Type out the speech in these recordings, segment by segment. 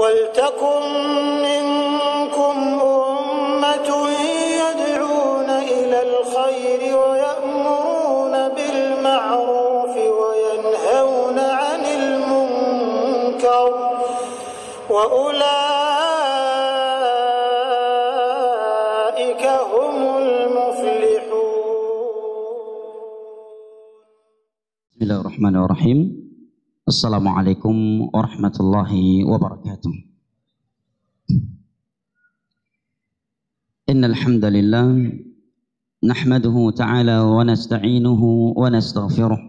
وَلْتَكُنْ مِنْكُمْ أُمَّةٌ يَدْعُونَ إِلَى الْخَيْرِ وَيَأْمُرُونَ بِالْمَعْرُوفِ وَيَنْهَوْنَ عَنِ الْمُنْكَرِ وَأُولَئِكَ هُمُ الْمُفْلِحُونَ. Bismillahirrahmanirrahim. Assalamualaikum warahmatullahi wabarakatuh. Innal hamdalillah nahmaduhu ta'ala wa nasta'inuhu wa nastaghfiruh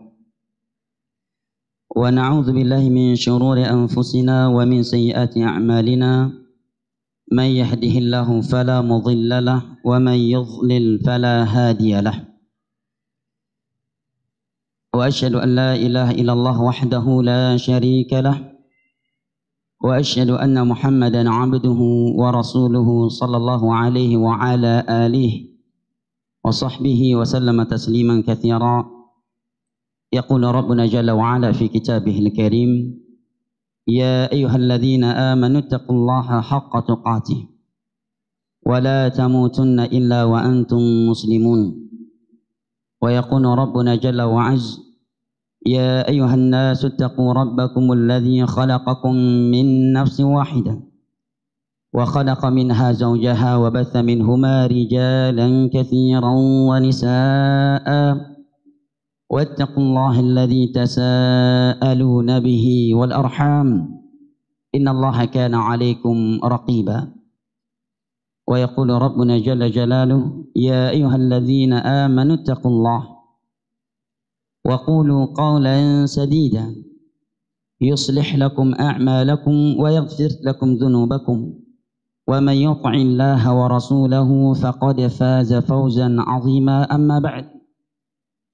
wa na'udzu billahi min shururi anfusina wa min sayyiati a'malina. Man yahdihillahu fala mudilla lahu wa man yudlil fala hadiya lahu. وأشهد أن لا إله إلا الله وحده لا شريك له وأشهد أن محمدا عبده ورسوله صلى الله عليه وعلى آله وصحبه وسلم تسليما كثيرا. يقول ربنا جل وعلا في كتابه الكريم: يا أيها الذين آمنوا اتقوا الله حق تقاته ولا تموتن إلا وأنتم مسلمون. ويقول ربنا جل وعز: يا أيها الناس اتقوا ربكم الذي خلقكم من نفس واحدة وخلق منها زوجها وبث منهما رجالا كثيرا ونساء واتقوا الله الذي تساءلون به والأرحام إن الله كان عليكم رقيبا. ويقول ربنا جل جلاله: يا أيها الذين آمنوا اتقوا الله وقولوا قولا سديدا يصلح لكم أعمالكم ويغفر لكم ذنوبكم ومن يطع الله ورسوله فقد فاز فوزا عظيما. أما بعد،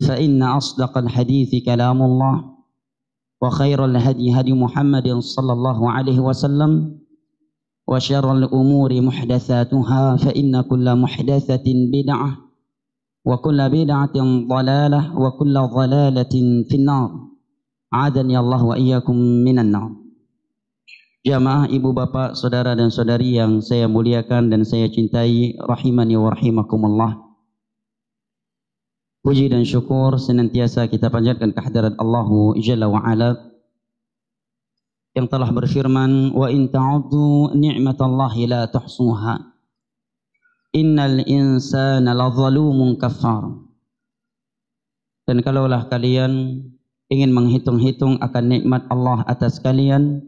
فإن أصدق الحديث كلام الله وخير الهدي هدي محمد صلى الله عليه وسلم وشر الأمور محدثاتها فإن كل محدثة بدعة وكل بدعة ضلالة وكل ضلالة في النار. A'adhani Allah wa iyyakum minan nar. Jamaah ibu bapak, saudara dan saudari yang saya muliakan dan saya cintai, rahimani wa rahimakumullah. Puji dan syukur senantiasa kita panjatkan kehadirat Allah Jalla wa Ala yang telah berfirman: wa in ta'uddu ni'matallahi la tuhsuha innal insana lazalumun kafar. Dan kalaulah kalian ingin menghitung-hitung akan nikmat Allah atas kalian,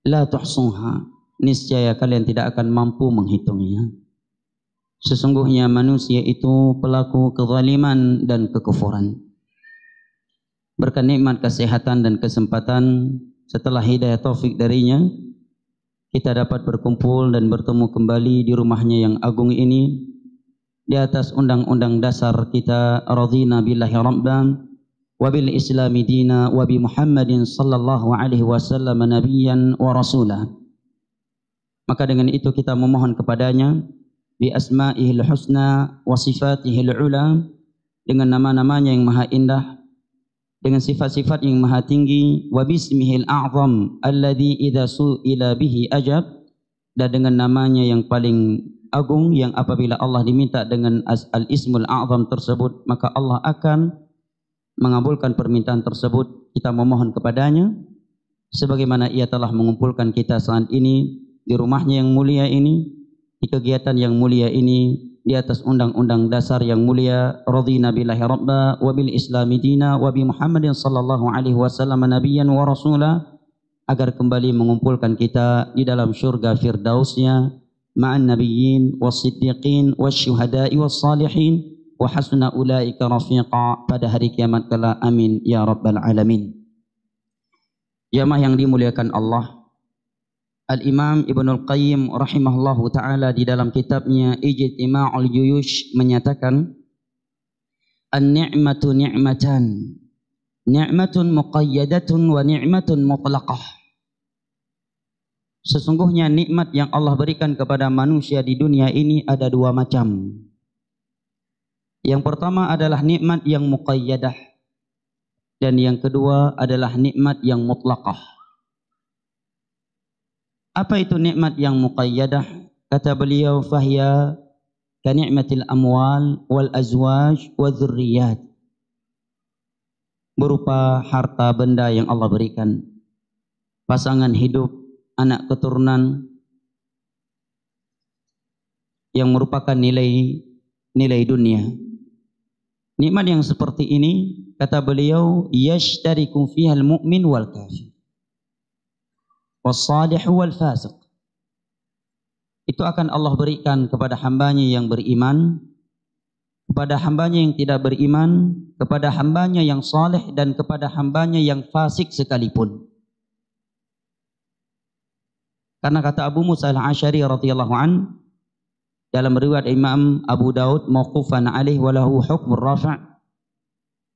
la tuhsuha, niscaya kalian tidak akan mampu menghitungnya. Sesungguhnya manusia itu pelaku kezaliman dan kekufuran. Berkat nikmat kesehatan dan kesempatan, setelah hidayah taufik darinya, kita dapat berkumpul dan bertemu kembali di rumahnya yang agung ini di atas undang-undang dasar kita, radhina billahi rabban wa bil islami dina wa bi Muhammadin sallallahu alaihi wasallam nabiyyan wa rasulah. Maka dengan itu kita memohon kepadanya bi asma'ihil husna wa sifatihil ula, dengan nama-namanya yang maha indah, dengan sifat-sifat yang maha tinggi, wa bismihil a'zam alladhi idza su'ila bihi ajab, dan dengan namanya yang paling agung yang apabila Allah diminta dengan al-ismul a'zam tersebut maka Allah akan mengabulkan permintaan tersebut. Kita memohon kepadanya sebagaimana ia telah mengumpulkan kita saat ini di rumahnya yang mulia ini, di kegiatan yang mulia ini, di atas undang-undang dasar yang mulia, radhina billahi rabba wa bil islami dina wa bi Muhammadin sallallahu alaihi wasallam nabiyyan wa rasulah, agar kembali mengumpulkan kita di dalam syurga firdausnya ma'an nabiyyin was-siddiqin wasyuhada'i was-salihin wa hasuna ulaika rafiqa pada hari kiamat kala. Amin ya rabbal alamin. Jamaah yang dimuliakan Allah, Al-Imam Ibnul Qayyim rahimahullahu ta'ala di dalam kitabnya Ijtima'ul Juyush menyatakan: an-ni'matu ni'matan, ni'matun muqayyadatun wa ni'matun mutlaqah. Sesungguhnya nikmat yang Allah berikan kepada manusia di dunia ini ada dua macam. Yang pertama adalah nikmat yang muqayyadah, dan yang kedua adalah nikmat yang mutlaqah. Apa itu nikmat yang muqayyadah? Kata beliau, fahiya ka ni'matil amwal wal azwaj wa dzurriyyat. Berupa harta benda yang Allah berikan, pasangan hidup, anak keturunan, yang merupakan nilai dunia. Nikmat yang seperti ini, kata beliau, yashtariku fiha al-mu'min wal kafir, was-salih wal fasiq. Itu akan Allah berikan kepada hambanya yang beriman, kepada hambanya yang tidak beriman, kepada hambanya yang saleh, dan kepada hambanya yang fasik sekalipun. Karena kata Abu Musa al-Asy'ari radhiyallahu an dalam riwayat Imam Abu Daud mauqufan alaih wa lahu hukm rafa',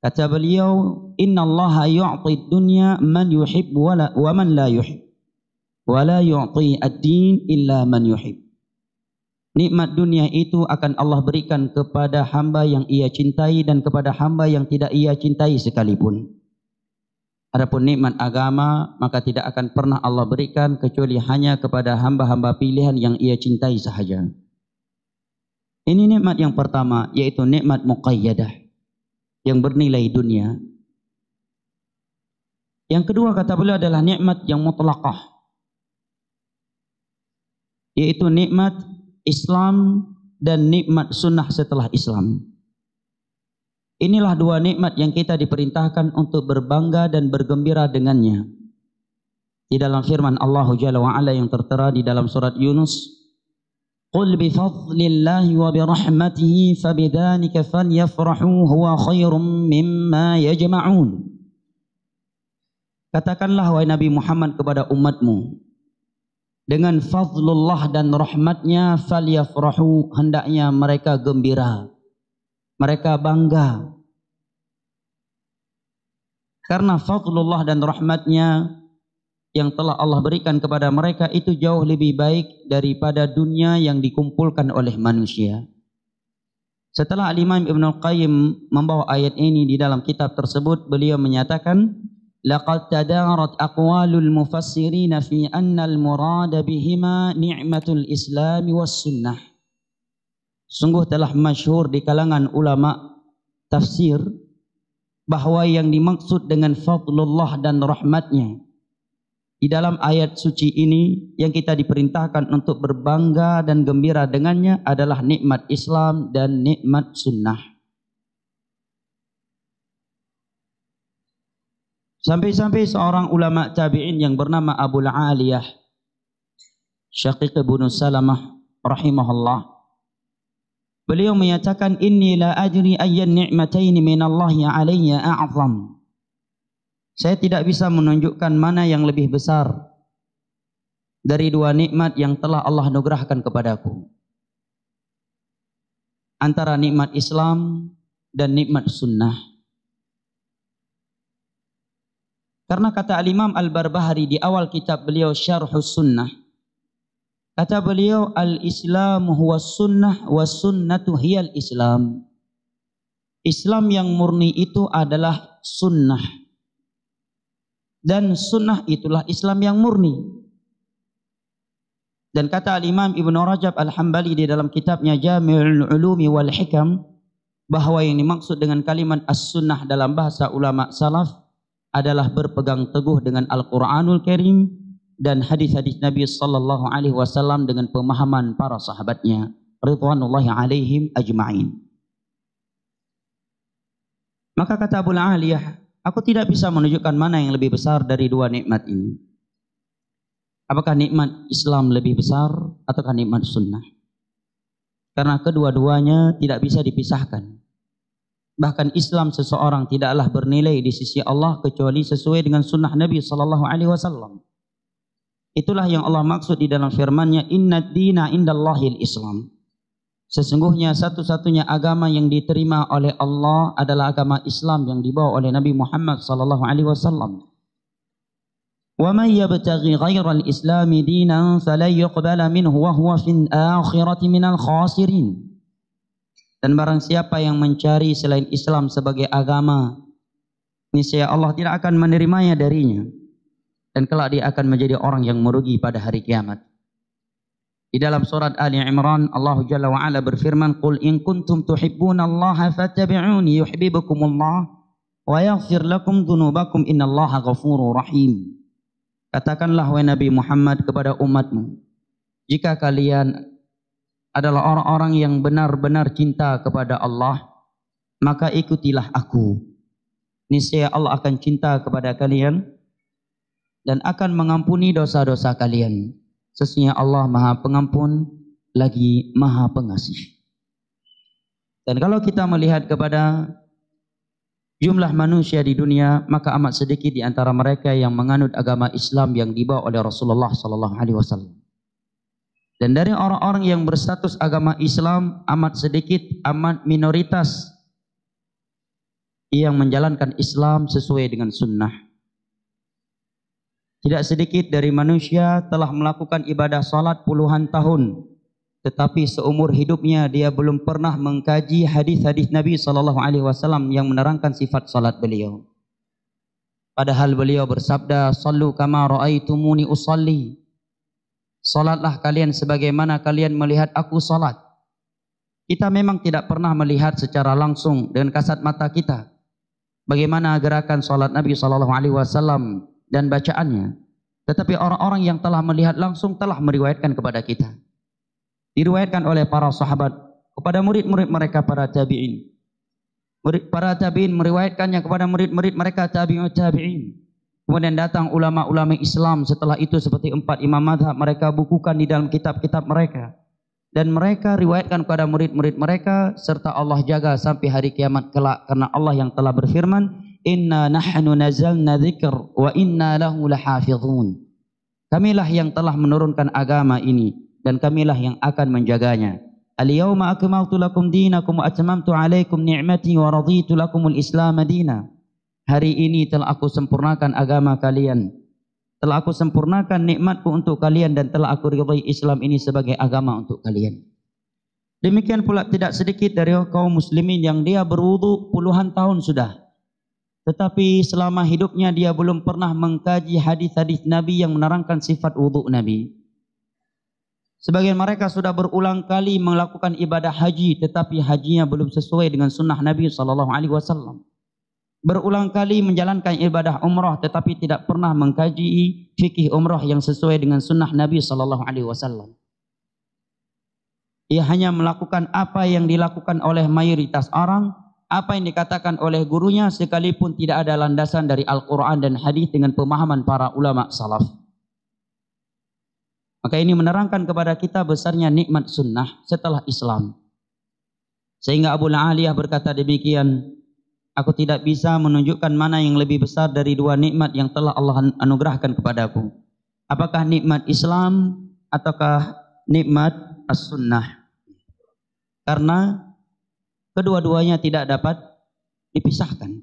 kata beliau, innallaha yu'ti dunya man yuhib wa man la yuhib, wa la yu'ti ad-din illa man yuhib. Nikmat dunia itu akan Allah berikan kepada hamba yang ia cintai dan kepada hamba yang tidak ia cintai sekalipun. Adapun nikmat agama, maka tidak akan pernah Allah berikan kecuali hanya kepada hamba-hamba pilihan yang ia cintai sahaja. Ini nikmat yang pertama, yaitu nikmat muqayyadah, yang bernilai dunia. Yang kedua, kata beliau, adalah nikmat yang mutlaqah, yaitu nikmat Islam dan nikmat sunnah setelah Islam. Inilah dua nikmat yang kita diperintahkan untuk berbangga dan bergembira dengannya. Di dalam firman Allah Jalla wa Ala yang tertera di dalam surat Yunus, qul bi fadlillahi wa bi rahmatihi fabidzalika falyafrahu huwa khairum mimma yajma'un. Katakanlah wahai Nabi Muhammad kepada umatmu, dengan fadlullah dan rahmatnya falyafrahu, hendaknya mereka gembira, mereka bangga. Karena fadlullah dan rahmatnya yang telah Allah berikan kepada mereka itu jauh lebih baik daripada dunia yang dikumpulkan oleh manusia. Setelah Al-Imam Ibn Al-Qayyim membawa ayat ini di dalam kitab tersebut, beliau menyatakan, laqad tadarat aqwalul mufassirin fi anna al-murada bihima ni'matul Islam was sunnah. Sungguh telah masyhur di kalangan ulama tafsir bahwa yang dimaksud dengan fadlullah dan rahmatnya di dalam ayat suci ini yang kita diperintahkan untuk berbangga dan gembira dengannya adalah nikmat Islam dan nikmat sunnah. Sampai-sampai seorang ulama tabi'in yang bernama Abu Aliyah Syaqiq bin Salamah rahimahullah, beliau menyatakan, inni la ajri ayyan ni'mataini minallahi alayya a'zam. Saya tidak bisa menunjukkan mana yang lebih besar dari dua nikmat yang telah Allah anugerahkan kepadaku, antara nikmat Islam dan nikmat sunnah. Karena kata Al-Imam Al-Barbahari di awal kitab beliau Syarhus Sunnah, kata beliau, al-Islam huwa sunnah wa sunnatu hiyal Islam. Islam yang murni itu adalah sunnah, dan sunnah itulah Islam yang murni. Dan kata Al-Imam Ibn Rajab Al-Hambali di dalam kitabnya Jami'ul Ulumi wal Hikam, bahwa yang dimaksud dengan kalimat as-sunnah dalam bahasa ulama salaf adalah berpegang teguh dengan Al-Quranul Karim dan hadis-hadis Nabi sallallahu alaihi wasallam dengan pemahaman para sahabatnya ridwanullahi alaihim ajma'in. Maka kata Abu Aliyah, aku tidak bisa menunjukkan mana yang lebih besar dari dua nikmat ini. Apakah nikmat Islam lebih besar ataukah nikmat sunnah? Karena kedua-duanya tidak bisa dipisahkan. Bahkan Islam seseorang tidaklah bernilai di sisi Allah kecuali sesuai dengan sunnah Nabi sallallahu alaihi wasallam. Itulah yang Allah maksud di dalam firman-Nya, innad dina indallahil Islam. Sesungguhnya satu-satunya agama yang diterima oleh Allah adalah agama Islam yang dibawa oleh Nabi Muhammad sallallahu alaihi wasallam. Wa may yabtaghi ghairal islami dinan falan yuqbala minhu wa huwa fil akhirati minal khasirin. Dan barang siapa yang mencari selain Islam sebagai agama, niscaya Allah tidak akan menerimanya darinya. dan kelak dia akan menjadi orang yang merugi pada hari kiamat. Di dalam surat Ali Imran Allah Jalla wa Ala berfirman, "Qul in kuntum tuhibbunallaha fattabi'uni yuhibbukumullah wa yaghfir lakum dzunubakum innallaha ghafurur rahim." Katakanlah wahai Nabi Muhammad kepada umatmu, jika kalian adalah orang-orang yang benar-benar cinta kepada Allah, maka ikutilah aku. Niscaya Allah akan cinta kepada kalian dan akan mengampuni dosa-dosa kalian. Sesungguhnya Allah Maha Pengampun lagi Maha Pengasih. Dan kalau kita melihat kepada jumlah manusia di dunia, maka amat sedikit di antara mereka yang menganut agama Islam yang dibawa oleh Rasulullah sallallahu alaihi wasallam. Dan dari orang-orang yang berstatus agama Islam amat sedikit, amat minoritas yang menjalankan Islam sesuai dengan sunnah. Tidak sedikit dari manusia telah melakukan ibadah salat puluhan tahun, tetapi seumur hidupnya dia belum pernah mengkaji hadis-hadis Nabi SAW yang menerangkan sifat salat beliau. Padahal beliau bersabda, "Sallu kama ra'aitumuni usalli." Salatlah kalian sebagaimana kalian melihat aku salat. Kita memang tidak pernah melihat secara langsung dengan kasat mata kita bagaimana gerakan salat Nabi SAW dan bacaannya, tetapi orang-orang yang telah melihat langsung telah meriwayatkan kepada kita. Diriwayatkan oleh para sahabat kepada murid-murid mereka para tabi'in. Para tabi'in meriwayatkannya kepada murid-murid mereka tabi'in. Kemudian datang ulama-ulama Islam setelah itu seperti 4 imam mazhab, mereka bukukan di dalam kitab-kitab mereka. Dan mereka riwayatkan kepada murid-murid mereka, serta Allah jaga sampai hari kiamat kelak, karena Allah yang telah berfirman, "Inna nahnu nazalna dzikr wa inna lahu lahafizun." Kamilah yang telah menurunkan agama ini dan kamilah yang akan menjaganya. "Al-yauma akmaltu lakum dinakum wa atmamtu 'alaikum ni'mati wa raditu lakumul Islam madina." Hari ini telah aku sempurnakan agama kalian. Telah aku sempurnakan nikmatku untuk kalian dan telah aku ridai Islam ini sebagai agama untuk kalian. Demikian pula tidak sedikit dari kaum muslimin yang dia berwudu puluhan tahun sudah, tetapi selama hidupnya dia belum pernah mengkaji hadis-hadis Nabi yang menerangkan sifat wudu Nabi. Sebagian mereka sudah berulang kali melakukan ibadah haji, tetapi hajinya belum sesuai dengan sunnah Nabi SAW. Berulang kali menjalankan ibadah umrah, tetapi tidak pernah mengkaji fikih umrah yang sesuai dengan sunnah Nabi SAW. Ia hanya melakukan apa yang dilakukan oleh mayoritas orang, apa yang dikatakan oleh gurunya, sekalipun tidak ada landasan dari Al-Quran dan hadis dengan pemahaman para ulama salaf. Maka ini menerangkan kepada kita besarnya nikmat sunnah setelah Islam. Sehingga Abu Aliyah berkata demikian, "Aku tidak bisa menunjukkan mana yang lebih besar dari dua nikmat yang telah Allah anugerahkan kepadaku. Apakah nikmat Islam ataukah nikmat as-sunnah?" Karena kedua-duanya tidak dapat dipisahkan.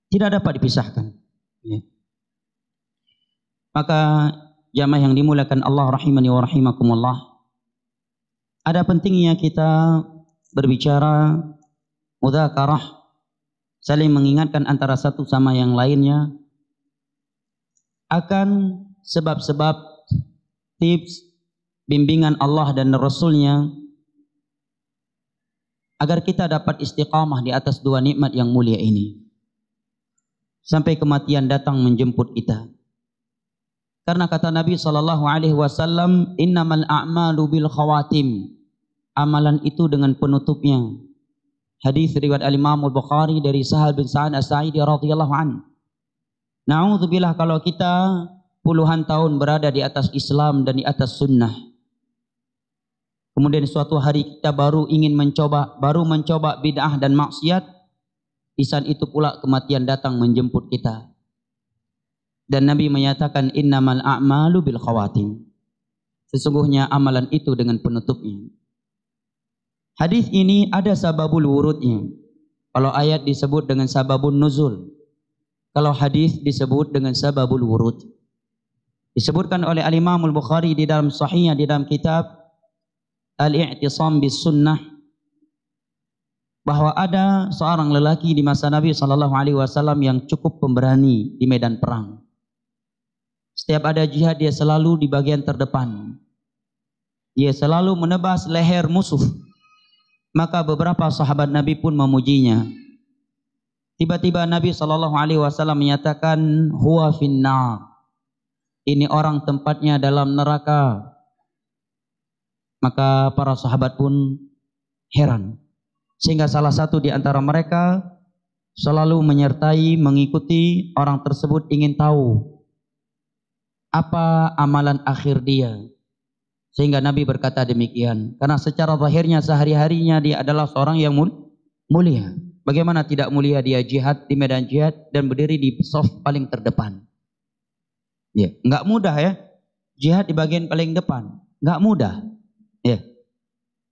Tidak dapat dipisahkan. Maka jamaah yang dimuliakan Allah rahimani wa rahimakumullah, ada pentingnya kita berbicara mudzakarah, saling mengingatkan antara satu sama yang lainnya akan sebab-sebab, tips, bimbingan Allah dan Rasulnya agar kita dapat istiqamah di atas dua nikmat yang mulia ini sampai kematian datang menjemput kita. Karena kata Nabi SAW, "Innamal a'malu bil khawatim." Amalan itu dengan penutupnya. Hadis riwayat Al-Imam Al-Bukhari dari Sahal bin Sa'ad As-Sa'idi radhiyallahu anhu. Na'udzubillah kalau kita puluhan tahun berada di atas Islam dan di atas sunnah, kemudian suatu hari kita baru mencoba bid'ah dan maksiat, di saat itu pula kematian datang menjemput kita. Dan Nabi menyatakan, "Innamal a'malu bil khawatim." Sesungguhnya amalan itu dengan penutupnya. Hadis ini ada sababul wurudnya. Kalau ayat disebut dengan sababun nuzul, kalau hadis disebut dengan sababul wurud. Disebutkan oleh Al-Imam Al-Bukhari di dalam sahihnya, di dalam kitab Al-I'tisam bis Sunnah, bahwa ada seorang lelaki di masa Nabi SAW yang cukup pemberani di medan perang. Setiap ada jihad dia selalu di bagian terdepan. Dia selalu menebas leher musuh. Maka beberapa sahabat Nabi pun memujinya. Tiba-tiba Nabi SAW menyatakan, huwa finnar. Ini orang tempatnya dalam neraka. Maka para sahabat pun heran. Sehingga salah satu di antara mereka selalu menyertai, mengikuti orang tersebut, ingin tahu apa amalan akhir dia. Sehingga Nabi berkata demikian. Karena secara zahirnya sehari-harinya dia adalah seorang yang mulia. Bagaimana tidak mulia dia jihad di medan jihad dan berdiri di saf paling terdepan. Ya, enggak mudah ya. Jihad di bagian paling depan, enggak mudah. Ya.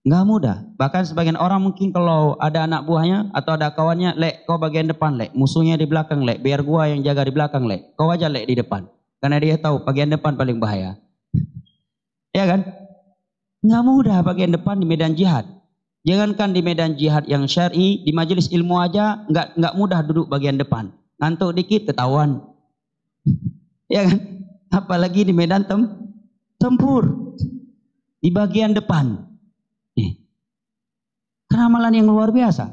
Enggak mudah. Bahkan sebagian orang mungkin kalau ada anak buahnya atau ada kawannya, "Lek, kau bagian depan, Lek. Musuhnya di belakang, Lek. Biar gua yang jaga di belakang, Lek. Kau aja, Lek, di depan." Karena dia tahu bagian depan paling bahaya. Ya kan? Enggak mudah bagian depan di medan jihad. Jangankan di medan jihad yang syar'i, di majelis ilmu aja enggak mudah duduk bagian depan. Ngantuk dikit ketahuan. Ya kan? Apalagi di medan tempur. Di bagian depan. Karena amalan yang luar biasa.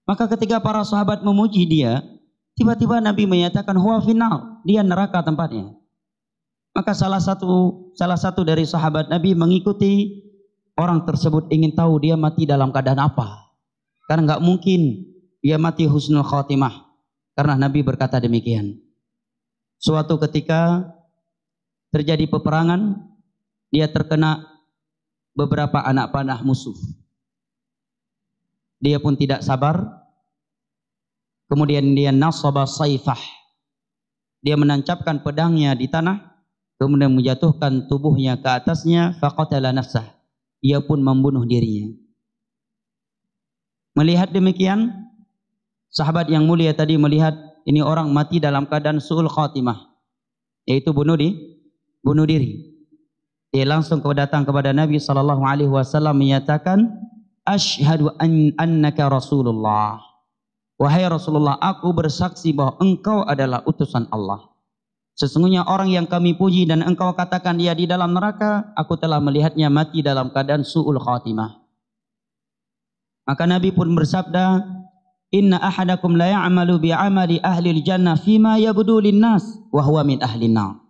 Maka ketika para sahabat memuji dia, tiba-tiba Nabi menyatakan huwa finnar, dia neraka tempatnya. Maka salah satu dari sahabat Nabi mengikuti orang tersebut, ingin tahu dia mati dalam keadaan apa. Karena enggak mungkin dia mati husnul khatimah. Karena Nabi berkata demikian. Suatu ketika terjadi peperangan, dia terkena beberapa anak panah musuh. Dia pun tidak sabar. Kemudian dia nasaba saifah. Dia menancapkan pedangnya di tanah, kemudian menjatuhkan tubuhnya ke atasnya, faqatala nafsah. Ia pun membunuh dirinya. Melihat demikian, sahabat yang mulia tadi melihat ini orang mati dalam keadaan su'ul khatimah, yaitu bunuh diri. Dia langsung datang kepada Nabi SAW menyatakan, "Asyhadu annaka Rasulullah." Wahai Rasulullah, aku bersaksi bahwa engkau adalah utusan Allah. Sesungguhnya orang yang kami puji dan engkau katakan dia di dalam neraka, aku telah melihatnya mati dalam keadaan su'ul khatimah. Maka Nabi pun bersabda, "Inna ahadakum la ya'malu bi'amali ahli al-jannah fima yabdu lin-nas wa huwa min ahli an-nar.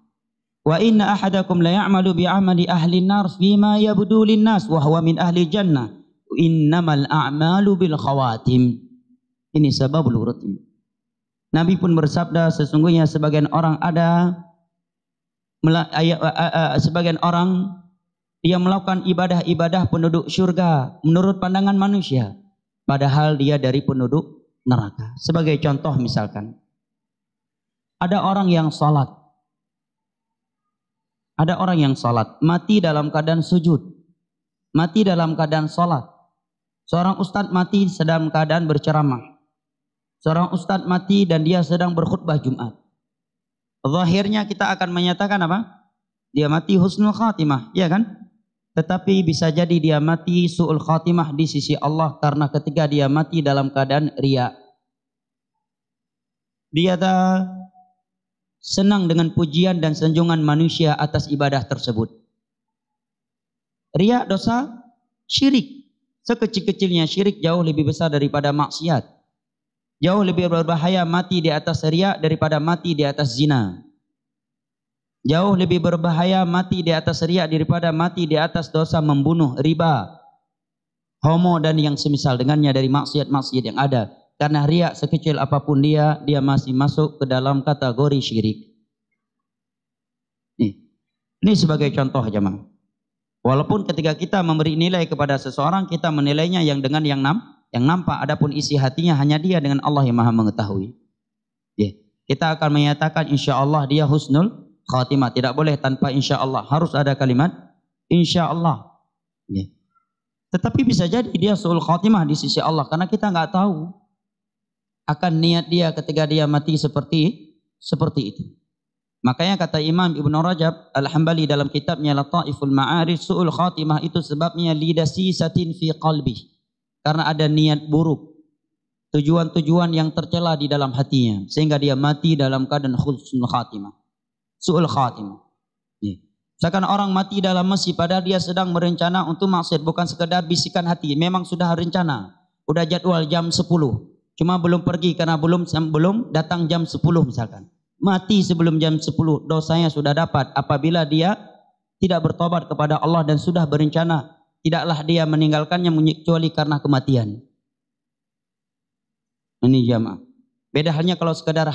Wa inna ahadakum la ya'malu bi'amali ahli an-nar fima yabdu lin-nas wa huwa min ahli al-jannah. Innamal a'malu bil khawatim." Ini sababul wurud. Nabi pun bersabda, sesungguhnya sebagian orang dia melakukan ibadah-ibadah penduduk surga menurut pandangan manusia, padahal dia dari penduduk neraka. Sebagai contoh misalkan, ada orang yang salat. Ada orang yang salat, mati dalam keadaan sujud. Mati dalam keadaan salat. Seorang ustadz mati sedang keadaan berceramah. Seorang ustadz mati dan dia sedang berkhutbah Jumat. Zahirnya kita akan menyatakan apa? Dia mati husnul khatimah, ya kan? Tetapi bisa jadi dia mati su'ul khatimah di sisi Allah karena ketika dia mati dalam keadaan riya. Dia senang dengan pujian dan sanjungan manusia atas ibadah tersebut. Riya dosa syirik. Sekecil-kecilnya syirik jauh lebih besar daripada maksiat. Jauh lebih berbahaya mati di atas riya daripada mati di atas zina. Jauh lebih berbahaya mati di atas riya daripada mati di atas dosa membunuh, riba, homo dan yang semisal dengannya dari maksiat-maksiat yang ada. Karena riya sekecil apapun dia masih masuk ke dalam kategori syirik. Ini sebagai contoh jemaah. Walaupun ketika kita memberi nilai kepada seseorang, kita menilainya yang dengan yang nampak, adapun isi hatinya hanya dia dengan Allah yang maha mengetahui. Kita akan menyatakan insya Allah dia husnul khatimah. Tidak boleh tanpa insya Allah. Harus ada kalimat insya Allah. Tetapi bisa jadi dia su'ul khatimah di sisi Allah. Karena kita nggak tahu akan niat dia ketika dia mati seperti itu. Makanya kata Imam Ibn Rajab Al-Hambali dalam kitabnya Lataiful Ma'arif, su'ul khatimah itu sebabnya lidasisatin fi qalbi. Karena ada niat buruk. tujuan-tujuan yang tercela di dalam hatinya, sehingga dia mati dalam keadaan husnul khatimah, su'ul khatimah. Misalkan orang mati dalam masjid padahal dia sedang berencana untuk maksiat, bukan sekedar bisikan hati, memang sudah rencana, udah jadwal jam 10, cuma belum pergi karena belum datang jam 10 misalkan. Mati sebelum jam 10, dosanya sudah dapat apabila dia tidak bertobat kepada Allah dan sudah berencana, tidaklah dia meninggalkannya kecuali karena kematian. Ini jamaah. Beda halnya kalau sekedar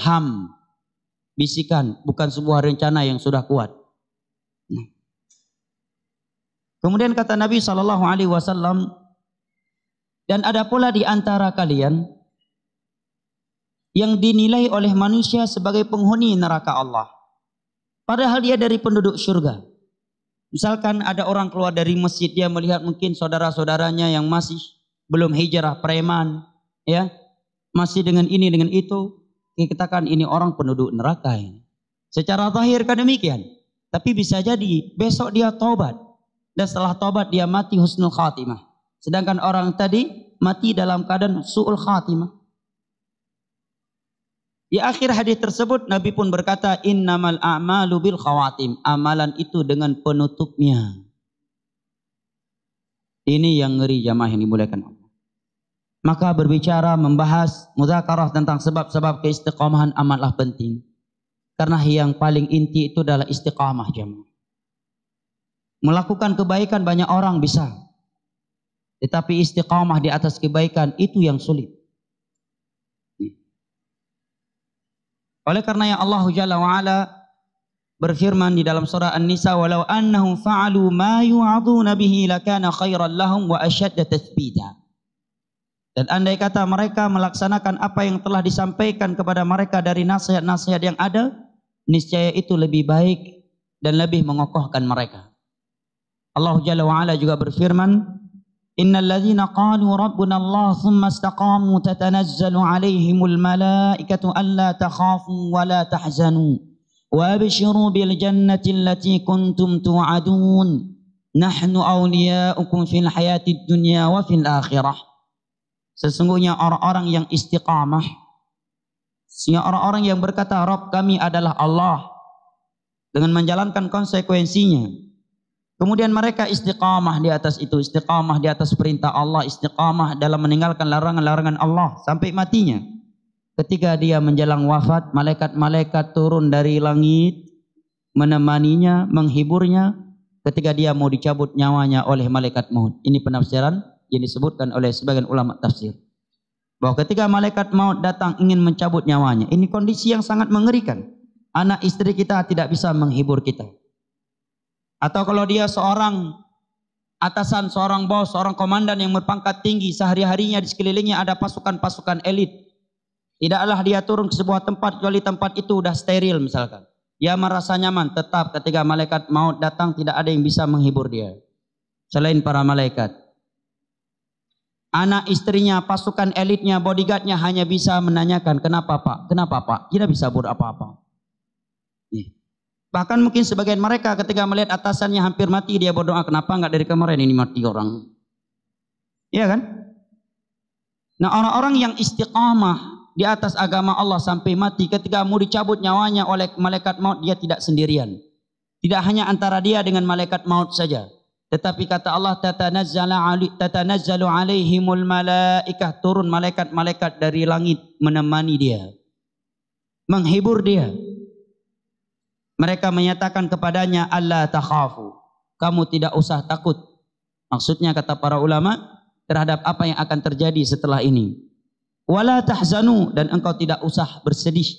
bisikan, bukan sebuah rencana yang sudah kuat. Kemudian kata Nabi SAW, dan ada pula di antara kalian yang dinilai oleh manusia sebagai penghuni neraka Allah, padahal dia dari penduduk surga. Misalkan ada orang keluar dari masjid, dia melihat mungkin saudara-saudaranya yang masih belum hijrah, preman, ya, masih dengan ini dengan itu, dikatakan ini orang penduduk neraka ini. Secara zahir kan demikian, tapi bisa jadi besok dia taubat, dan setelah taubat dia mati husnul khatimah. Sedangkan orang tadi mati dalam keadaan su'ul khatimah. Di akhir hadis tersebut Nabi pun berkata, innamal a'malu bil khawatim, amalan itu dengan penutupnya. Ini yang ngeri jamaah yang dimuliakan Allah. Maka berbicara, membahas, mudzakarah tentang sebab-sebab keistiqomahan amatlah penting. Karena yang paling inti itu adalah istiqamah jamaah. Melakukan kebaikan banyak orang bisa, tetapi istiqamah di atas kebaikan itu yang sulit. Oleh karena yang Allah Jalla wa'ala berfirman di dalam surah An-Nisa, walau annahum fa'alu ma yu'aduna bihi lakana khairan lahum wa asyadda tathbita. Dan andai kata mereka melaksanakan apa yang telah disampaikan kepada mereka dari nasihat-nasihat yang ada, niscaya itu lebih baik dan lebih mengokohkan mereka. Allah Jalla wa'ala juga berfirman, innal ladzina qalu rabbuna Allah thumma istaqamu tatanazzalu alaihimul malaikatu alla takhafu wa la tahzanu wa abshiru bil jannati allati kuntum tu'adun nahnu awliya'ukum fil hayatid dunya wa fil akhirah. Sesungguhnya orang-orang yang istiqamah, sehingga orang-orang yang berkata Rabb kami adalah Allah dengan menjalankan konsekuensinya, kemudian mereka istiqamah di atas itu, istiqamah di atas perintah Allah, istiqamah dalam meninggalkan larangan-larangan Allah sampai matinya. Ketika dia menjelang wafat, malaikat-malaikat turun dari langit menemaninya, menghiburnya ketika dia mau dicabut nyawanya oleh malaikat maut. Ini penafsiran yang disebutkan oleh sebagian ulama tafsir, bahwa ketika malaikat maut datang ingin mencabut nyawanya, ini kondisi yang sangat mengerikan. Anak istri kita tidak bisa menghibur kita. Atau kalau dia seorang atasan, seorang bos, seorang komandan yang berpangkat tinggi, sehari-harinya di sekelilingnya ada pasukan-pasukan elit, tidaklah dia turun ke sebuah tempat kecuali tempat itu sudah steril misalkan. Dia merasa nyaman, tetap ketika malaikat maut datang tidak ada yang bisa menghibur dia selain para malaikat. Anak istrinya, pasukan elitnya, bodyguardnya hanya bisa menanyakan, kenapa Pak? Kenapa Pak? Tidak bisa buat apa-apa. Bahkan mungkin sebagian mereka ketika melihat atasannya hampir mati, dia berdoa, kenapa enggak dari kemarin ini mati orang? Iya kan? Nah, orang-orang yang istiqamah di atas agama Allah sampai mati, ketika mau dicabut nyawanya oleh malaikat maut, dia tidak sendirian. Tidak hanya antara dia dengan malaikat maut saja, tetapi kata Allah, tatanazzalu alaihimul malaikah, turun malaikat-malaikat dari langit menemani dia, menghibur dia. Mereka menyatakan kepadanya, alla takhafu, kamu tidak usah takut. Maksudnya kata para ulama, terhadap apa yang akan terjadi setelah ini. Wala tahzanu, dan engkau tidak usah bersedih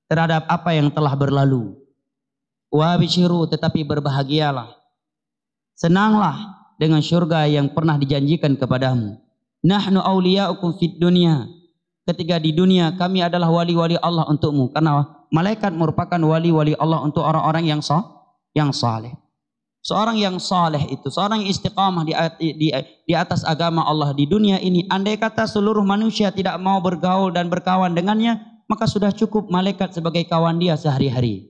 terhadap apa yang telah berlalu. Wa bishiru, tetapi berbahagialah, senanglah dengan surga yang pernah dijanjikan kepadamu. Nahnu awliya'ukum fid dunya, ketika di dunia kami adalah wali-wali Allah untukmu. Karena malaikat merupakan wali-wali Allah untuk orang-orang yang saleh. Seorang yang saleh itu, seorang yang istiqamah di atas agama Allah di dunia ini, andai kata seluruh manusia tidak mau bergaul dan berkawan dengannya, maka sudah cukup malaikat sebagai kawan dia sehari-hari.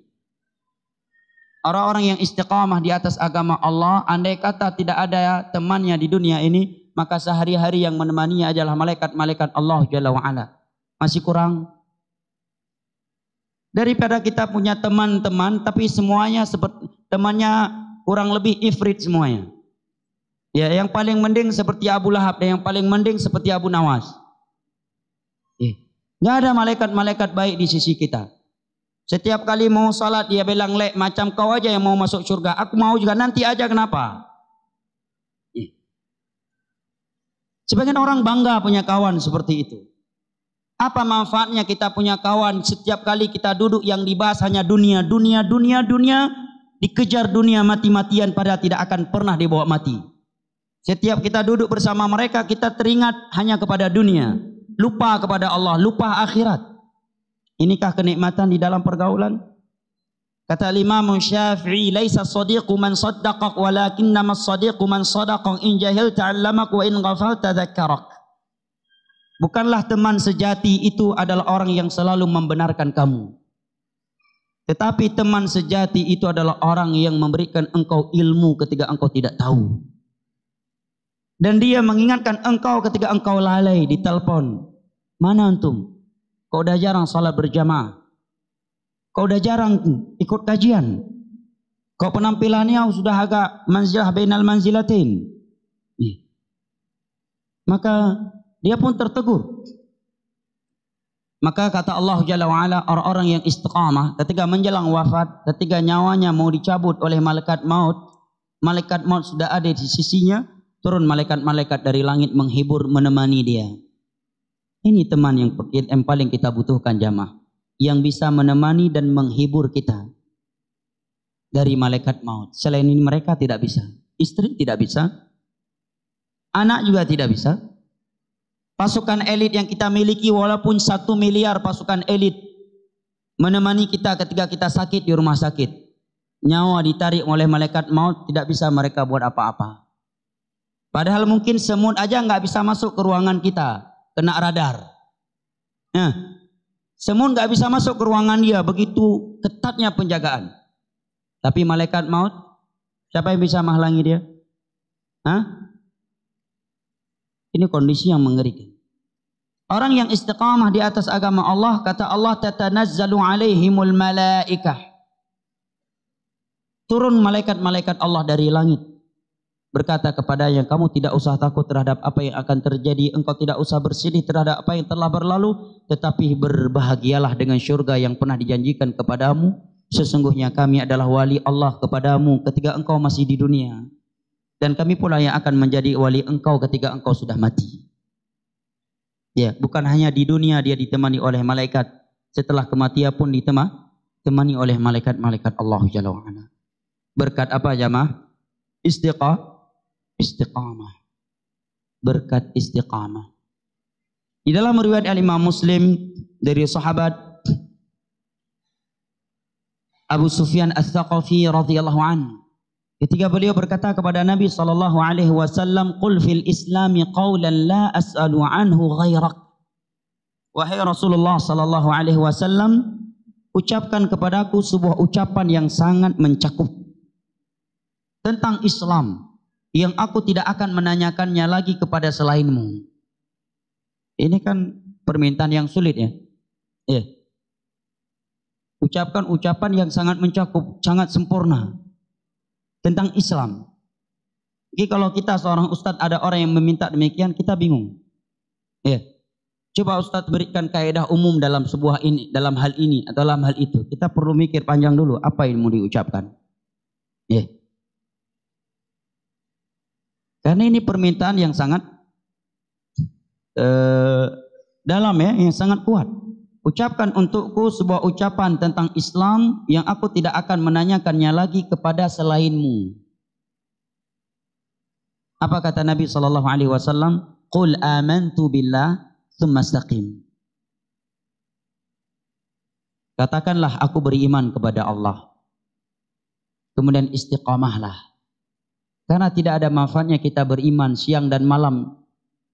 Orang-orang yang istiqamah di atas agama Allah, andai kata tidak ada temannya di dunia ini, maka sehari-hari yang menemaninya adalah malaikat-malaikat Allah Jalla wa'ala. Masih kurang? Daripada kita punya teman-teman tapi semuanya seperti temannya kurang lebih ifrit semuanya. Ya, yang paling mending seperti Abu Lahab dan yang paling mending seperti Abu Nawas. Nggak ada malaikat-malaikat baik di sisi kita. Setiap kali mau salat dia bilang, "Lek, macam kau aja yang mau masuk surga. Aku mau juga, nanti aja, kenapa?" Sebagian orang bangga punya kawan seperti itu. Apa manfaatnya kita punya kawan setiap kali kita duduk yang dibahas hanya dunia, dunia, dunia, dunia, dikejar dunia mati-matian padahal tidak akan pernah dibawa mati. Setiap kita duduk bersama mereka kita teringat hanya kepada dunia, lupa kepada Allah, lupa akhirat. Inikah kenikmatan di dalam pergaulan? Kata Imam Syafi'i, "Laisa as-sadiqu man saddaqak walakinnama as-sadiqu man sadaqak in jahilta 'allamak wa in ghafalta dzakkarak." Bukanlah teman sejati itu adalah orang yang selalu membenarkan kamu. Tetapi teman sejati itu adalah orang yang memberikan engkau ilmu ketika engkau tidak tahu. Dan dia mengingatkan engkau ketika engkau lalai di telepon. "Mana antum? Kau udah jarang salat berjamaah. Kau udah jarang ikut kajian. Kau penampilannya sudah agak manzilah bainal manzilatain." Maka dia pun tertegur. Maka kata Allah Jalla wa'ala, orang-orang yang istiqamah ketika menjelang wafat, ketika nyawanya mau dicabut oleh malaikat maut sudah ada di sisinya, turun malaikat-malaikat dari langit menghibur, menemani dia. Ini teman yang paling kita butuhkan jamaah, yang bisa menemani dan menghibur kita dari malaikat maut. Selain ini mereka tidak bisa. Istri tidak bisa, anak juga tidak bisa. Pasukan elit yang kita miliki walaupun 1 miliar pasukan elit menemani kita ketika kita sakit di rumah sakit. Nyawa ditarik oleh malaikat maut, tidak bisa mereka buat apa-apa. Padahal mungkin semut aja nggak bisa masuk ke ruangan kita, kena radar. Semut nggak bisa masuk ke ruangan dia, begitu ketatnya penjagaan. Tapi malaikat maut, siapa yang bisa menghalangi dia? Ini kondisi yang mengerikan. Orang yang istiqamah di atas agama Allah, kata Allah, tatanazzalu alaihimul malaikah. Turun malaikat-malaikat Allah dari langit, berkata kepadanya, "Kamu tidak usah takut terhadap apa yang akan terjadi. Engkau tidak usah bersedih terhadap apa yang telah berlalu. Tetapi berbahagialah dengan syurga yang pernah dijanjikan kepadamu. Sesungguhnya kami adalah wali Allah kepadamu ketika engkau masih di dunia. Dan kami pula yang akan menjadi wali engkau ketika engkau sudah mati." Ya, bukan hanya di dunia dia ditemani oleh malaikat, setelah kematian pun ditemani oleh malaikat-malaikat Allah Jalla wa'ala. Berkat apa jamaah? Istiqamah. Berkat istiqamah. Di dalam riwayat Al-Imam Muslim dari sahabat Abu Sufyan Ats-Tsaqafi radhiyallahu anhu, ketika beliau berkata kepada Nabi SAW, "Qul fil islami qawlan la as'alu anhu ghairak." Wahai Rasulullah SAW, ucapkan kepadaku sebuah ucapan yang sangat mencakup tentang Islam, yang aku tidak akan menanyakannya lagi kepada selainmu. Ini kan permintaan yang sulit ya. Ucapkan ucapan yang sangat mencakup, sangat sempurna tentang Islam. Jadi kalau kita seorang ustadz ada orang yang meminta demikian, kita bingung. Coba ustadz berikan kaidah umum dalam dalam hal ini atau dalam hal itu. Kita perlu mikir panjang dulu apa yang mau diucapkan. Karena ini permintaan yang sangat dalam ya, yang sangat kuat. Ucapkan untukku sebuah ucapan tentang Islam yang aku tidak akan menanyakannya lagi kepada selainmu. Apa kata Nabi SAW? Qul amantu billah tsumma istaqim. Katakanlah aku beriman kepada Allah, kemudian istiqamahlah. Karena tidak ada manfaatnya kita beriman siang dan malam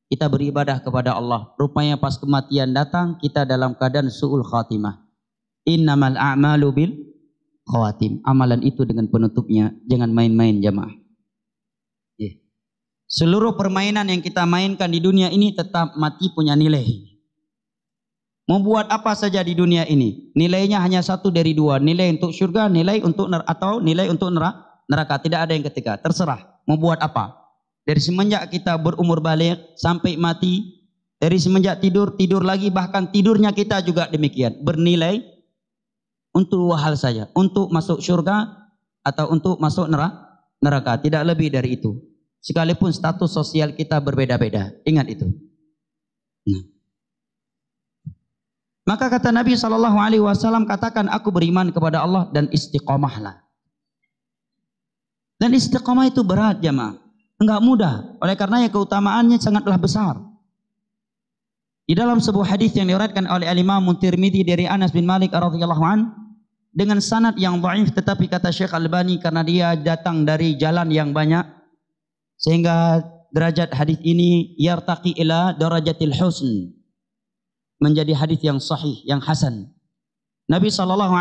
kita beribadah kepada Allah. Rupanya pas kematian datang, kita dalam keadaan su'ul khatimah. Innamal a'malu bil khawatim. Amalan itu dengan penutupnya. Jangan main-main jamaah. Seluruh permainan yang kita mainkan di dunia ini tetap mati punya nilai. Mau buat apa saja di dunia ini, nilainya hanya satu dari dua, nilai untuk surga, nilai untuk neraka. Tidak ada yang ketiga, terserah mau buat apa. Dari semenjak kita berumur balik sampai mati, dari semenjak tidur lagi, bahkan tidurnya kita juga demikian, bernilai untuk dua hal saja, untuk masuk surga atau untuk masuk neraka, tidak lebih dari itu. Sekalipun status sosial kita berbeda-beda, ingat itu. Nah. Maka kata Nabi SAW, katakan aku beriman kepada Allah dan istiqomahlah. Dan istiqomah itu berat jamaah, enggak mudah. Oleh karenanya keutamaannya sangatlah besar. Di dalam sebuah hadis yang diriwayatkan oleh Imam Tirmidzi dari Anas bin Malik radhiyallahu an dengan sanad yang dhaif, tetapi kata Syekh Albani karena dia datang dari jalan yang banyak sehingga derajat hadis ini yartaqi ila darajatil husn, menjadi hadis yang sahih, yang hasan. Nabi SAW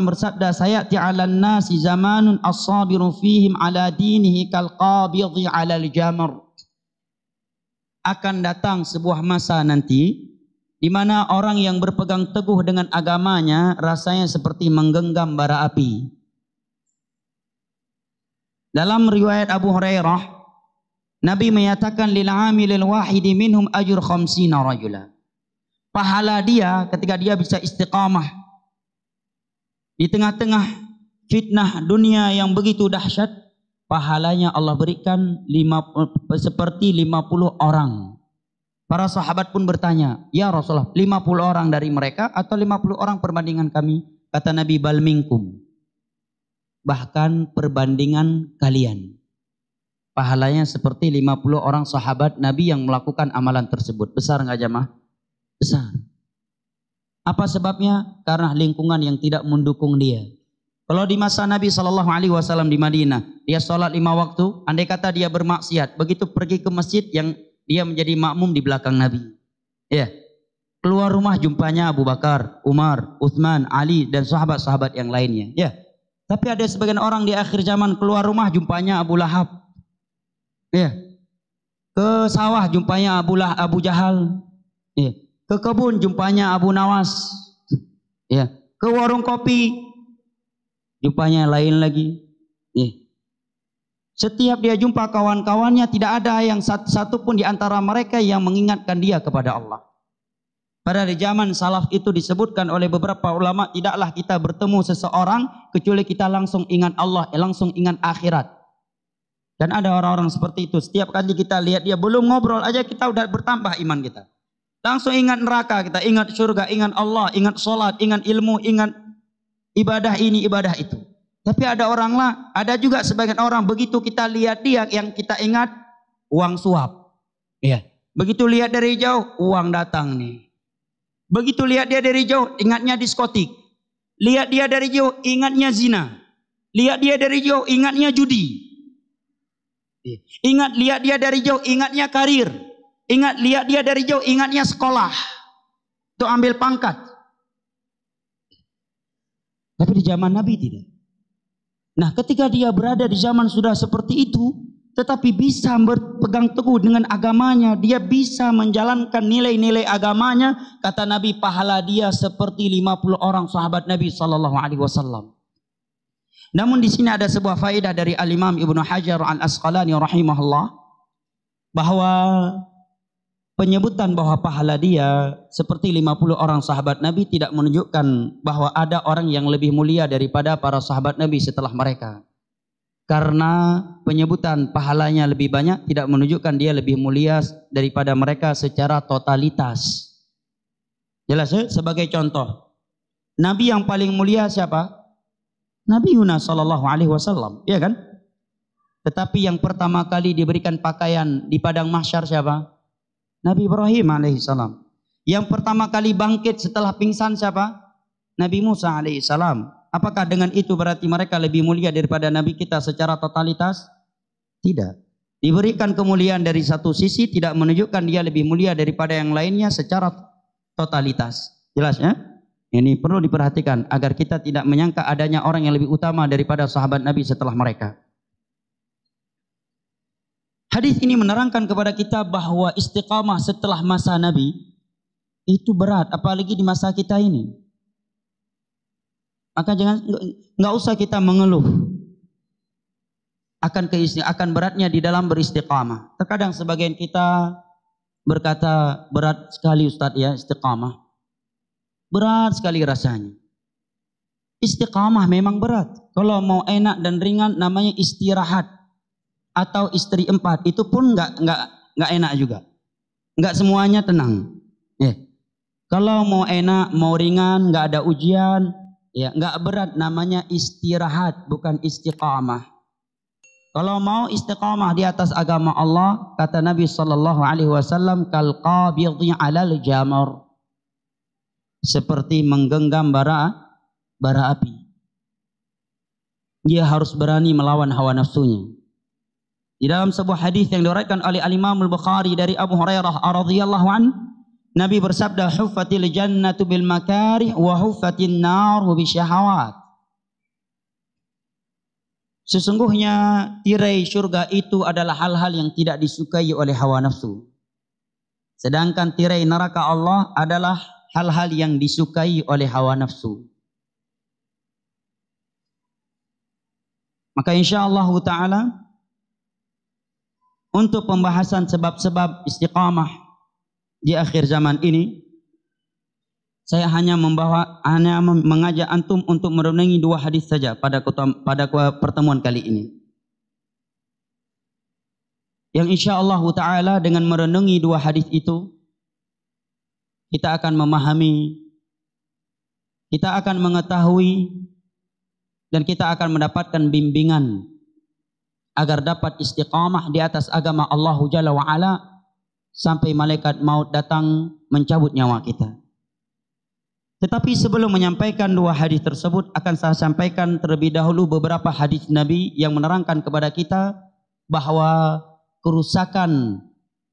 bersabda, sayati 'alan nasi zamanun as-sabiru fihim 'ala dinihi kal qabidhi 'alal jamr. Akan datang sebuah masa nanti di mana orang yang berpegang teguh dengan agamanya rasanya seperti menggenggam bara api. Dalam riwayat Abu Hurairah, Nabi menyatakan lil 'amilil wahidi minhum ajr 50 rajula. Pahala dia ketika dia bisa istiqamah di tengah-tengah fitnah dunia yang begitu dahsyat, pahalanya Allah berikan seperti 50 orang. Para sahabat pun bertanya, ya Rasulullah, 50 orang dari mereka atau 50 orang perbandingan kami? Kata Nabi, bal minkum, bahkan perbandingan kalian. Pahalanya seperti 50 orang sahabat Nabi yang melakukan amalan tersebut. Besar nggak jamaah? Besar. Apa sebabnya? Karena lingkungan yang tidak mendukung dia. Kalau di masa Nabi SAW di Madinah, dia sholat 5 waktu, andai kata dia bermaksiat, begitu pergi ke masjid yang dia menjadi makmum di belakang Nabi. Ya, keluar rumah jumpanya Abu Bakar, Umar, Uthman, Ali dan sahabat-sahabat yang lainnya. Ya, tapi ada sebagian orang di akhir zaman keluar rumah jumpanya Abu Lahab. Ya, ke sawah jumpanya Abu Jahal. Ya. Ke kebun jumpanya Abu Nawas, ya. Ke warung kopi jumpanya lain lagi, ya. Setiap dia jumpa kawan-kawannya tidak ada yang satu pun di antara mereka yang mengingatkan dia kepada Allah. Pada di zaman salaf itu disebutkan oleh beberapa ulama, tidaklah kita bertemu seseorang kecuali kita langsung ingat Allah, langsung ingat akhirat. Dan ada orang-orang seperti itu, setiap kali kita lihat dia belum ngobrol aja kita udah bertambah iman kita. Langsung ingat neraka kita, ingat surga, ingat Allah, ingat sholat, ingat ilmu, ingat ibadah ini, ibadah itu. Tapi ada juga sebagian orang begitu kita lihat dia yang kita ingat uang suap. Ya. Begitu lihat dari jauh uang datang nih. Begitu lihat dia dari jauh ingatnya diskotik. Lihat dia dari jauh ingatnya zina. Lihat dia dari jauh ingatnya judi. Lihat dia dari jauh ingatnya karir. Lihat dia dari jauh, ingatnya sekolah. Untuk ambil pangkat. Tapi di zaman Nabi tidak. Nah, ketika dia berada di zaman sudah seperti itu, tetapi bisa berpegang teguh dengan agamanya, dia bisa menjalankan nilai-nilai agamanya, kata Nabi, pahala dia seperti 50 orang sahabat Nabi SAW. Namun di sini ada sebuah faedah dari Al-Imam Ibnu Hajar Al-Asqalani rahimahullah, bahwa penyebutan bahwa pahala dia seperti 50 orang sahabat Nabi tidak menunjukkan bahwa ada orang yang lebih mulia daripada para sahabat Nabi setelah mereka. Karena penyebutan pahalanya lebih banyak tidak menunjukkan dia lebih mulia daripada mereka secara totalitas. Jelas ya? Sebagai contoh, Nabi yang paling mulia siapa? Nabi Yunus SAW, ya kan? Tetapi yang pertama kali diberikan pakaian di padang mahsyar siapa? Nabi Ibrahim alaihissalam. Yang pertama kali bangkit setelah pingsan siapa? Nabi Musa alaihissalam. Apakah dengan itu berarti mereka lebih mulia daripada Nabi kita secara totalitas? Tidak. Diberikan kemuliaan dari satu sisi tidak menunjukkan dia lebih mulia daripada yang lainnya secara totalitas. Jelas ya? Ini perlu diperhatikan agar kita tidak menyangka adanya orang yang lebih utama daripada sahabat Nabi setelah mereka. Hadis ini menerangkan kepada kita bahwa istiqamah setelah masa Nabi itu berat, apalagi di masa kita ini. Maka nggak usah kita mengeluh akan beratnya di dalam beristiqamah. Terkadang sebagian kita berkata, berat sekali Ustadz ya istiqamah. Berat sekali rasanya. Istiqamah memang berat. Kalau mau enak dan ringan namanya istirahat atau istri 4, itu pun nggak enak juga. Nggak semuanya tenang. Kalau mau enak, mau ringan, nggak ada ujian, ya nggak berat, namanya istirahat, bukan istiqamah. Kalau mau istiqamah di atas agama Allah, kata Nabi sallallahu alaihi wasallam, kal qabidhi 'alal jamar. Seperti menggenggam bara api. Dia harus berani melawan hawa nafsunya. Di dalam sebuah hadis yang diriwayatkan oleh Al-Imam Al-Bukhari dari Abu Hurairah radhiyallahu an, Nabi bersabda, huffatil jannatu bil makarih wa huffatin nar bi syahawat. Sesungguhnya tirai surga itu adalah hal-hal yang tidak disukai oleh hawa nafsu. Sedangkan tirai neraka Allah adalah hal-hal yang disukai oleh hawa nafsu. Maka insyaallah ta'ala untuk pembahasan sebab-sebab istiqamah di akhir zaman ini, saya hanya mengajak antum untuk merenungi 2 hadis saja pada pertemuan kali ini. Yang insyaallah ta'ala dengan merenungi 2 hadis itu, kita akan memahami, kita akan mengetahui, dan kita akan mendapatkan bimbingan agar dapat istiqamah di atas agama Allah Jalla wa'ala sampai malaikat maut datang mencabut nyawa kita. Tetapi sebelum menyampaikan 2 hadis tersebut, akan saya sampaikan terlebih dahulu beberapa hadis Nabi yang menerangkan kepada kita bahwa kerusakan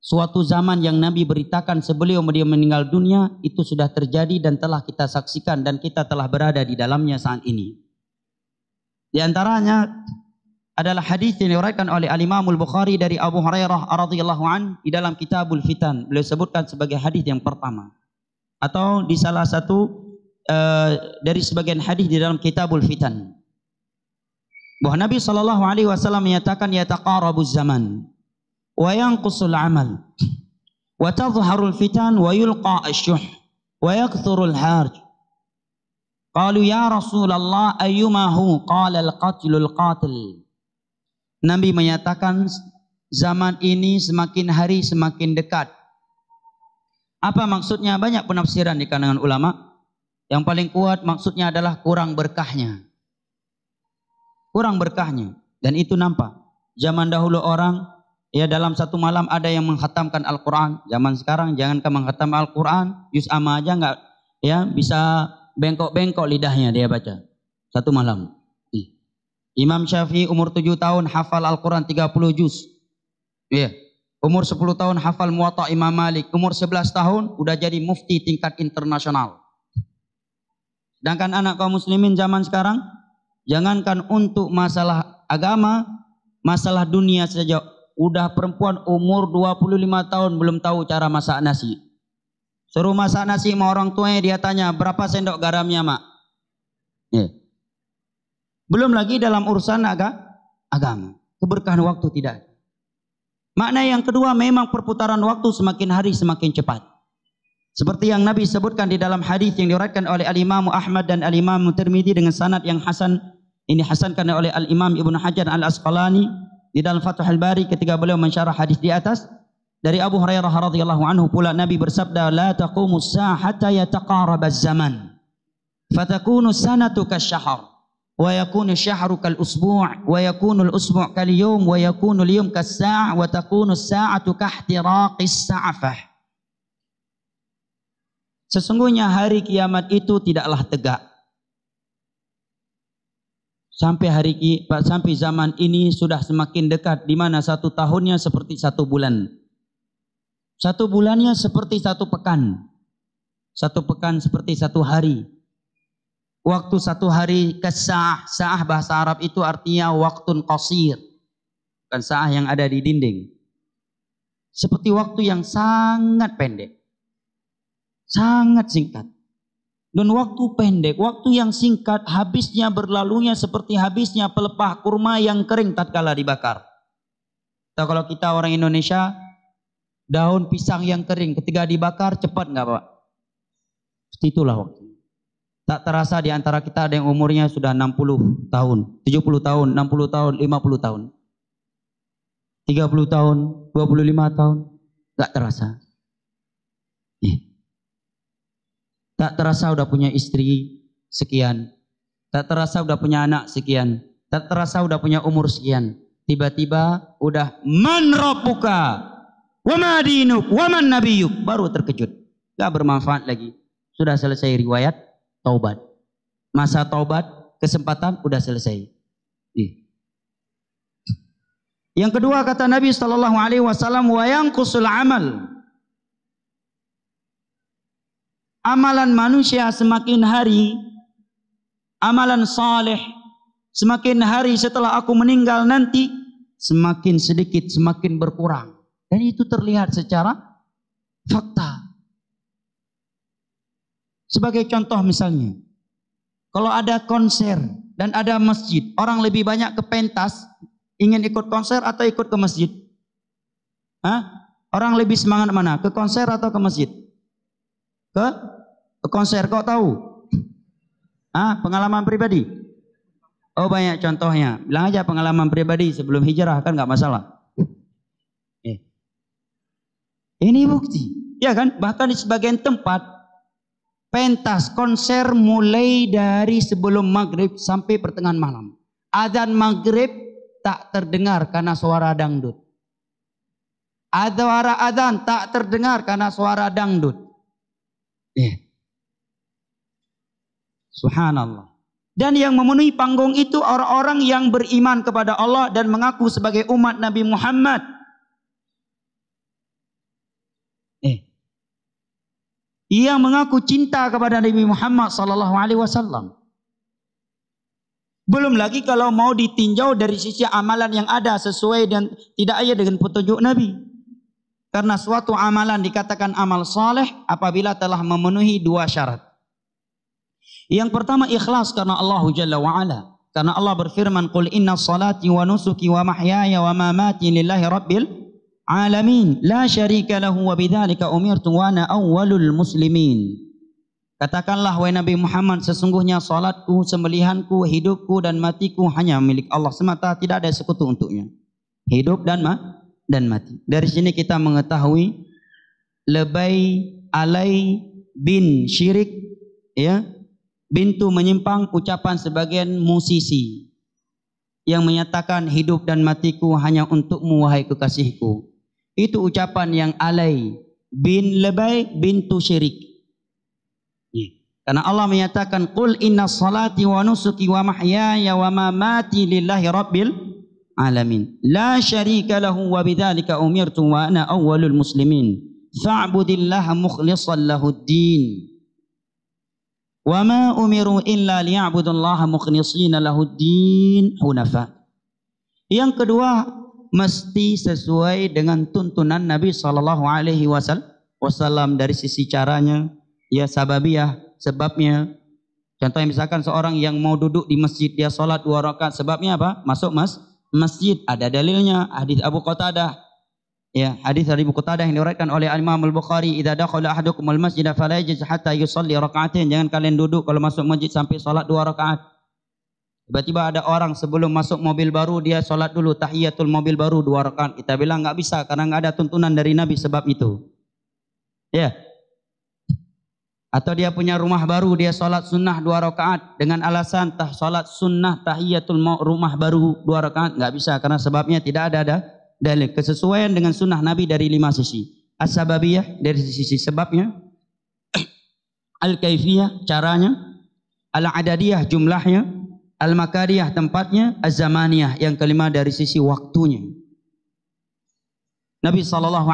suatu zaman yang Nabi beritakan sebelum dia meninggal dunia itu sudah terjadi dan telah kita saksikan dan kita telah berada di dalamnya saat ini. Di antaranya adalah hadis yang diriwayatkan oleh Al-Imam Al-Bukhari dari Abu Hurairah radhiyallahu an di dalam Kitabul Fitan. Beliau sebutkan sebagai hadis yang pertama, atau di salah satu dari sebagian hadis di dalam Kitabul Fitan, bahwa Nabi sallallahu alaihi wasallam menyatakan, yataqarabuz zaman wa yanqusul amal wa tadhharul fitan wa yulqa asy-syuh wa yakthurul harj. Qalu ya Rasulullah ayyumahu? Qala al-qatlul qatil. Nabi menyatakan zaman ini semakin hari semakin dekat. Apa maksudnya? Banyak penafsiran di kalangan ulama. Yang paling kuat maksudnya adalah kurang berkahnya. Kurang berkahnya. Dan itu nampak. Zaman dahulu orang, ya dalam satu malam ada yang menghatamkan Al-Quran. Zaman sekarang jangankan menghatam Al-Quran, juz amma aja nggak, ya bisa bengkok-bengkok lidahnya dia baca. Satu malam. Imam Syafi'i umur 7 tahun hafal Al-Quran 30 juz. Ya. Umur 10 tahun hafal Muwatta Imam Malik. Umur 11 tahun udah jadi mufti tingkat internasional. Sedangkan anak kaum muslimin zaman sekarang, jangankan untuk masalah agama, masalah dunia saja, udah perempuan umur 25 tahun belum tahu cara masak nasi. Suruh masak nasi sama orang tuanya, dia tanya berapa sendok garamnya mak. Ya. Belum lagi dalam urusan agama. Keberkahan waktu tidak ada. Makna yang kedua, memang perputaran waktu semakin hari semakin cepat. Seperti yang Nabi sebutkan di dalam hadis yang diriwayatkan oleh Al-Imam Ahmad dan Al-Imam Tirmidzi dengan sanad yang hasan. Ini hasankan oleh Al-Imam Ibnu Hajar Al-Asqalani di dalam Fathul Bari ketika beliau mensyarah hadis di atas. Dari Abu Hurairah radhiyallahu anhu pula Nabi bersabda, la taqumus sa'a hatta yataqarabaz zaman. Fatakunu sanatu kasyahr. Wa yakunu syahru kal usbu' wa yakunu al usbu' kal yawm wa yakunu al yawm kas sa' wa takunu as-sa'atu kahtiraqis sa'afah. Sesungguhnya hari kiamat itu tidaklah tegak. Sampai zaman ini sudah semakin dekat, di mana 1 tahunnya seperti 1 bulan. 1 bulannya seperti 1 pekan. 1 pekan seperti 1 hari. Waktu 1 hari kesah, sa'ah bahasa Arab itu artinya waktun qasir. Bukan sa'ah yang ada di dinding. seperti waktu yang sangat pendek. Sangat singkat. Dan waktu pendek, waktu yang singkat, habisnya berlalunya seperti habisnya pelepah kurma yang kering tatkala dibakar. Atau kalau kita orang Indonesia, daun pisang yang kering ketika dibakar cepat nggak Pak? Itulah waktu. Tak terasa di antara kita ada yang umurnya sudah 60 tahun, 70 tahun, 60 tahun, 50 tahun. 30 tahun, 25 tahun, nggak terasa. Tak terasa udah punya istri sekian. Tak terasa udah punya anak sekian. Tak terasa udah punya umur sekian. Tiba-tiba udah man rabbuka wa ma dinuk wa man nabiyuk. Baru terkejut. Gak bermanfaat lagi. Sudah selesai riwayat taubat. Masa taubat, kesempatan udah selesai. Yang kedua kata Nabi SAW, wa yanqusul amal. Amalan manusia semakin hari, amalan saleh semakin hari setelah aku meninggal nanti, semakin sedikit, semakin berkurang. Dan itu terlihat secara fakta. Sebagai contoh misalnya, kalau ada konser dan ada masjid, orang lebih banyak ke pentas, ingin ikut konser atau ikut ke masjid? Orang lebih semangat mana? Ke konser atau ke masjid? Ke konser, kau tahu? Pengalaman pribadi? Oh banyak contohnya. Bilang aja pengalaman pribadi sebelum hijrah, kan nggak masalah. Ini bukti, ya kan? Bahkan di sebagian tempat pentas konser mulai dari sebelum maghrib sampai pertengahan malam. Adzan maghrib tak terdengar karena suara dangdut. Suara adzan tak terdengar karena suara dangdut. Subhanallah. Dan yang memenuhi panggung itu orang-orang yang beriman kepada Allah dan mengaku sebagai umat Nabi Muhammad. Yang mengaku cinta kepada Nabi Muhammad SAW. Belum lagi kalau mau ditinjau dari sisi amalan yang ada sesuai dan tidak ada dengan petunjuk Nabi. Karena suatu amalan dikatakan amal saleh apabila telah memenuhi dua syarat. Yang pertama ikhlas karena Allah Jalla wa'ala. Karena Allah berfirman, Qul inna salati wa nusuki wa mahyaya wa mamati lillahi rabbil alamin. La syarika lahu wa bidzalika umirtu wa ana awwalul muslimin. Katakanlah wahai Nabi Muhammad, sesungguhnya salatku, sembelihanku, hidupku dan matiku hanya milik Allah semata, tidak ada sekutu untuknya. Hidup dan mati. Dari sini kita mengetahui lebay alai bin syirik, ya, bintu menyimpang ucapan sebagian musisi yang menyatakan hidup dan matiku hanya untukmu wahai kekasihku. Itu ucapan yang alai bin lebay bintu syirik. Karena Allah menyatakan qul inna salati wa nusuki wa mahyaya wa mamati lillahi rabbil alamin. La syarika lahu wa bidzalika umirtu wa ana awwalul muslimin. Fa'budillaha mukhlishan lahuddin. Wa ma umiru illa liya'budullaha mukhlishina lahuddin hunafa. Yang kedua, mesti sesuai dengan tuntunan Nabi sallallahu alaihi wasallam dari sisi caranya, ya sababiyah, sebabnya. Contohnya misalkan seorang yang mau duduk di masjid, dia sholat 2 rakaat, sebabnya apa? Masuk masjid, ada dalilnya, hadis Abu Qatadah. Ya, hadis dari Abu Qatadah yang diriwayatkan oleh Imam Al-Bukhari, "Idza dakhala ahadukum al-masjid fala yajlis hatta yusalli raka'atain." Jangan kalian duduk kalau masuk masjid sampai salat 2 rakaat. Tiba-tiba ada orang sebelum masuk mobil baru dia salat dulu tahiyatul mobil baru 2 rakaat. Kita bilang enggak bisa karena enggak ada tuntunan dari Nabi sebab itu. Ya. Atau dia punya rumah baru, dia salat sunnah 2 rakaat dengan alasan salat sunnah tahiyatul rumah baru 2 rakaat, enggak bisa karena sebabnya tidak ada dalil. Kesesuaian dengan sunnah Nabi dari 5 sisi. As-sababiyah dari sisi sebabnya, al-kaifiyah caranya, al-adadiyah jumlahnya, al-makariyah tempatnya, az-zamaniyah yang kelima dari sisi waktunya. Nabi SAW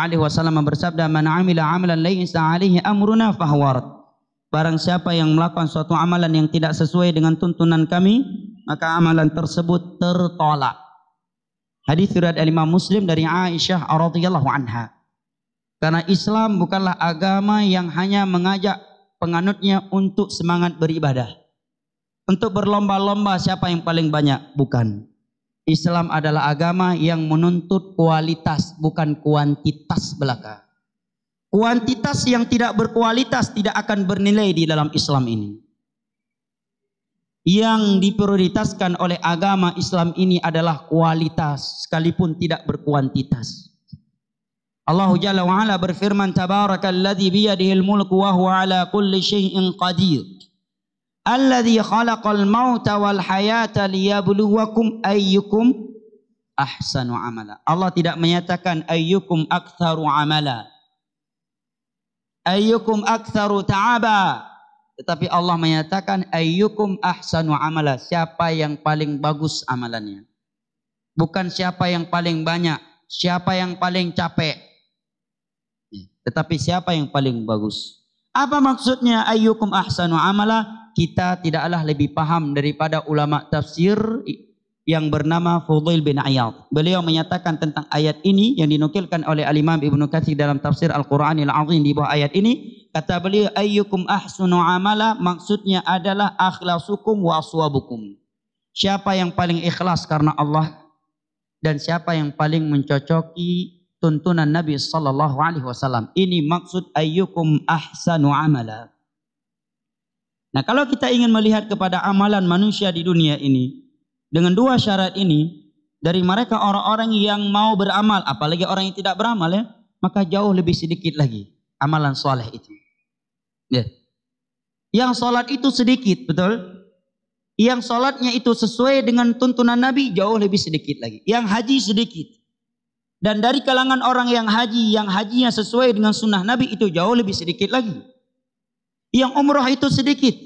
bersabda, "Man 'amila 'amalan laysa 'alaihi amruna fahuwa rad." Barang siapa yang melakukan suatu amalan yang tidak sesuai dengan tuntunan kami, maka amalan tersebut tertolak. Hadis riwayat Imam Muslim dari Aisyah radhiyallahu anha. Karena Islam bukanlah agama yang hanya mengajak penganutnya untuk semangat beribadah, untuk berlomba-lomba siapa yang paling banyak. Bukan. Islam adalah agama yang menuntut kualitas, bukan kuantitas belaka. Kuantitas yang tidak berkualitas tidak akan bernilai di dalam Islam ini. Yang diprioritaskan oleh agama Islam ini adalah kualitas, sekalipun tidak berkuantitas. Allah Jalla wa Ala berfirman, Tabarakalladzi biyadihil mulku wa huwa ala kulli syai'in qadir. Alladzi khalaqal mauta wal hayata liyabluwakum ayyukum ahsanu amala. Allah tidak menyatakan ayyukum aktsaru amala, ayyukum aktsaru ta'aba, tetapi Allah menyatakan ayyukum ahsanu amala, siapa yang paling bagus amalannya. Bukan siapa yang paling banyak, siapa yang paling capek, tetapi siapa yang paling bagus. Apa maksudnya ayyukum ahsanu amala? Kita tidaklah lebih paham daripada ulama tafsir yang bernama Fudail bin Iyad. Beliau menyatakan tentang ayat ini yang dinukilkan oleh Al-Imam Ibnu Katsir dalam tafsir Al-Qur'anil Azim di bawah ayat ini. Kata beliau, ayyukum ahsanu amala, maksudnya adalah akhlasukum wa aswabukum. Siapa yang paling ikhlas karena Allah dan siapa yang paling mencocoki tuntunan Nabi sallallahu alaihi wasallam. Ini maksud ayyukum ahsanu amala. Nah, kalau kita ingin melihat kepada amalan manusia di dunia ini dengan dua syarat ini, dari mereka orang-orang yang mau beramal, apalagi orang yang tidak beramal ya, maka jauh lebih sedikit lagi amalan soleh itu. Ya. Yang sholat itu sedikit, betul? Yang sholatnya itu sesuai dengan tuntunan Nabi jauh lebih sedikit lagi. Yang haji sedikit. Dan dari kalangan orang yang hajinya sesuai dengan sunnah Nabi itu jauh lebih sedikit lagi. Yang umrah itu sedikit.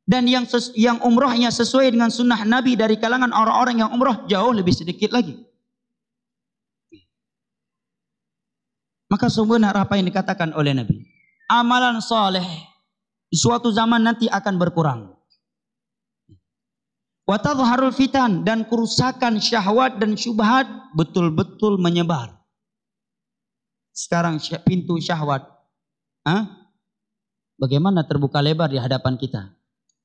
Dan yang umrahnya sesuai dengan sunnah Nabi dari kalangan orang-orang yang umrah jauh lebih sedikit lagi. Maka sungguh apa yang dikatakan oleh Nabi. Amalan soleh di suatu zaman nanti akan berkurang. Wa tadhharul fitan, dan kerusakan syahwat dan syubhat betul-betul menyebar. Sekarang pintu syahwat, bagaimana terbuka lebar di hadapan kita?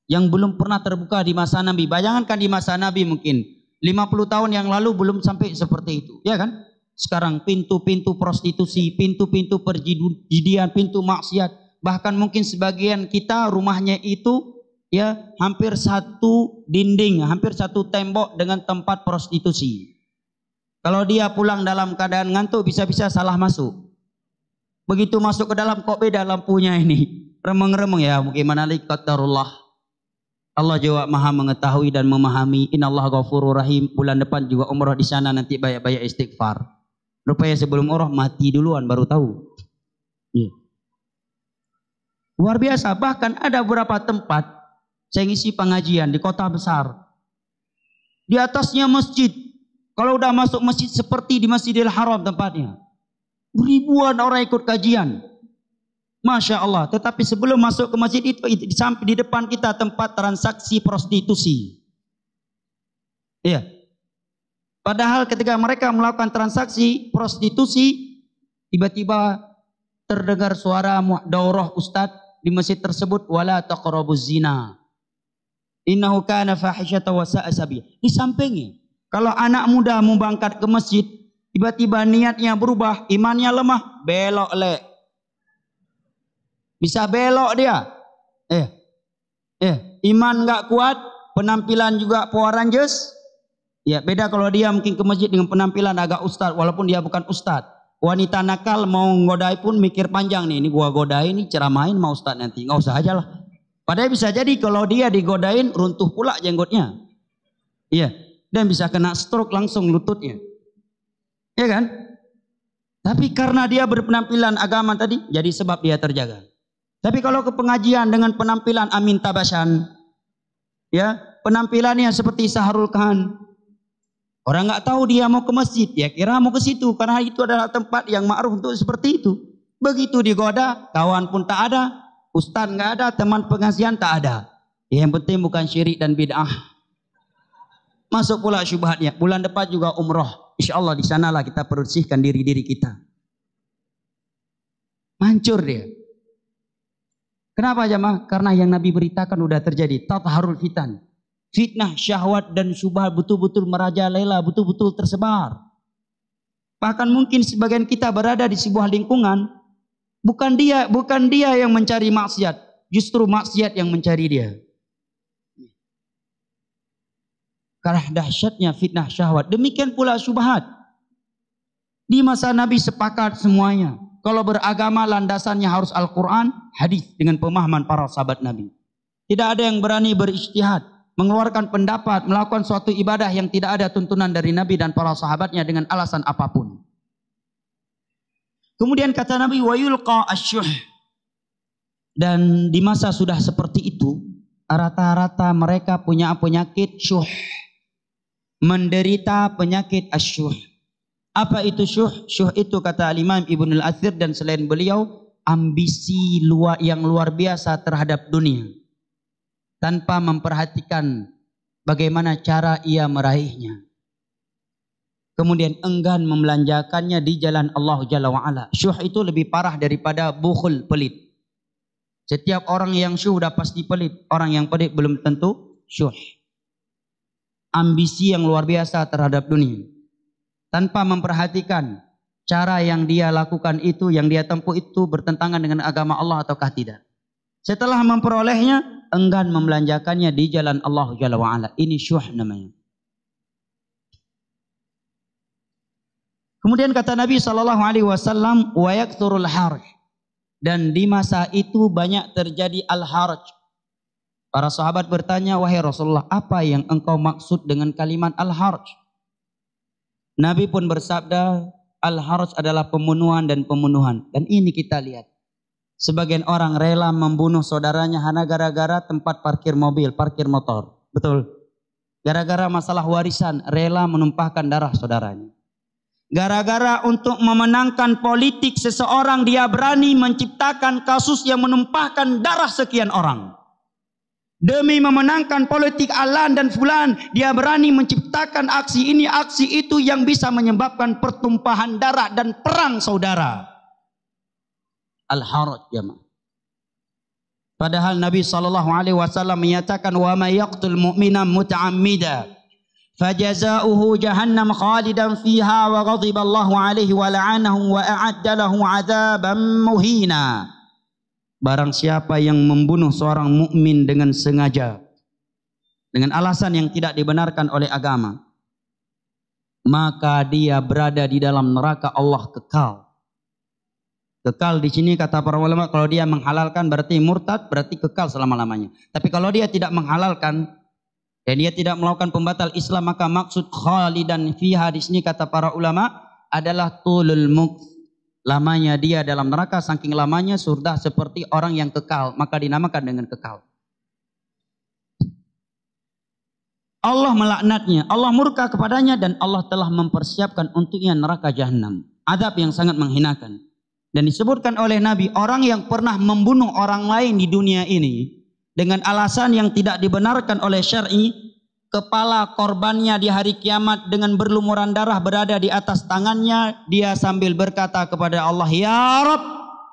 Yang belum pernah terbuka di masa Nabi. Bayangkan di masa Nabi mungkin 50 tahun yang lalu belum sampai seperti itu, ya kan? Sekarang pintu-pintu prostitusi, pintu-pintu perjudian, pintu maksiat. Bahkan mungkin sebagian kita rumahnya itu ya hampir satu dinding, hampir satu tembok dengan tempat prostitusi. Kalau dia pulang dalam keadaan ngantuk bisa-bisa salah masuk. Begitu masuk ke dalam kok beda lampunya ini. Remeng-remeng ya, bagaimana qadarullah. Allah juga Maha mengetahui dan memahami. Innallaha ghafurur rahim. Bulan depan juga umrah di sana, nanti banyak-banyak istighfar. Rupanya sebelum umrah mati duluan baru tahu. Ya. Luar biasa. Bahkan ada beberapa tempat saya ngisi pengajian di kota besar. Di atasnya masjid. Kalau udah masuk masjid seperti di Masjidil Haram tempatnya. Ribuan orang ikut kajian. Masya Allah. Tetapi sebelum masuk ke masjid itu di depan kita tempat transaksi prostitusi. Iya. Padahal ketika mereka melakukan transaksi prostitusi, tiba-tiba terdengar suara daurah ustadz di masjid tersebut, wala taqrabuz zina. Innahu kana fahisyatan wa sa'a sabila. Di sampingnya, kalau anak muda mau berangkat ke masjid, tiba-tiba niatnya berubah, imannya lemah, belok lek. Bisa belok dia. Iman enggak kuat, penampilan juga Power Rangers. Ya, beda kalau dia mungkin ke masjid dengan penampilan agak ustad, walaupun dia bukan ustad. Wanita nakal mau ngodai pun mikir panjang nih, ini gua godai nih ceramain mau ustad nanti, nggak usah aja lah. Padahal bisa jadi kalau dia digodain runtuh pula jenggotnya. Iya, dan bisa kena stroke langsung lututnya. Iya kan? Tapi karena dia berpenampilan agama tadi, jadi sebab dia terjaga. Tapi kalau ke pengajian dengan penampilan Amin Tabasan, ya, penampilannya seperti Sahrul Khan, orang nggak tahu dia mau ke masjid, ya kira mau ke situ karena itu adalah tempat yang ma'ruf untuk seperti itu. Begitu digoda, kawan pun tak ada, ustaz nggak ada, teman pengajian tak ada. Yang penting bukan syirik dan bid'ah. Masuk pula syubhatnya. Bulan depan juga umroh. Insya Allah di sanalah kita bersihkan diri-diri kita. hancur dia. Kenapa jemaah? Karena yang Nabi beritakan udah terjadi. Tatharul fitan. Fitnah, syahwat dan syubhat betul-betul merajalela, betul-betul tersebar. Bahkan mungkin sebagian kita berada di sebuah lingkungan, bukan dia yang mencari maksiat, justru maksiat yang mencari dia. Karena dahsyatnya fitnah syahwat. Demikian pula syubhat. Di masa Nabi sepakat semuanya. Kalau beragama landasannya harus Al-Quran, hadis dengan pemahaman para sahabat Nabi. Tidak ada yang berani berijtihad, mengeluarkan pendapat, melakukan suatu ibadah yang tidak ada tuntunan dari Nabi dan para sahabatnya dengan alasan apapun. Kemudian kata Nabi, wa yulqa asyuh. Dan di masa sudah seperti itu, rata-rata mereka punya penyakit syuh. Menderita penyakit asyuh. Apa itu syuh? Syuh itu kata Imam Ibnu Al-Athir dan selain beliau, ambisi yang luar biasa terhadap dunia. Tanpa memperhatikan bagaimana cara ia meraihnya. Kemudian enggan membelanjakannya di jalan Allah Jalla wa'ala. Syuh itu lebih parah daripada bukhul, pelit. Setiap orang yang syuh sudah pasti pelit. Orang yang pelit belum tentu syuh. Ambisi yang luar biasa terhadap dunia. Tanpa memperhatikan cara yang dia lakukan itu, yang dia tempuh itu bertentangan dengan agama Allah ataukah tidak. Setelah memperolehnya, enggan membelanjakannya di jalan Allah Jalla wa'ala. Ini syuh namanya. Kemudian kata Nabi SAW, wa yakthurul harj. Dan di masa itu banyak terjadi al-harj. Para sahabat bertanya, wahai Rasulullah, apa yang engkau maksud dengan kalimat al-harj? Nabi pun bersabda, al-harj adalah pembunuhan dan pembunuhan. Dan ini kita lihat. Sebagian orang rela membunuh saudaranya hanya gara-gara tempat parkir mobil, parkir motor. Betul. Gara-gara masalah warisan, rela menumpahkan darah saudaranya. Gara-gara untuk memenangkan politik seseorang, dia berani menciptakan kasus yang menumpahkan darah sekian orang. Demi memenangkan politik alan dan fulan, dia berani menciptakan aksi ini, aksi itu yang bisa menyebabkan pertumpahan darah dan perang saudara. Al-haraj jemaah. Padahal Nabi SAW menyatakan, wa may yaqtul mu'mina muta'ammida fajazauhu jahannam khalidan fiha wa ghadiballahu alaihi wa la'anahu wa a'adda lahu 'adzaban muhina. Barang siapa yang membunuh seorang mukmin dengan sengaja, dengan alasan yang tidak dibenarkan oleh agama, maka dia berada di dalam neraka Allah kekal. Kekal di sini kata para ulama, kalau dia menghalalkan berarti murtad, berarti kekal selama-lamanya. Tapi kalau dia tidak menghalalkan dan dia tidak melakukan pembatal Islam, maka maksud khalidan fiha di sini kata para ulama adalah tulul mukth. Lamanya dia dalam neraka, saking lamanya sudah seperti orang yang kekal, maka dinamakan dengan kekal. Allah melaknatnya, Allah murka kepadanya, dan Allah telah mempersiapkan untuknya neraka jahanam, azab yang sangat menghinakan. Dan disebutkan oleh Nabi, orang yang pernah membunuh orang lain di dunia ini dengan alasan yang tidak dibenarkan oleh syar'i, kepala korbannya di hari kiamat dengan berlumuran darah berada di atas tangannya. Dia sambil berkata kepada Allah, ya Rabb,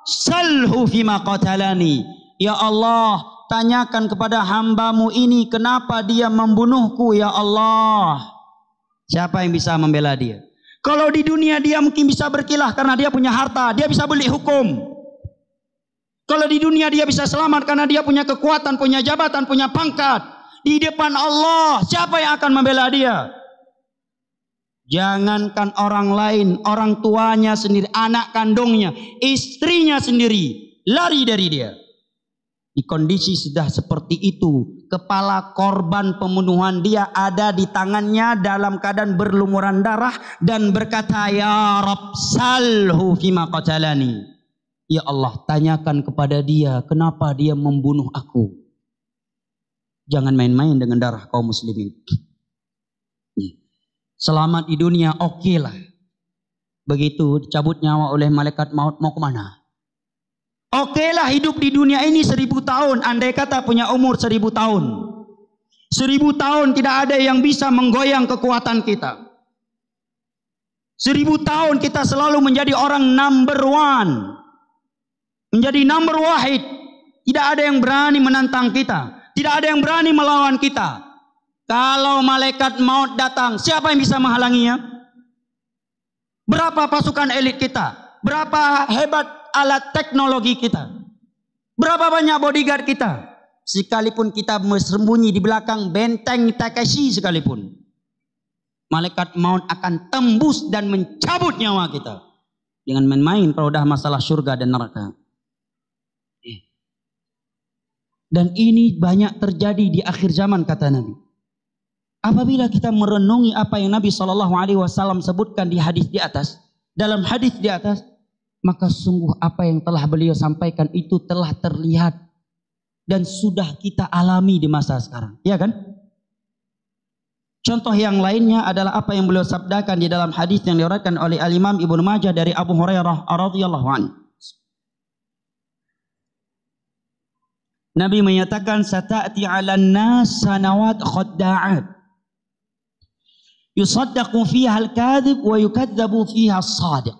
salhu fima qatalani. Ya Allah, tanyakan kepada hambamu ini kenapa dia membunuhku ya Allah. Siapa yang bisa membela dia? Kalau di dunia dia mungkin bisa berkilah karena dia punya harta, dia bisa beli hukum. Kalau di dunia dia bisa selamat karena dia punya kekuatan, punya jabatan, punya pangkat. Di depan Allah, siapa yang akan membela dia? Jangankan orang lain, orang tuanya sendiri, anak kandungnya, istrinya sendiri, lari dari dia. Di kondisi sudah seperti itu, kepala korban pembunuhan dia ada di tangannya dalam keadaan berlumuran darah dan berkata, ya Rabb, salhu fima qatalani. Ya Allah, tanyakan kepada dia kenapa dia membunuh aku. Jangan main-main dengan darah kaum muslimin. Selamat di dunia, oke lah. Begitu dicabut nyawa oleh malaikat maut, mau kemana? Oke lah hidup di dunia ini 1000 tahun. Andai kata punya umur 1000 tahun. 1000 tahun tidak ada yang bisa menggoyang kekuatan kita. 1000 tahun kita selalu menjadi orang number one. Menjadi number wahid. Tidak ada yang berani menantang kita. Tidak ada yang berani melawan kita. Kalau malaikat maut datang, siapa yang bisa menghalanginya? Berapa pasukan elit kita? Berapa hebat alat teknologi kita? Berapa banyak bodyguard kita? Sekalipun kita bersembunyi di belakang benteng Takeshi sekalipun, malaikat maut akan tembus dan mencabut nyawa kita. Jangan main-main kalau udah masalah surga dan neraka. Dan ini banyak terjadi di akhir zaman, kata Nabi. Apabila kita merenungi apa yang Nabi SAW sebutkan di hadis di atas, dalam hadis di atas, maka sungguh apa yang telah beliau sampaikan itu telah terlihat dan sudah kita alami di masa sekarang, ya kan? Contoh yang lainnya adalah apa yang beliau sabdakan di dalam hadis yang diriwayatkan oleh Al-Imam Ibnu Majah dari Abu Hurairah radhiyallahu anhu. Nabi menyatakan, sata'ti 'alan nas sanawat khadda'at yusaddaqu fiha al-kadhib wa yukadzabu fiha as-sadiq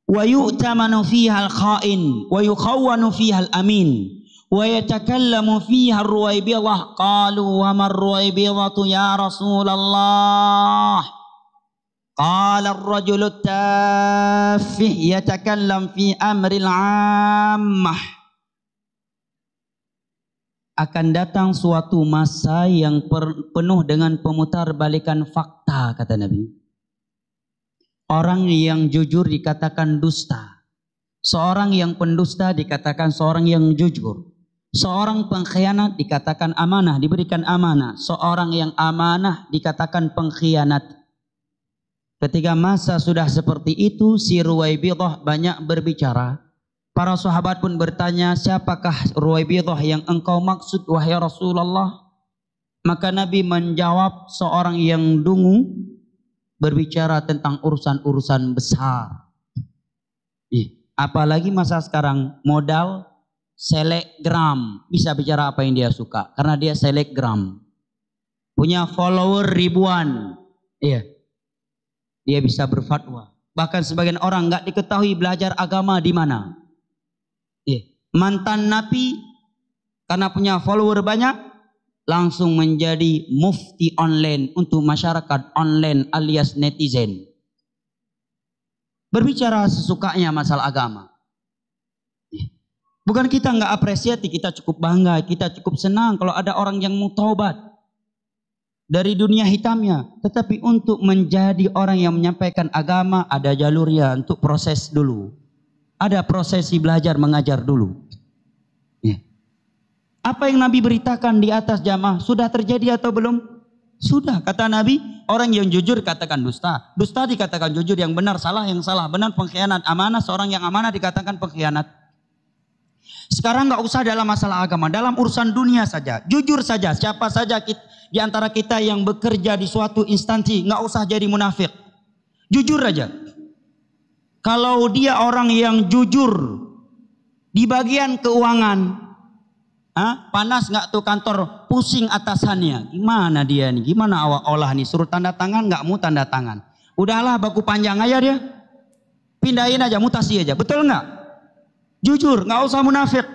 wa yu'tamanu fiha al-kha'in wa yukhawwanu fiha al-amin wa yatakallamu fiha ar-ruwaybidah. Qalu wa ma ar-ruwaybidatu ya Rasulullah? Qala ar-rajulu at-tafih yatakallam fi amri al-'ammah. Akan datang suatu masa yang penuh dengan pemutarbalikan fakta, kata Nabi. Orang yang jujur dikatakan dusta. Seorang yang pendusta dikatakan seorang yang jujur. Seorang pengkhianat dikatakan amanah, diberikan amanah. Seorang yang amanah dikatakan pengkhianat. Ketika masa sudah seperti itu, si Ruwaybidah banyak berbicara. Para sahabat pun bertanya, siapakah Ruwaybidah yang engkau maksud wahai Rasulullah? Maka Nabi menjawab, seorang yang dungu berbicara tentang urusan-urusan besar. Apalagi masa sekarang modal selebgram, bisa bicara apa yang dia suka karena dia selebgram. Punya follower ribuan. Iya. Dia bisa berfatwa. Bahkan sebagian orang nggak diketahui belajar agama di mana. Mantan napi karena punya follower banyak langsung menjadi mufti online untuk masyarakat online alias netizen. Berbicara sesukanya masalah agama. Bukan kita nggak apresiasi, kita cukup bangga, kita cukup senang kalau ada orang yang mau taubat dari dunia hitamnya. Tetapi untuk menjadi orang yang menyampaikan agama ada jalurnya, untuk proses dulu. Ada prosesi belajar mengajar dulu. Apa yang Nabi beritakan di atas jamaah sudah terjadi atau belum? Sudah. Kata Nabi, orang yang jujur katakan dusta. Dusta dikatakan jujur, yang benar salah, yang salah benar, pengkhianat amanah. Seorang yang amanah dikatakan pengkhianat. Sekarang nggak usah dalam masalah agama, dalam urusan dunia saja. Jujur saja, siapa saja di antara kita yang bekerja di suatu instansi, nggak usah jadi munafik. Jujur aja. Kalau dia orang yang jujur di bagian keuangan, panas nggak tuh kantor, pusing atasannya, gimana dia nih, gimana awak olah nih, suruh tanda tangan nggak mau tanda tangan, udahlah baku panjang aja dia, pindahin aja, mutasi aja, betul nggak? Jujur, nggak usah munafik.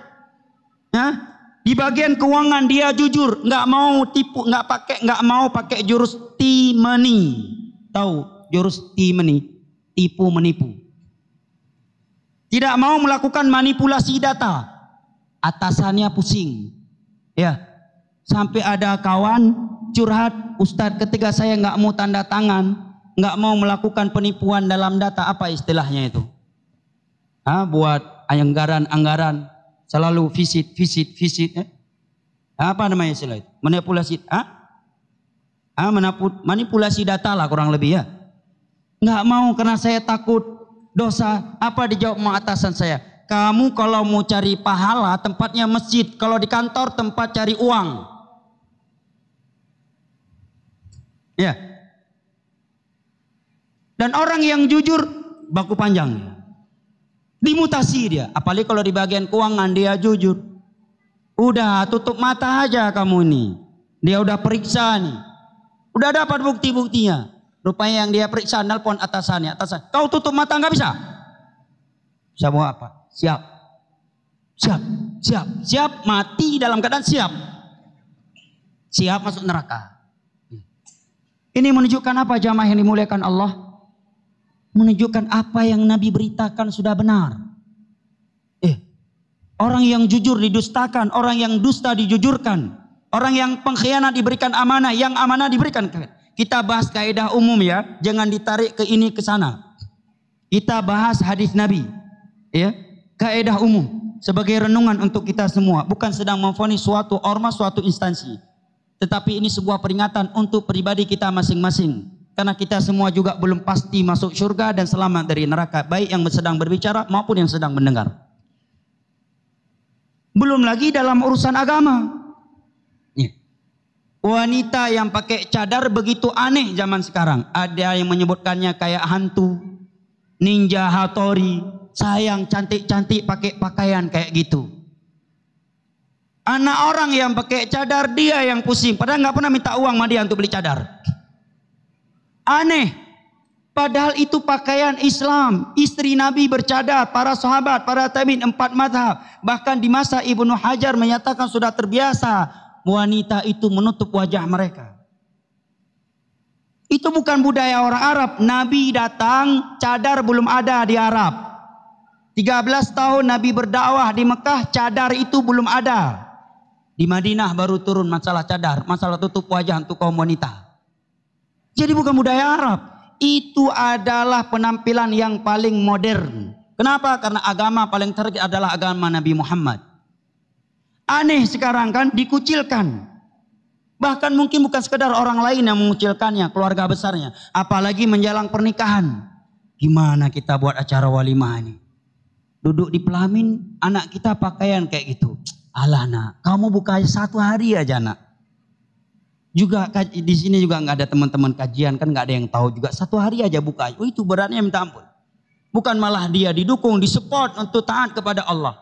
Di bagian keuangan dia jujur, nggak mau tipu, nggak mau pakai jurus T-money, tahu jurus T-money, tipu menipu. Tidak mau melakukan manipulasi data. Atasannya pusing. Ya. Sampai ada kawan curhat, Ustadz, ketika saya nggak mau tanda tangan, nggak mau melakukan penipuan dalam data, apa istilahnya itu? Buat anggaran, selalu visit. Apa namanya istilah itu? Manipulasi, manipulasi data lah kurang lebih ya. Nggak mau karena saya takut dosa. Apa dijawab sama atasan saya? Kamu kalau mau cari pahala tempatnya masjid, kalau di kantor tempat cari uang. Ya. Dan orang yang jujur baku panjang. Dimutasi dia, apalagi kalau di bagian keuangan dia jujur. Udah tutup mata aja kamu ini. Dia udah periksa nih. Udah dapat bukti-buktinya. Rupanya yang dia periksa nelpon atasannya. Atasan, kau tutup mata nggak bisa? Bisa mau apa? Siap. Siap mati dalam keadaan siap. Siap masuk neraka. Ini menunjukkan apa jamaah yang dimuliakan Allah? Menunjukkan apa yang Nabi beritakan sudah benar. Orang yang jujur didustakan, orang yang dusta dijujurkan, orang yang pengkhianat diberikan amanah, yang amanah diberikan. Kita bahas kaidah umum ya, jangan ditarik ke ini ke sana. Kita bahas hadis Nabi, ya, kaidah umum sebagai renungan untuk kita semua, bukan sedang memvonis suatu ormas, suatu instansi. Tetapi ini sebuah peringatan untuk pribadi kita masing-masing. Karena kita semua juga belum pasti masuk surga dan selamat dari neraka. Baik yang sedang berbicara maupun yang sedang mendengar. Belum lagi dalam urusan agama. Wanita yang pakai cadar begitu aneh zaman sekarang. Ada yang menyebutkannya kayak hantu. Ninja Hattori. Sayang cantik-cantik pakai pakaian kayak gitu. Anak orang yang pakai cadar dia yang pusing. Padahal nggak pernah minta uang sama dia untuk beli cadar. Aneh. Padahal itu pakaian Islam. Istri Nabi bercadar. Para sahabat, para tabi'in, 4 mazhab. Bahkan di masa Ibnu Hajar menyatakan sudah terbiasa. Wanita itu menutup wajah mereka. Itu bukan budaya orang Arab. Nabi datang, cadar belum ada di Arab. 13 tahun Nabi berdakwah di Mekah, cadar itu belum ada. Di Madinah baru turun masalah cadar, masalah tutup wajah untuk kaum wanita. Jadi bukan budaya Arab. Itu adalah penampilan yang paling modern. Kenapa? Karena agama paling terbaik adalah agama Nabi Muhammad. Aneh sekarang kan, dikucilkan. Bahkan mungkin bukan sekedar orang lain yang mengucilkannya, keluarga besarnya. Apalagi menjelang pernikahan. Gimana kita buat acara walimah ini? Duduk di pelamin, anak kita pakaian kayak gitu. Alah nak, kamu buka 1 hari aja nak. Juga di sini juga nggak ada teman-teman kajian, kan nggak ada yang tahu juga. 1 hari aja buka, itu beratnya minta ampun. Bukan malah dia didukung, disupport untuk taat kepada Allah.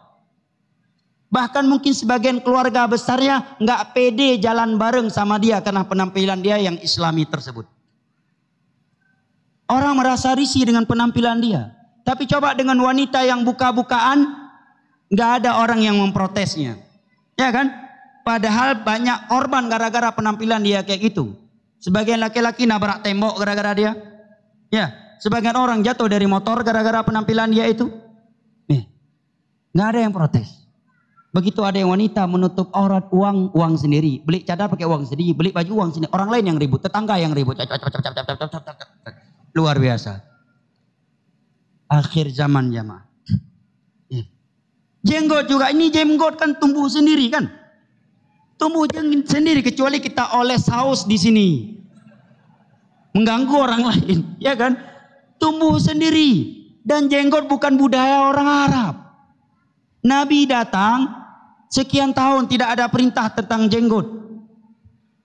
Bahkan mungkin sebagian keluarga besarnya nggak pede jalan bareng sama dia karena penampilan dia yang Islami tersebut. Orang merasa risih dengan penampilan dia. Tapi coba dengan wanita yang buka-bukaan, nggak ada orang yang memprotesnya, ya kan? Padahal banyak korban gara-gara penampilan dia kayak gitu. Sebagian laki-laki nabrak tembok gara-gara dia, ya. Sebagian orang jatuh dari motor gara-gara penampilan dia itu, nggak ada yang protes. Begitu ada yang wanita menutup aurat, uang sendiri, beli cadar pakai uang sendiri, beli baju uang sendiri. Orang lain yang ribut, tetangga yang ribut, luar biasa. Akhir zaman jamaah. Jenggot juga, ini jenggot kan tumbuh sendiri kan. Tumbuh sendiri kecuali kita oles saus di sini. Mengganggu orang lain, ya kan? Tumbuh sendiri. Dan jenggot bukan budaya orang Arab. Nabi datang, sekian tahun tidak ada perintah tentang jenggot.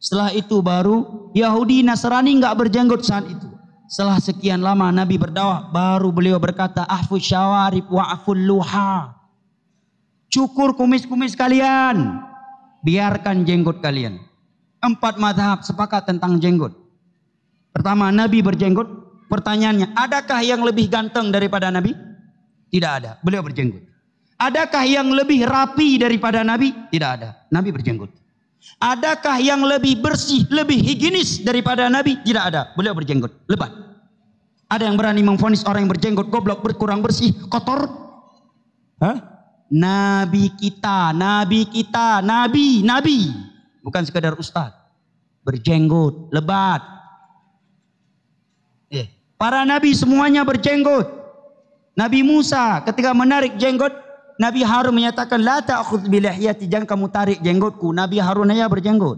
Setelah itu baru Yahudi Nasrani nggak berjenggot saat itu. Setelah sekian lama Nabi berdakwah, baru beliau berkata, ahfuz syawarib wa'ful luha. Cukur kumis-kumis kalian, biarkan jenggot kalian. 4 mazhab sepakat tentang jenggot. Pertama, Nabi berjenggot. Pertanyaannya, adakah yang lebih ganteng daripada Nabi? Tidak ada, beliau berjenggot. Adakah yang lebih rapi daripada Nabi? Tidak ada, Nabi berjenggot. Adakah yang lebih bersih, lebih higienis daripada Nabi? Tidak ada, beliau berjenggot, lebat. Ada yang berani memvonis orang yang berjenggot goblok, kurang bersih, kotor? Hah? Nabi kita, Nabi. Bukan sekadar ustaz. Berjenggot, lebat. Para Nabi semuanya berjenggot. Nabi Musa ketika menarik jenggot, Nabi Harun menyatakan, la ta'khudh bi lihyati, jangan kamu tarik jenggotku. Nabi Harun aja berjenggot.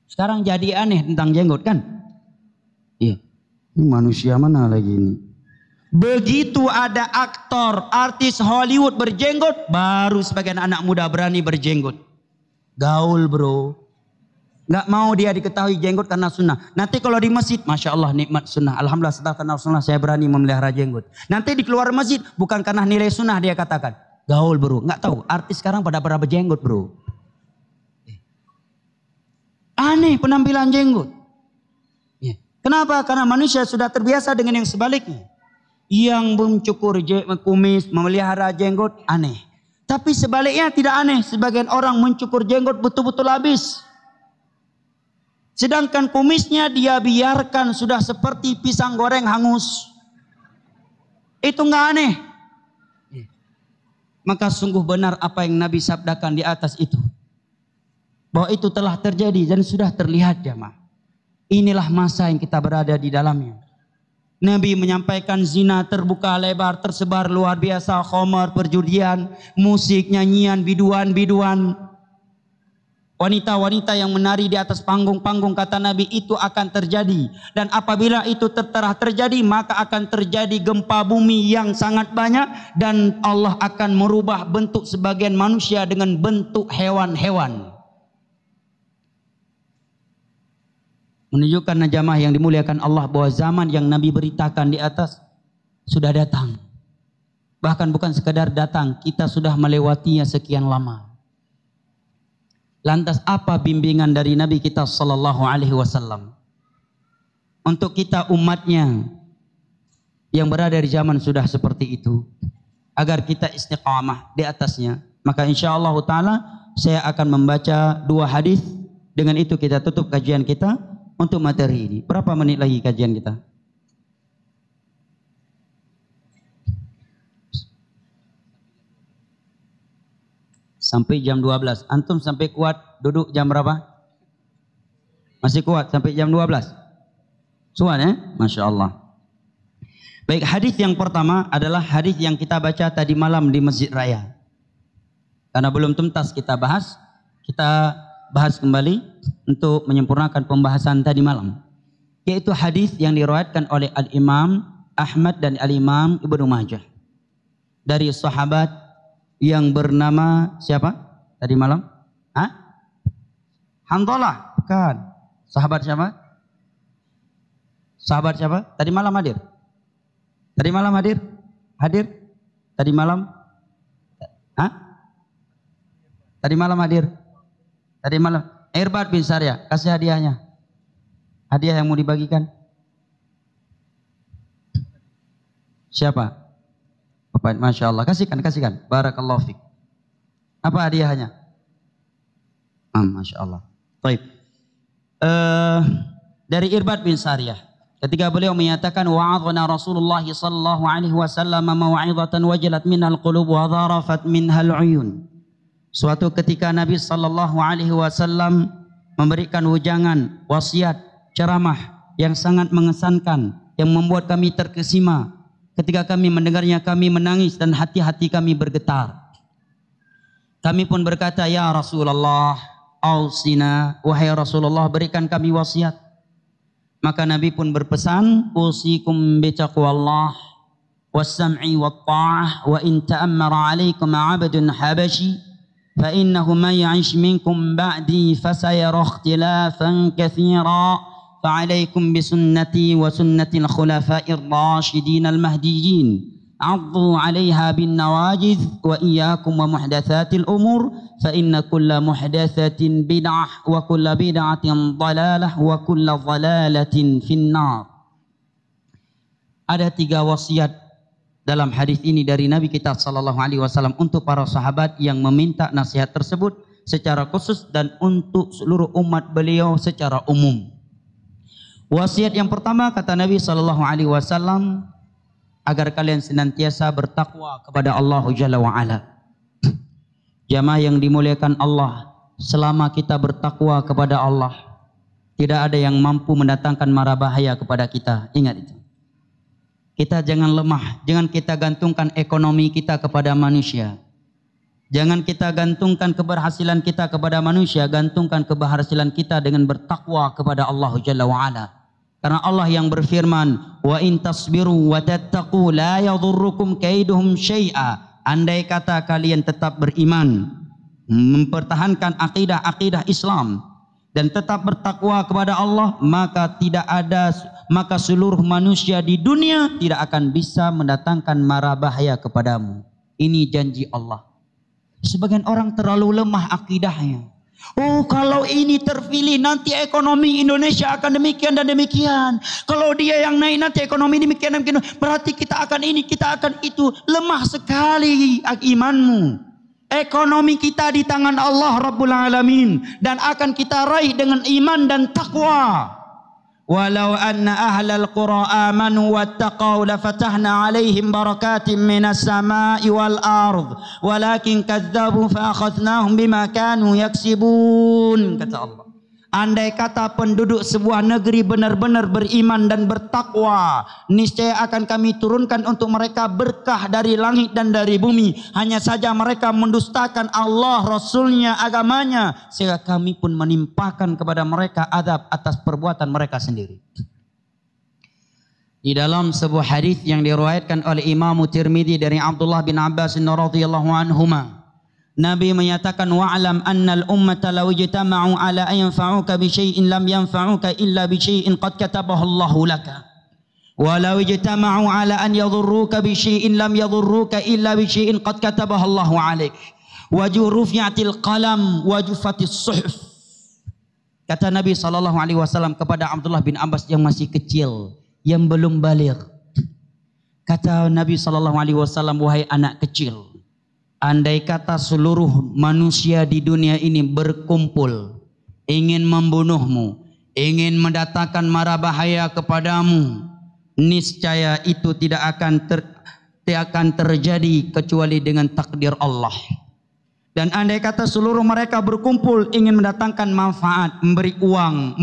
Sekarang jadi aneh tentang jenggot kan? Iya. Ini manusia mana lagi ini? Begitu ada aktor, artis Hollywood berjenggot, baru sebagian anak muda berani berjenggot. Gaul bro. Nggak mau dia diketahui jenggot karena sunnah. Nanti kalau di masjid, Masya Allah nikmat sunnah. Alhamdulillah setelah kenal sunnah saya berani memelihara jenggot. Nanti di keluar masjid, bukan karena nilai sunnah dia katakan. Gaul bro. Nggak tahu, artis sekarang pada berjenggot bro. Aneh penampilan jenggot. Kenapa? Karena manusia sudah terbiasa dengan yang sebaliknya. Yang mencukur kumis, memelihara jenggot, aneh. Tapi sebaliknya tidak aneh, sebagian orang mencukur jenggot betul-betul habis. Sedangkan kumisnya dia biarkan sudah seperti pisang goreng hangus. Itu nggak aneh. Maka sungguh benar apa yang Nabi sabdakan di atas itu. Bahwa itu telah terjadi dan sudah terlihat jamaah. Inilah masa yang kita berada di dalamnya. Nabi menyampaikan zina terbuka lebar, tersebar luar biasa, khamar, perjudian, musik, nyanyian, biduan-biduan. Wanita-wanita yang menari di atas panggung-panggung, kata Nabi, itu akan terjadi. Dan apabila itu telah terjadi, maka akan terjadi gempa bumi yang sangat banyak. Dan Allah akan merubah bentuk sebagian manusia dengan bentuk hewan-hewan. Menunjukkan jamaah yang dimuliakan Allah bahwa zaman yang Nabi beritakan di atas sudah datang. Bahkan bukan sekadar datang, kita sudah melewatinya sekian lama. Lantas apa bimbingan dari Nabi kita sallallahu alaihi wasallam untuk kita umatnya yang berada di zaman sudah seperti itu, agar kita istiqamah di atasnya? Maka insyaallah taala saya akan membaca 2 hadis. Dengan itu kita tutup kajian kita untuk materi ini. Berapa menit lagi kajian kita? Sampai jam 12. Antum sampai kuat duduk jam berapa? Masih kuat sampai jam 12? Kuat ya? Masya Allah. Baik, hadis yang pertama adalah hadis yang kita baca tadi malam di Masjid Raya. Karena belum tuntas kita bahas kembali untuk menyempurnakan pembahasan tadi malam. Yaitu hadis yang diriwayatkan oleh Al-Imam Ahmad dan Al-Imam Ibnu Majah. Dari sahabat yang bernama siapa tadi malam? Hanzalah. Bukan. Sahabat siapa? Sahabat siapa? Tadi malam hadir? Tadi malam hadir? Hadir? Tadi malam? Tadi malam hadir? Tadi malam? Irbad bin Sariyah. Kasih hadiahnya. Hadiah yang mau dibagikan. Siapa? Bapak, Masya Allah. Kasihkan. Barakallahu fiik. Apa hadiahnya? Masya Allah. Baik. Dari Irbad bin Sariyah. Ketika beliau menyatakan wa'adhana Rasulullah sallallahu alaihi wasallam mau'izatan wajilat minhal qulub wa dharafat minhal uyun. Suatu ketika Nabi sallallahu alaihi wasallam memberikan wejangan, wasiat, ceramah yang sangat mengesankan, yang membuat kami terkesima. Ketika kami mendengarnya, kami menangis dan hati-hati kami bergetar. Kami pun berkata, ya Rasulullah, ausina, wahai Rasulullah, berikan kami wasiat. Maka Nabi pun berpesan, usikum bitaqwallah was-sam'i wat-ta'ah wa in ta'ammara 'alaikum 'abdun habashi fa innahu man ya'ish minkum ba'di fasayara ikhtilafan katsira. فعليكم بسنتي وسنة الخلفاء الراشدين المهديين عضوا عليها بالنواجذ وإياكم ومحدثات الأمور فإن كل محدثة بدعة وكل بدعة ضلالة وكل ضلالة في النار. Ada 3 wasiat dalam hadis ini dari Nabi kita sallallahu alaihi wasallam untuk para sahabat yang meminta nasihat tersebut secara khusus dan untuk seluruh umat beliau secara umum. Wasiat yang pertama kata Nabi sallallahu alaihi wasallam agar kalian senantiasa bertakwa kepada Allah Jalla wa Ala. Jamaah yang dimuliakan Allah, selama kita bertakwa kepada Allah, tidak ada yang mampu mendatangkan mara bahaya kepada kita. Ingat itu. Kita jangan lemah, jangan kita gantungkan ekonomi kita kepada manusia. Jangan kita gantungkan keberhasilan kita kepada manusia, gantungkan keberhasilan kita dengan bertakwa kepada Allah Jalla wa Ala. Karena Allah yang berfirman, wa in tasbiru wa tattaqu la yadhurrukum kaiduhum syai'a. Andai kata kalian tetap beriman, mempertahankan akidah Islam dan tetap bertakwa kepada Allah, maka seluruh manusia di dunia tidak akan bisa mendatangkan mara bahaya kepadamu. Ini janji Allah. Sebagian orang terlalu lemah akidahnya. Oh, kalau ini terpilih nanti ekonomi Indonesia akan demikian dan demikian. Kalau dia yang naik nanti ekonomi demikian dan demikian. Berarti kita akan ini, kita akan itu. Lemah sekali imanmu. Ekonomi kita di tangan Allah Rabbul Alamin dan akan kita raih dengan iman dan takwa. Walau anna ahlal qura amanu wattaqau lafatahna alaihim barakatim minas sama'i wal ard walakin kadzabu fa akhadnahum bima kanu yaksibun, kata Allah. Andai kata penduduk sebuah negeri benar-benar beriman dan bertakwa, niscaya akan kami turunkan untuk mereka berkah dari langit dan dari bumi. Hanya saja mereka mendustakan Allah, Rasulnya, agamanya, sehingga kami pun menimpakan kepada mereka azab atas perbuatan mereka sendiri. Di dalam sebuah hadis yang diriwayatkan oleh Imam Tirmidzi dari Abdullah bin Abbas radhiyallahu anhuma, Nabi menyatakan, wa'lam annal ummata law ijtama'u ala an yanfa'uka bi syai'in lam yanfa'uka illa bi syai'in qad katabahu Allahu laka wa law ijtama'u ala an yadhurruka bi syai'in lam yadhurruka illa bi syai'in qad katabahu Allahu 'alaik wa rufi'atil qalam wa juffatis suhuf. Kata Nabi SAW kepada Abdullah bin Abbas yang masih kecil, yang belum baligh. Kata Nabi SAW, wahai anak kecil, andai kata seluruh manusia di dunia ini berkumpul ingin membunuhmu, ingin mendatangkan mara bahaya kepadamu, niscaya itu tidak akan terjadi kecuali dengan takdir Allah. Dan andai kata seluruh mereka berkumpul ingin mendatangkan manfaat, memberi uang,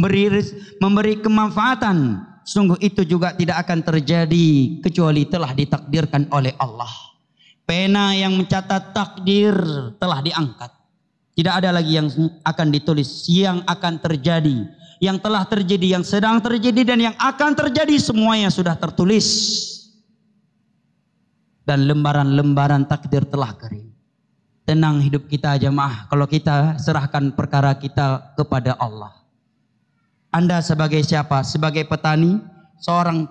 memberi kemanfaatan, sungguh itu juga tidak akan terjadi kecuali telah ditakdirkan oleh Allah. Pena yang mencatat takdir telah diangkat. Tidak ada lagi yang akan ditulis. Yang akan terjadi, yang telah terjadi, yang sedang terjadi, dan yang akan terjadi, semuanya sudah tertulis. Dan lembaran-lembaran takdir telah kering. Tenang hidup kita jemaah kalau kita serahkan perkara kita kepada Allah. Anda sebagai siapa? Sebagai petani, seorang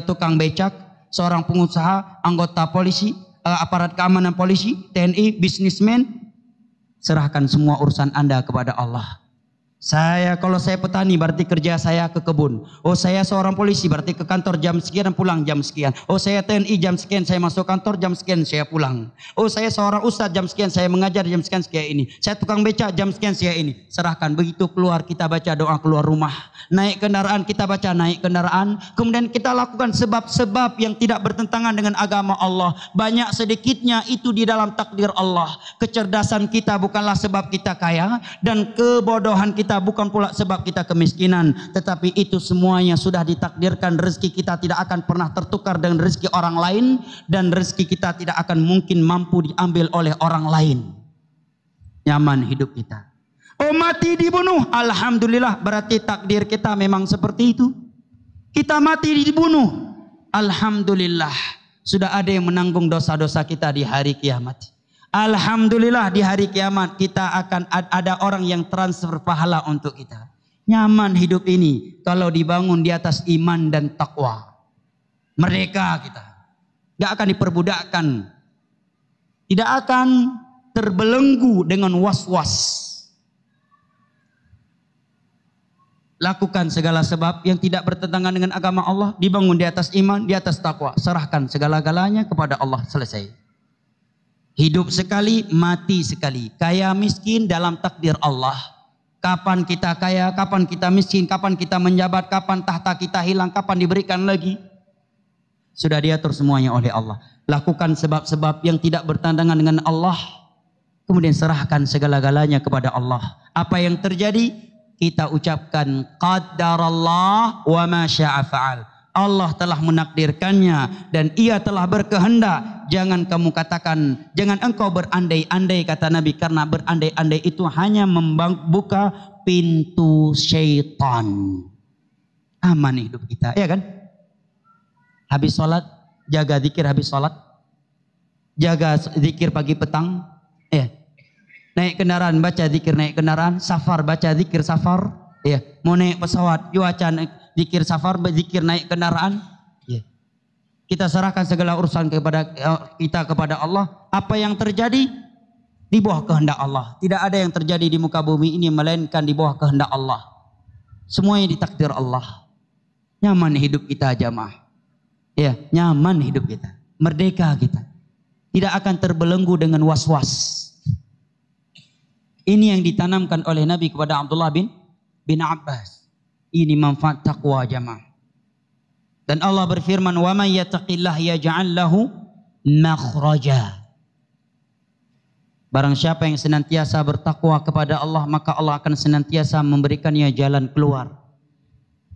tukang becak, seorang pengusaha, anggota polisi, aparat keamanan polisi, TNI, bisnismen, serahkan semua urusan Anda kepada Allah. Kalau saya petani berarti kerja saya ke kebun. Oh, saya seorang polisi berarti ke kantor jam sekian dan pulang jam sekian. Oh, saya TNI jam sekian saya masuk kantor, jam sekian saya pulang. Oh, saya seorang ustadz jam sekian saya mengajar, jam sekian ini. Saya tukang becak jam sekian ini. Serahkan. Begitu keluar kita baca doa keluar rumah. Naik kendaraan kita baca naik kendaraan. Kemudian kita lakukan sebab-sebab yang tidak bertentangan dengan agama Allah. Banyak sedikitnya itu di dalam takdir Allah. Kecerdasan kita bukanlah sebab kita kaya, dan kebodohan kita bukan pula sebab kita kemiskinan, tetapi itu semuanya sudah ditakdirkan. Rezeki kita tidak akan pernah tertukar dengan rezeki orang lain, dan rezeki kita tidak akan mungkin mampu diambil oleh orang lain. Nyaman hidup kita. Oh, mati dibunuh, alhamdulillah, berarti takdir kita memang seperti itu. Kita mati dibunuh, alhamdulillah, sudah ada yang menanggung dosa-dosa kita di hari kiamat. Alhamdulillah, di hari kiamat kita akan ada orang yang transfer pahala untuk kita. Nyaman hidup ini kalau dibangun di atas iman dan takwa. Merdeka kita, gak akan diperbudakkan, tidak akan terbelenggu dengan was-was. Lakukan segala sebab yang tidak bertentangan dengan agama Allah, dibangun di atas iman, di atas takwa. Serahkan segala-galanya kepada Allah, selesai. Hidup sekali, mati sekali. Kaya miskin dalam takdir Allah. Kapan kita kaya, kapan kita miskin, kapan kita menjabat, kapan tahta kita hilang, kapan diberikan lagi. Sudah diatur semuanya oleh Allah. Lakukan sebab-sebab yang tidak bertentangan dengan Allah. Kemudian serahkan segala-galanya kepada Allah. Apa yang terjadi? Kita ucapkan qaddarallah wa ma syaa fa'al. Allah telah menakdirkannya dan Ia telah berkehendak. Jangan kamu katakan, jangan engkau berandai-andai, kata Nabi, karena berandai-andai itu hanya membuka pintu syaitan. Aman hidup kita, ya kan? Habis sholat, jaga zikir habis sholat, jaga zikir pagi petang, ya. Naik kendaraan, baca zikir naik kendaraan, safar, baca zikir safar, ya. Mau naik pesawat, cuaca zikir safar, zikir naik kendaraan. Ya. Kita serahkan segala urusan kepada Allah. Apa yang terjadi di bawah kehendak Allah. Tidak ada yang terjadi di muka bumi ini melainkan di bawah kehendak Allah. Semuanya ditakdir Allah. Nyaman hidup kita jamaah. Ya, nyaman hidup kita. Merdeka kita. tidak akan terbelenggu dengan was-was. Ini yang ditanamkan oleh Nabi kepada Abdullah bin Abbas. Ini manfaat taqwa jamaah. Dan Allah berfirman, "Wa may yattaqillah yaj'al lahu makhraja." Barang siapa yang senantiasa bertakwa kepada Allah, maka Allah akan senantiasa memberikannya jalan keluar.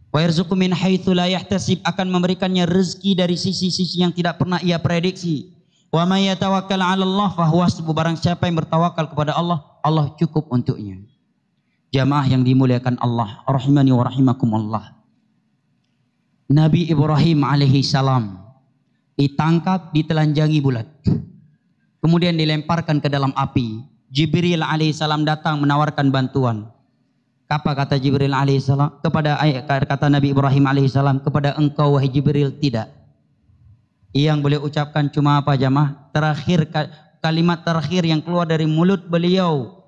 Wa yarzuqu min haitsu la yahtasib, akan memberikannya rezeki dari sisi-sisi yang tidak pernah ia prediksi. Wa may yatawakkal 'ala Allah fa huwa hasbuh. Barang siapa yang bertawakal kepada Allah, Allah cukup untuknya. Jamaah yang dimuliakan Allah, rahimani wa rahimakumullah. Nabi Ibrahim alaihi salam ditangkap, ditelanjangi bulat. Kemudian dilemparkan ke dalam api. Jibril alaihi salam datang menawarkan bantuan. Apa kata Jibril alaihi salam? Kata Nabi Ibrahim alaihi salam, kepada engkau wahai Jibril tidak. Yang boleh ucapkan cuma apa jamaah? Kalimat terakhir yang keluar dari mulut beliau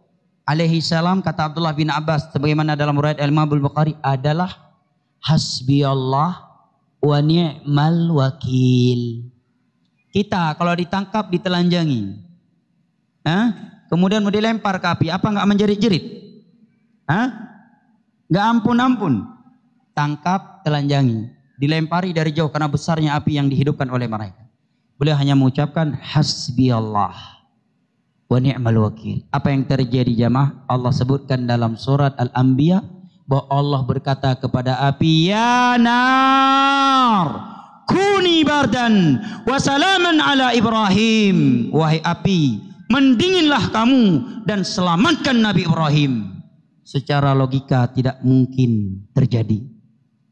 alaihi salam, kata Abdullah bin Abbas sebagaimana dalam riwayat Al-Imam Al-Bukhari, adalah hasbiyallah wa ni'mal wakil. Kita kalau ditangkap ditelanjangi, kemudian mau dilempar ke api, apa enggak menjerit-jerit? Enggak ampun-ampun. Tangkap, telanjangi, dilempari dari jauh karena besarnya api yang dihidupkan oleh mereka. Beliau hanya mengucapkan hasbiyallah wa ni'mal wakil. Apa yang terjadi jamaah? Allah sebutkan dalam surat Al-Anbiya bahwa Allah berkata kepada api, ya nar kuni bardan wa salaman ala Ibrahim. Wahai api, mendinginlah kamu dan selamatkan Nabi Ibrahim. Secara logika tidak mungkin terjadi.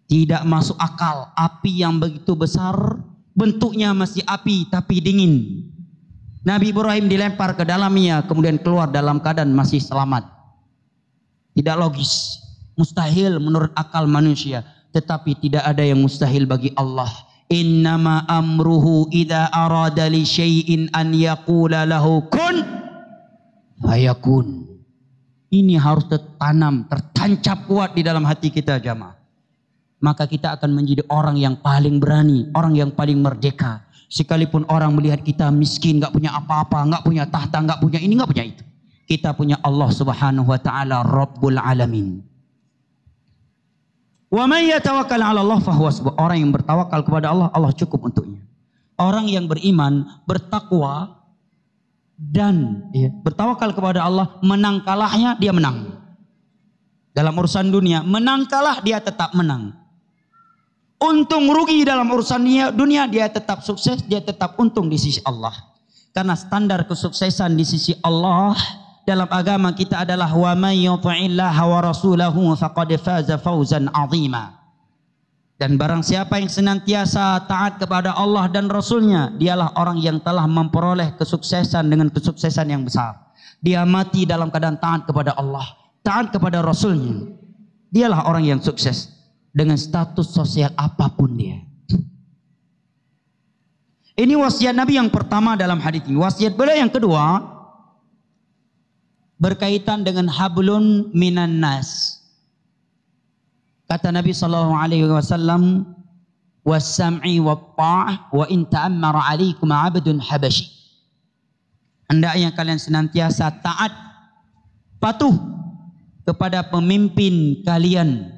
Tidak masuk akal. Api yang begitu besar, bentuknya masih api tapi dingin. Nabi Ibrahim dilempar ke dalamnya, kemudian keluar dalam keadaan masih selamat. Tidak logis, mustahil menurut akal manusia. Tetapi tidak ada yang mustahil bagi Allah. Innama amruhu idza arada li syai'in an yaqula lahu kun fayakun. Ini harus tertanam, tertancap kuat di dalam hati kita jamaah. Maka kita akan menjadi orang yang paling berani, orang yang paling merdeka. Sekalipun orang melihat kita miskin, nggak punya apa-apa, nggak punya tahta, nggak punya ini, nggak punya itu. Kita punya Allah Subhanahu wa taala Rabbul Alamin. Wa may yatawakkal 'ala Allah fa huwa hasbuh. Orang yang bertawakal kepada Allah, Allah cukup untuknya. Orang yang beriman, bertakwa dan bertawakal kepada Allah, menang kalahnya dia menang. Dalam urusan dunia, menang kalah dia tetap menang. Untung rugi dalam urusan dunia dia tetap sukses, dia tetap untung di sisi Allah. Karena standar kesuksesan di sisi Allah dalam agama kita adalah wa may yuti'illaha wa rasulahu faqad faza fawzan 'azima. Dan barang siapa yang senantiasa taat kepada Allah dan Rasulnya, dialah orang yang telah memperoleh kesuksesan dengan kesuksesan yang besar. Dia mati dalam keadaan taat kepada Allah, taat kepada Rasulnya. Dialah orang yang sukses dengan status sosial apapun dia. Ini wasiat Nabi yang pertama dalam hadis ini. Wasiat beliau yang kedua berkaitan dengan hablun minan nas. Kata Nabi sallallahu alaihi wasallam, "Was-sam'i wat-tha'ah wa in ta'ammara 'alaikum 'abdun habashi." Hendaknya kalian senantiasa taat, patuh kepada pemimpin kalian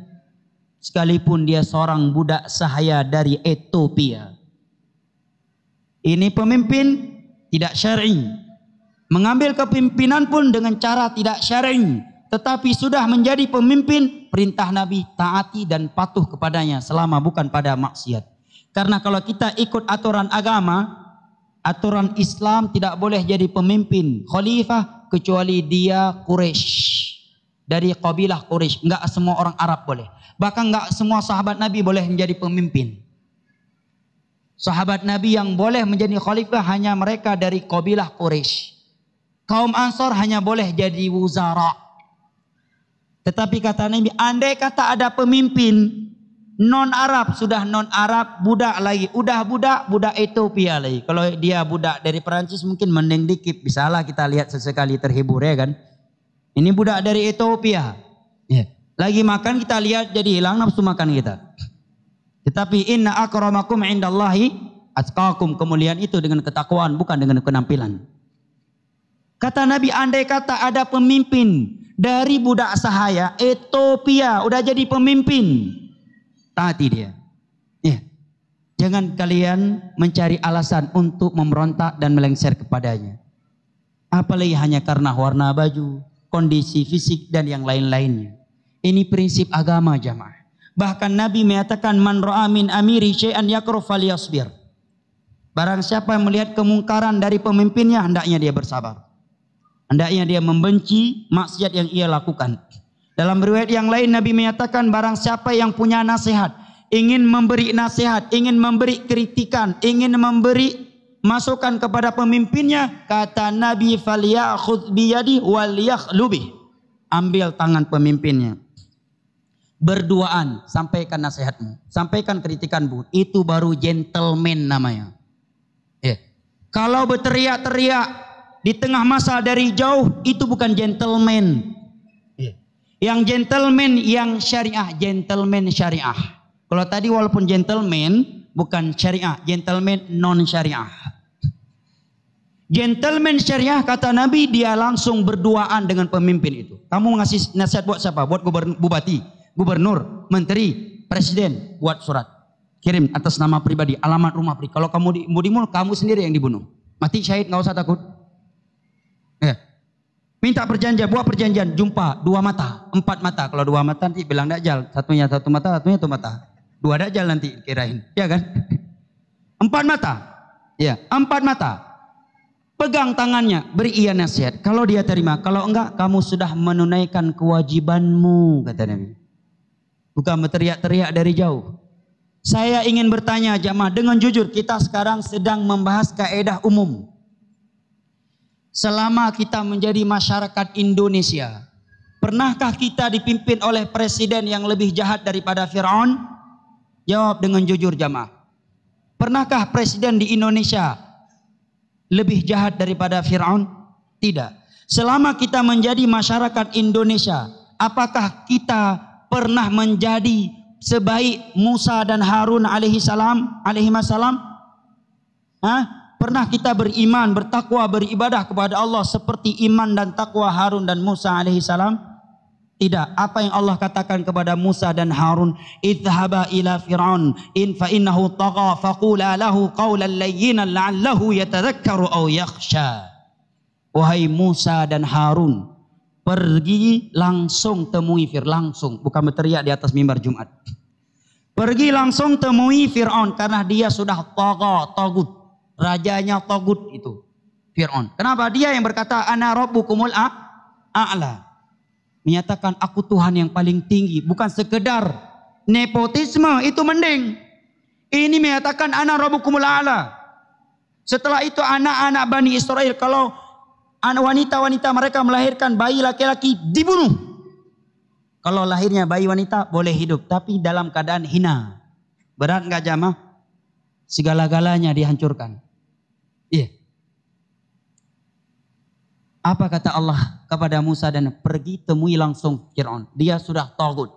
sekalipun dia seorang budak sahaya dari Ethiopia. Ini pemimpin tidak syar'i. Mengambil kepimpinan pun dengan cara tidak syar'i, tetapi sudah menjadi pemimpin, perintah Nabi taati dan patuh kepadanya selama bukan pada maksiat. Karena kalau kita ikut aturan agama, aturan Islam, tidak boleh jadi pemimpin khalifah kecuali dia Quraisy, dari kabilah Quraisy. Enggak semua orang Arab boleh. Bahkan enggak semua sahabat Nabi boleh menjadi pemimpin. Sahabat Nabi yang boleh menjadi khalifah hanya mereka dari kabilah Quraisy. Kaum Ansar hanya boleh jadi wuzara. Tetapi kata Nabi, andai kata ada pemimpin non-Arab, sudah non-Arab, budak lagi, udah budak Ethiopia lagi. Kalau dia budak dari Perancis mungkin mending dikit, bisalah kita lihat sesekali terhibur ya kan. Ini budak dari Ethiopia. Lagi makan kita lihat jadi hilang nafsu makan kita. Tetapi inna akramakum indallahi Atqakum, kemuliaan itu dengan ketakwaan, bukan dengan penampilan. Kata Nabi, andai kata ada pemimpin dari budak sahaya Ethiopia udah jadi pemimpin, taati dia. Ya. Jangan kalian mencari alasan untuk memberontak dan melengsar kepadanya. Apalagi hanya karena warna baju, kondisi fisik dan yang lain-lainnya. Ini prinsip agama jamaah. Bahkan Nabi menyatakan man ra'a min amiri syai'an yakruf falyasbir. Barang siapa yang melihat kemungkaran dari pemimpinnya, hendaknya dia bersabar. Hendaknya dia membenci maksiat yang ia lakukan. Dalam riwayat yang lain Nabi menyatakan barang siapa yang punya nasihat, ingin memberi nasihat, ingin memberi kritikan, ingin memberi masukan kepada pemimpinnya, kata Nabi falyakhudh biyadi wal yakhlubih. Ambil tangan pemimpinnya. Berduaan, sampaikan nasihatmu, sampaikan kritikanmu. Itu baru gentleman namanya. Kalau berteriak-teriak di tengah masa dari jauh, itu bukan gentleman. Yang gentleman yang syariah, gentleman syariah. Kalau tadi walaupun gentleman bukan syariah, gentleman non syariah. Gentleman syariah kata Nabi, dia langsung berduaan dengan pemimpin itu. Kamu ngasih nasihat buat siapa? Buat bupati, gubernur, menteri, presiden. Buat surat, kirim atas nama pribadi, alamat rumah pribadi. Kalau kamu dibunuh, kamu sendiri yang dibunuh. Mati syahid, nggak usah takut. Minta perjanjian, buat perjanjian, jumpa 2 mata, 4 mata. Kalau 2 mata nanti bilang dajjal, satunya 1 mata, satunya 1 mata. 2 dajjal nanti kirain, ya kan? 4 mata, ya 4 mata. Pegang tangannya, beri ia nasihat. Kalau dia terima, kalau enggak, kamu sudah menunaikan kewajibanmu, kata Nabi. Bukan berteriak-teriak dari jauh. Saya ingin bertanya jamaah dengan jujur, kita sekarang sedang membahas kaidah umum. Selama kita menjadi masyarakat Indonesia, pernahkah kita dipimpin oleh presiden yang lebih jahat daripada Fir'aun? Jawab dengan jujur jamaah. Pernahkah presiden di Indonesia lebih jahat daripada Fir'aun? Tidak. Selama kita menjadi masyarakat Indonesia, apakah kita pernah menjadi sebaik Musa dan Harun alaihi salam? Pernah kita beriman, bertakwa, beribadah kepada Allah seperti iman dan takwa Harun dan Musa alaihi salam? Tidak. Apa yang Allah katakan kepada Musa dan Harun? Idhaba ila Fir'aun fa innahu tagha faqula lahu qawlan layyinan la'allahu yatadhakkaru aw yakhsha. Wahai Musa dan Harun, pergi langsung temui Fir'aun, langsung, bukan berteriak di atas mimbar Jumat. Pergi langsung temui Fir'aun karena dia sudah tagut. Rajanya tagut itu Fir'aun. Kenapa? Dia yang berkata ana rabbukumul a'la. Menyatakan aku Tuhan yang paling tinggi. Bukan sekedar nepotisme, itu mending. Ini menyatakan ana rabbukumul a'la. Setelah itu anak-anak Bani Israel, kalau wanita-wanita mereka melahirkan bayi laki-laki, dibunuh. Kalau lahirnya bayi wanita boleh hidup, tapi dalam keadaan hina. Berat enggak jamaah? Segala-galanya dihancurkan. Iya. Apa kata Allah kepada Musa dan pergi temui langsung Fir'aun. Dia sudah tagut.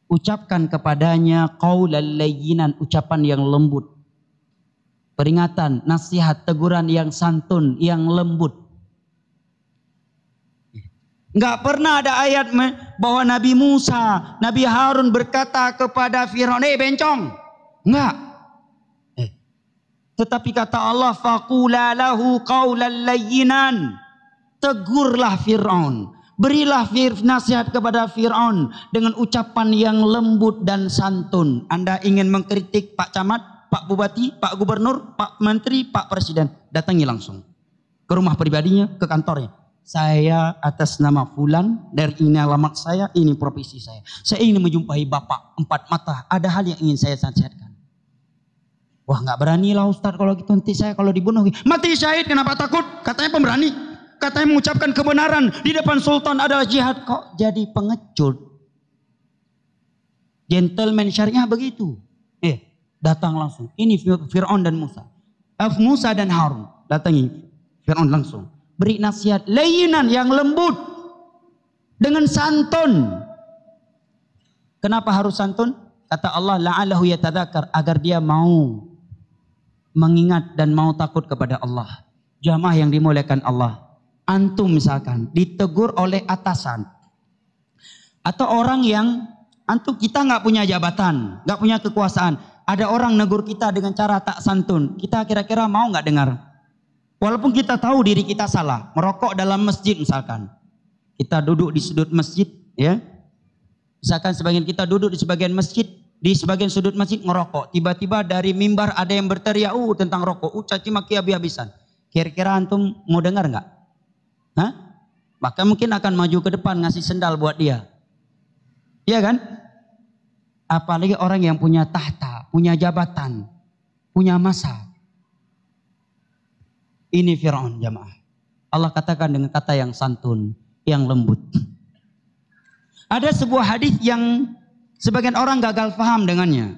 Ucapkan kepadanya qaulal layyinan, ucapan yang lembut. Peringatan, nasihat, teguran yang santun, yang lembut. Enggak pernah ada ayat bahwa Nabi Musa, Nabi Harun berkata kepada Fir'aun, bencong. Enggak. Tetapi kata Allah, faqula lahu qawlan layyinan. Tegurlah Fir'aun. Berilah nasihat kepada Fir'aun dengan ucapan yang lembut dan santun. Anda ingin mengkritik Pak Camat, Pak Bupati, Pak Gubernur, Pak Menteri, Pak Presiden, datangi langsung ke rumah pribadinya, ke kantornya. Saya atas nama Fulan, dari ini alamat saya, ini profesi saya. Saya ingin menjumpai Bapak 4 mata. Ada hal yang ingin saya nasihatkan. Wah, nggak berani lah Ustaz kalau gitu, nanti saya kalau dibunuh mati syahid, kenapa takut? Katanya pemberani, katanya mengucapkan kebenaran di depan sultan adalah jihad, kok jadi pengecut? Gentleman syariah begitu. Datang langsung. Ini Fir'aun dan Musa. Musa dan Harun datangi Fir'aun langsung. Beri nasihat layyinan yang lembut dengan santun. Kenapa harus santun? Kata Allah, la'allahu yatadzakkar, agar dia mau mengingat dan mau takut kepada Allah. Jamaah yang dimuliakan Allah. Antum misalkan ditegur oleh atasan. Atau orang yang antum kita nggak punya jabatan, nggak punya kekuasaan. Ada orang negur kita dengan cara tak santun. Kita kira-kira mau nggak dengar? Walaupun kita tahu diri kita salah. Merokok dalam masjid misalkan. Kita duduk di sudut masjid, ya. Misalkan sebagian kita duduk di sebagian masjid, di sebagian sudut masjid ngerokok. Tiba-tiba dari mimbar ada yang berteriak tentang rokok, caci maki habis-habisan. Kira-kira antum mau dengar nggak? Hah? Maka mungkin akan maju ke depan ngasih sendal buat dia. Iya kan? Apalagi orang yang punya tahta, punya jabatan, punya masa. Ini Fir'aun jamaah. Allah katakan dengan kata yang santun, yang lembut. Ada sebuah hadis yang sebagian orang gagal paham dengannya.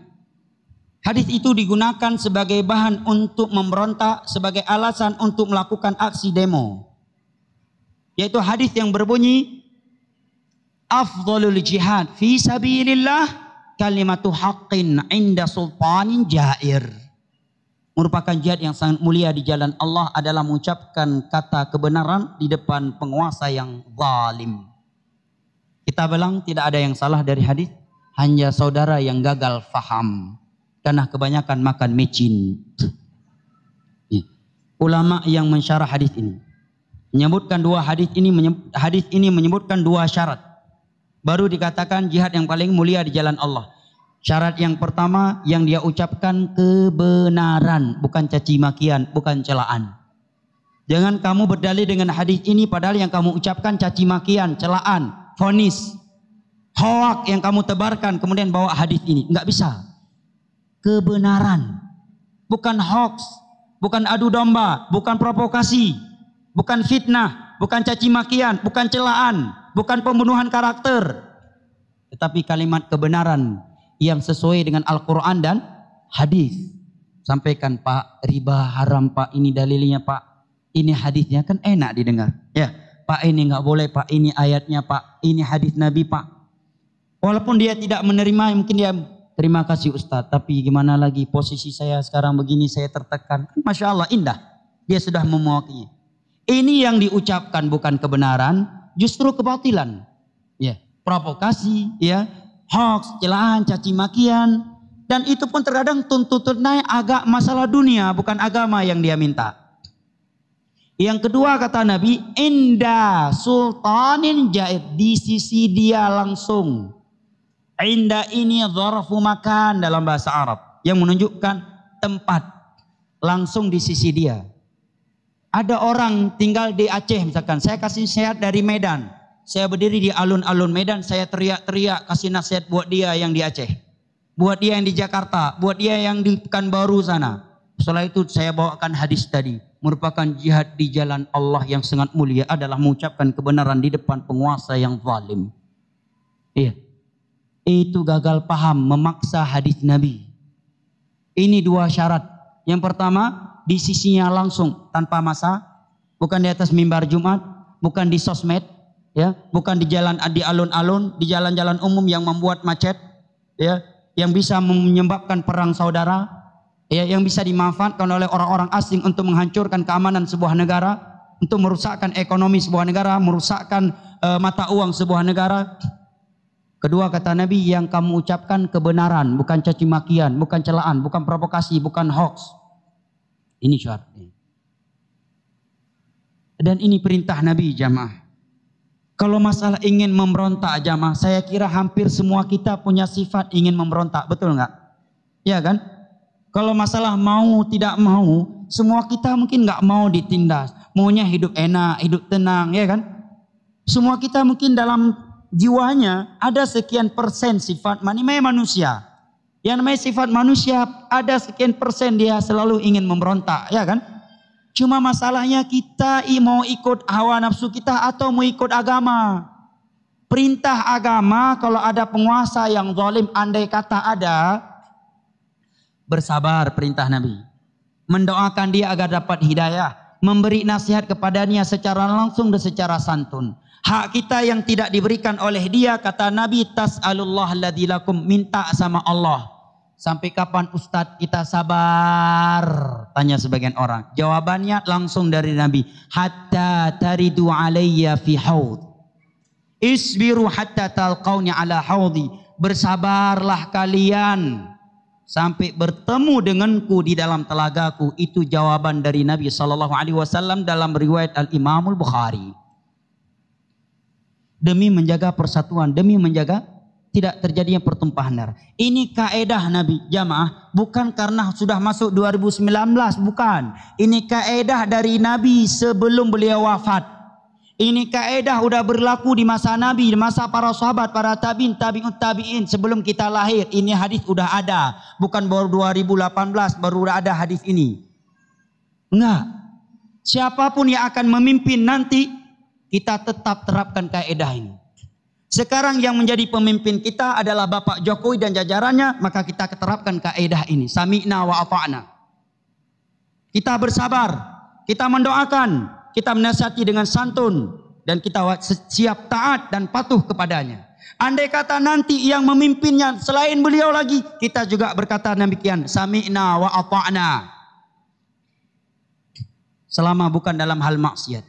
Hadis itu digunakan sebagai bahan untuk memberontak, sebagai alasan untuk melakukan aksi demo. Yaitu hadis yang berbunyi, afdhalul jihad fi sabilillah kalimatu haqqin inda sultanin jair. Merupakan jihad yang sangat mulia di jalan Allah adalah mengucapkan kata kebenaran di depan penguasa yang zalim. Kita bilang tidak ada yang salah dari hadis, hanya saudara yang gagal faham karena kebanyakan makan micin. Ulama yang mensyarah hadis ini menyebutkan hadis ini menyebutkan dua syarat. Baru dikatakan jihad yang paling mulia di jalan Allah. Syarat yang pertama yang dia ucapkan kebenaran, bukan caci makian, bukan celaan. Jangan kamu berdalil dengan hadis ini padahal yang kamu ucapkan caci makian, celaan, vonis, hoak yang kamu tebarkan kemudian bawa hadis ini. Enggak bisa. Kebenaran, bukan hoax, bukan adu domba, bukan provokasi, bukan fitnah, bukan caci makian, bukan celaan, bukan pembunuhan karakter, tetapi kalimat kebenaran yang sesuai dengan Al-Quran dan hadis. Sampaikan, Pak, riba haram, Pak, ini dalilnya, Pak, ini hadisnya, kan enak didengar. Ya, Pak, ini nggak boleh, Pak, ini ayatnya, Pak, ini hadis Nabi, Pak. Walaupun dia tidak menerima, mungkin dia terima kasih Ustadz, tapi gimana lagi posisi saya sekarang begini, saya tertekan. Masya Allah, indah. Dia sudah memuakinya. Ini yang diucapkan bukan kebenaran, justru kebatilan, ya, provokasi, ya, hoax, celaan, caci makian, dan itu pun terkadang tuntutannya agak masalah dunia, bukan agama yang dia minta. Yang kedua kata Nabi, inda sultanin jaid, di sisi dia langsung. Inda ini dzarfu makan dalam bahasa Arab yang menunjukkan tempat, langsung di sisi dia. Ada orang tinggal di Aceh misalkan, saya kasih nasihat dari Medan. Saya berdiri di alun-alun Medan, saya teriak-teriak kasih nasihat buat dia yang di Aceh. Buat dia yang di Jakarta, buat dia yang di Pekanbaru sana. Setelah itu saya bawakan hadis tadi. Merupakan jihad di jalan Allah yang sangat mulia adalah mengucapkan kebenaran di depan penguasa yang zalim. Iya. Itu gagal paham, memaksa hadis Nabi. Ini dua syarat. Yang pertama, di sisinya langsung tanpa masa, bukan di atas mimbar Jumat, bukan di sosmed, ya, bukan di jalan, di alun-alun, di jalan-jalan umum yang membuat macet, ya, yang bisa menyebabkan perang saudara, ya, yang bisa dimanfaatkan oleh orang-orang asing untuk menghancurkan keamanan sebuah negara, untuk merusakkan ekonomi sebuah negara, merusakkan mata uang sebuah negara. Kedua kata Nabi, yang kamu ucapkan kebenaran, bukan caci makian, bukan celaan, bukan provokasi, bukan hoax. Ini syaratnya. Dan ini perintah Nabi jamaah. Kalau masalah ingin memberontak jamaah, saya kira hampir semua kita punya sifat ingin memberontak, betul nggak? Ya kan? Kalau masalah mau tidak mau, semua kita mungkin nggak mau ditindas, maunya hidup enak, hidup tenang, ya kan? Semua kita mungkin dalam jiwanya ada sekian persen sifat manusia. Yang namanya sifat manusia ada sekian persen dia selalu ingin memberontak, ya kan? Cuma masalahnya kita mau ikut hawa nafsu kita atau mau ikut agama. Perintah agama kalau ada penguasa yang zalim, andai kata ada, bersabar perintah Nabi. Mendoakan dia agar dapat hidayah. Memberi nasihat kepadanya secara langsung dan secara santun. Hak kita yang tidak diberikan oleh dia, kata Nabi, tas'alullah alladzi lakum, minta sama Allah. Sampai kapan Ustadz kita sabar? Tanya sebagian orang. Jawabannya langsung dari Nabi. Hatta taridu alayya fi haud. Isbiru hatta talqawni ala haudi. Bersabarlah kalian sampai bertemu denganku di dalam telagaku. Itu jawaban dari Nabi SAW dalam riwayat Al-Imamul Bukhari. Demi menjaga persatuan, demi menjaga tidak terjadinya pertumpahan darah. Ini kaedah Nabi jamaah, bukan karena sudah masuk 2019, bukan. Ini kaedah dari Nabi sebelum beliau wafat. Ini kaedah udah berlaku di masa Nabi, di masa para sahabat, para tabi'in, tabi'in sebelum kita lahir. Ini hadis udah ada, bukan baru 2018 baru ada hadis ini. Enggak. Siapapun yang akan memimpin nanti, kita tetap terapkan kaedah ini. Sekarang yang menjadi pemimpin kita adalah Bapak Jokowi dan jajarannya, maka kita terapkan kaidah ini. Sami'na wa ata'na. Kita bersabar, kita mendoakan, kita menasihati dengan santun, dan kita siap taat dan patuh kepadanya. Andai kata nanti yang memimpinnya selain beliau lagi, kita juga berkata demikian. Sami'na wa ata'na. Selama bukan dalam hal maksiat.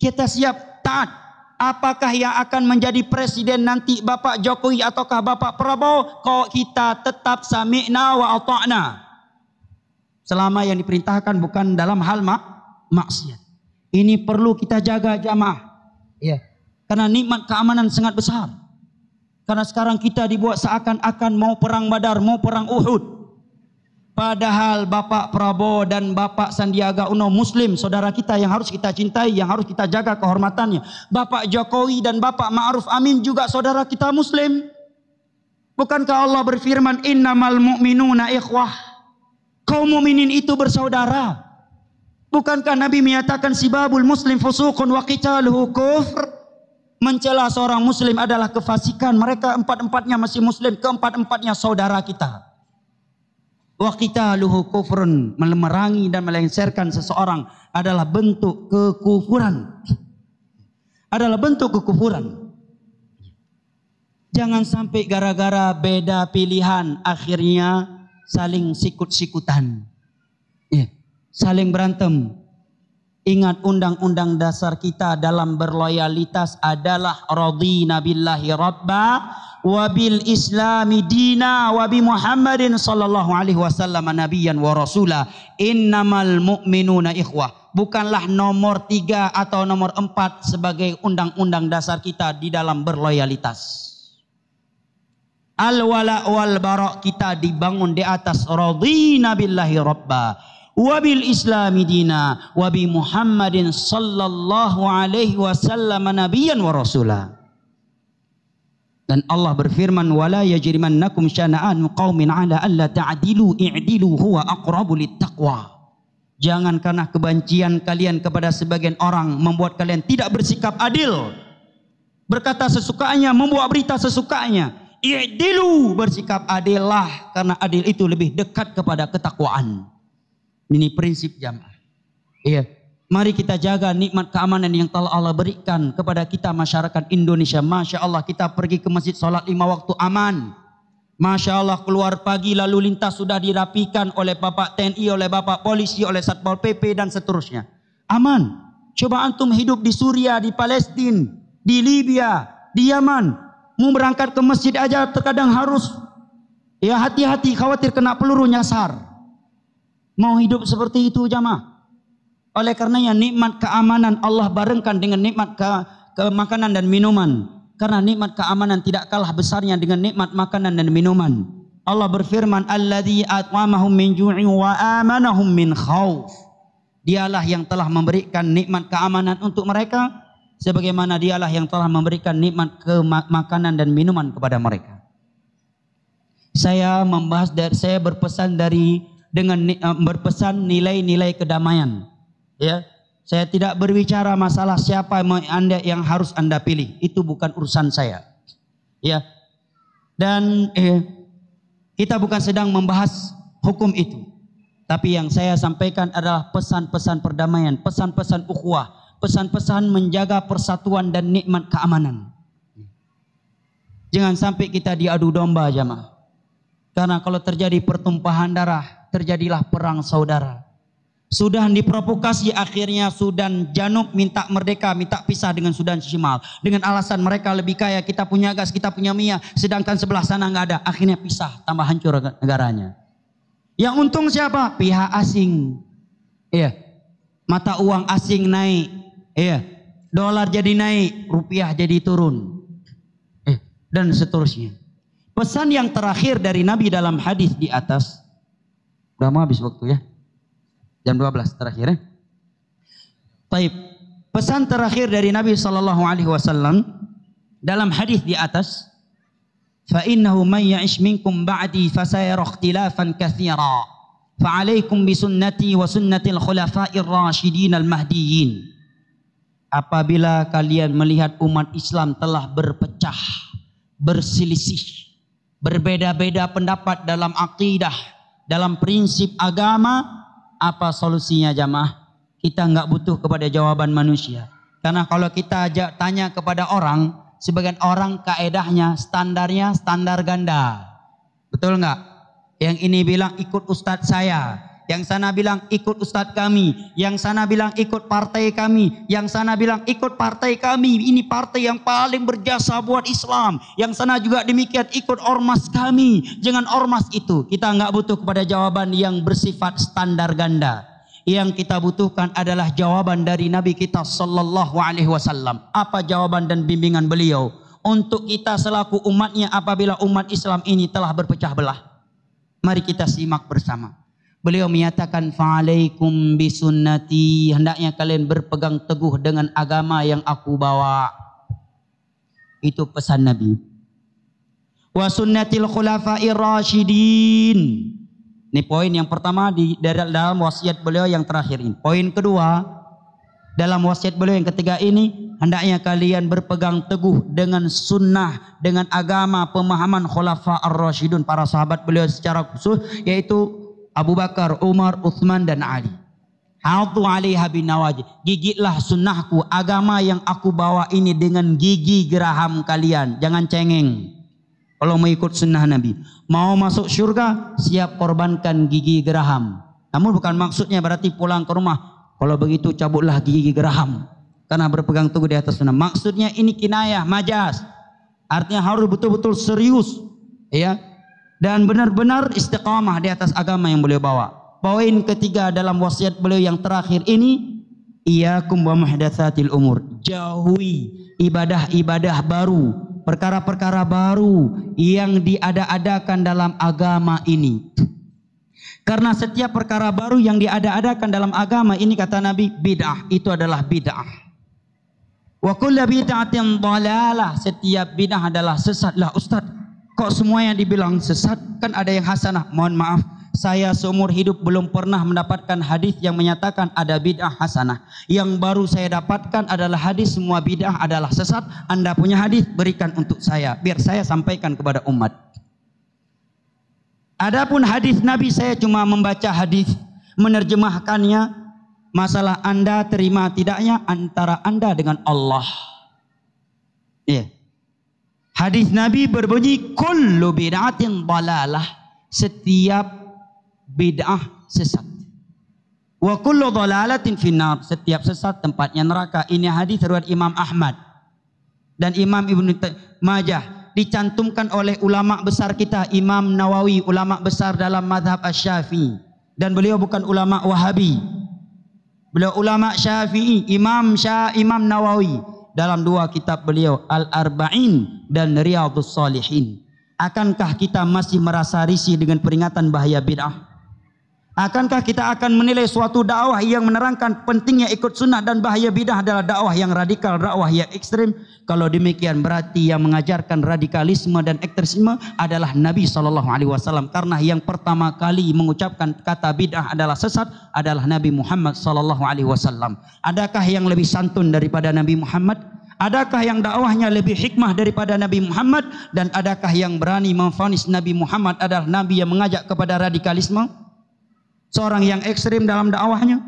Kita siap taat. Apakah yang akan menjadi presiden nanti Bapak Jokowi ataukah Bapak Prabowo? Kok kita tetap sami'na wa ata'na. Selama yang diperintahkan bukan dalam hal maksiat. Ini perlu kita jaga jamaah. Ya. Karena nikmat keamanan sangat besar. Karena sekarang kita dibuat seakan-akan mau perang Badar, mau perang Uhud. Padahal Bapak Prabowo dan Bapak Sandiaga Uno Muslim, saudara kita yang harus kita cintai, yang harus kita jaga kehormatannya. Bapak Jokowi dan Bapak Ma'ruf Amin juga saudara kita Muslim. Bukankah Allah berfirman, innamal mu'minuna ikhwah. Kaum mukminin itu bersaudara. Bukankah Nabi menyatakan sibabul muslim fusuqun wa qitaluhu kufr? Mencela seorang muslim adalah kefasikan. Mereka empat-empatnya masih muslim, keempat-empatnya saudara kita. Wa qitaluhu kufrun, memerangi dan melengsarkan seseorang adalah bentuk kekufuran. Adalah bentuk kekufuran. Jangan sampai gara-gara beda pilihan akhirnya saling sikut-sikutan. Ya, saling berantem. Ingat undang-undang dasar kita dalam berloyalitas adalah radina billahi rabba wa bil islami dina wa bi Muhammadin sallallahu alaihi wasallam nabiyyan wa rasula. Innamal mu'minuna ikhwah. Bukanlah nomor 3 atau nomor 4 sebagai undang-undang dasar kita di dalam berloyalitas. Al-wala wal bara kita dibangun di atas radina billahi rabba wabil islami dina wabi Muhammadin sallallahu alaihi wasallam nabiyyan wa rasula. Dan Allah berfirman, wala yajrimannakum syana'anu qaumin ala alla ta'dilu i'dilu huwa aqrabu littaqwa. Jangan karena kebencian kalian kepada sebagian orang membuat kalian tidak bersikap adil, berkata sesukanya, membuat berita sesukanya. I'dilu, bersikap adillah, karena adil itu lebih dekat kepada ketakwaan. Ini prinsip jamaah. Iya, mari kita jaga nikmat keamanan yang telah Allah berikan kepada kita masyarakat Indonesia. Masya Allah, kita pergi ke masjid sholat 5 waktu aman. Masya Allah, keluar pagi lalu lintas sudah dirapikan oleh Bapak TNI, oleh Bapak Polisi, oleh Satpol PP dan seterusnya. Aman. Coba antum hidup di Suriah, di Palestina, di Libya, di Yaman. Mau berangkat ke masjid aja terkadang harus ya hati-hati, khawatir kena peluru nyasar. Mau hidup seperti itu jamaah. Oleh karenanya nikmat keamanan Allah barengkan dengan nikmat makanan dan minuman. Karena nikmat keamanan tidak kalah besarnya dengan nikmat makanan dan minuman. Allah berfirman, alladzi at'amahum min ju'in wa amanahum min khauf. Dialah yang telah memberikan nikmat keamanan untuk mereka, sebagaimana dialah yang telah memberikan nikmat makanan dan minuman kepada mereka. Saya berpesan dengan berpesan nilai-nilai kedamaian. Ya, saya tidak berbicara masalah siapa yang harus Anda pilih. Itu bukan urusan saya. Ya, dan kita bukan sedang membahas hukum itu. Tapi yang saya sampaikan adalah pesan-pesan perdamaian, pesan-pesan ukhuwah, pesan-pesan menjaga persatuan dan nikmat keamanan. Jangan sampai kita diadu domba jamaah. Karena kalau terjadi pertumpahan darah, terjadilah perang saudara. Sudan diprovokasi, akhirnya Sudan Janub minta merdeka, minta pisah dengan Sudan Shimal. Dengan alasan mereka lebih kaya, kita punya gas, kita punya minyak, sedangkan sebelah sana nggak ada. Akhirnya pisah, tambah hancur negaranya. Yang untung siapa? Pihak asing. Iya. Mata uang asing naik. Iya. Dolar jadi naik, rupiah jadi turun. Dan seterusnya. Pesan yang terakhir dari Nabi dalam hadis di atas. Udah mau habis waktu ya. Jam 12 terakhir ya. Baik. Pesan terakhir dari Nabi SAW dalam hadis di atas. فَإِنَّهُ مَنْ يَعِشْ مِنْكُمْ بَعْدِي فَسَيَرَى اخْتِلَافًا كَثِيرًا فَعَلَيْكُمْ بِسُنَّتِي وَسُنَّةِ الْخُلَفَاءِ الرَّاشِدِينَ الْمَهْدِيِّينَ. Apabila kalian melihat umat Islam telah berpecah, berselisih, berbeda-beda pendapat dalam akidah, dalam prinsip agama, apa solusinya jamaah? Kita nggak butuh kepada jawaban manusia. Karena kalau kita tanya kepada orang, sebagian orang kaedahnya, standarnya standar ganda. Betul nggak? Yang ini bilang ikut ustadz saya, yang sana bilang ikut ustadz kami, yang sana bilang ikut partai kami, yang sana bilang ikut partai kami. Ini partai yang paling berjasa buat Islam. Yang sana juga demikian, ikut ormas kami. Jangan ormas itu. Kita nggak butuh kepada jawaban yang bersifat standar ganda. Yang kita butuhkan adalah jawaban dari Nabi kita sallallahu alaihi wasallam. Apa jawaban dan bimbingan beliau untuk kita selaku umatnya apabila umat Islam ini telah berpecah belah? Mari kita simak bersama. Beliau menyatakan fa'alaikum bisunnati, hendaknya kalian berpegang teguh dengan agama yang aku bawa. Itu pesan Nabi. Wa sunnatil khulafa'ir rasyidin. Ini poin yang pertama dalam wasiat beliau yang terakhir ini. Poin kedua, dalam wasiat beliau yang ketiga ini, hendaknya kalian berpegang teguh dengan sunnah, dengan agama, pemahaman khulafa ar-rasyidun, para sahabat beliau secara khusus, yaitu Abu Bakar, Umar, Uthman dan Ali. Hatu 'alaiha binawajid. Gigitlah sunnahku, agama yang aku bawa ini dengan gigi geraham kalian. Jangan cengeng. Kalau mau ikut sunnah Nabi, mau masuk surga, siap korbankan gigi geraham. Namun bukan maksudnya berarti pulang ke rumah, kalau begitu cabutlah gigi geraham, karena berpegang teguh di atas sunnah. Maksudnya ini kinayah, majas. Artinya harus betul-betul serius, ya, dan benar-benar istiqamah di atas agama yang beliau bawa. Poin ketiga dalam wasiat beliau yang terakhir ini, iyyakum wa muhdatsatil umur. Jauhi ibadah-ibadah baru, perkara-perkara baru yang diada-adakan dalam agama ini. Karena setiap perkara baru yang diada-adakan dalam agama ini, kata Nabi, bid'ah, itu adalah bid'ah. Wa kullu bid'atin dhalalah, setiap bid'ah adalah sesat. Lah Ustaz, kok semua yang dibilang sesat? Kan ada yang hasanah. Mohon maaf, saya seumur hidup belum pernah mendapatkan hadis yang menyatakan ada bid'ah hasanah. Yang baru saya dapatkan adalah hadis semua bid'ah adalah sesat. Anda punya hadis, berikan untuk saya, biar saya sampaikan kepada umat. Adapun hadis Nabi, saya cuma membaca hadis, menerjemahkannya. Masalah Anda terima tidaknya antara Anda dengan Allah. Ya. Hadis Nabi berbunyi kullu bid'atin dhalalah, setiap bid'ah sesat. Wa kullu dhalalatin finnar, setiap sesat tempatnya neraka. Ini hadis riwayat Imam Ahmad dan Imam Ibnu Majah, dicantumkan oleh ulama besar kita, Imam Nawawi, ulama besar dalam mazhab Asy-Syafi'i, dan beliau bukan ulama Wahabi. Beliau ulama Syafi'i, Imam Nawawi, dalam dua kitab beliau, Al-Arba'in dan Riyadhus Shalihin. Akankah kita masih merasa risih dengan peringatan bahaya bid'ah? Akankah kita akan menilai suatu dakwah yang menerangkan pentingnya ikut sunnah dan bahaya bid'ah adalah dakwah yang radikal, dakwah yang ekstrim? Kalau demikian berarti yang mengajarkan radikalisme dan ekstremisme adalah Nabi SAW. Karena yang pertama kali mengucapkan kata bid'ah adalah sesat adalah Nabi Muhammad SAW. Adakah yang lebih santun daripada Nabi Muhammad? Adakah yang dakwahnya lebih hikmah daripada Nabi Muhammad? Dan adakah yang berani memvonis Nabi Muhammad adalah Nabi yang mengajak kepada radikalisme? Seorang yang ekstrim dalam dakwahnya.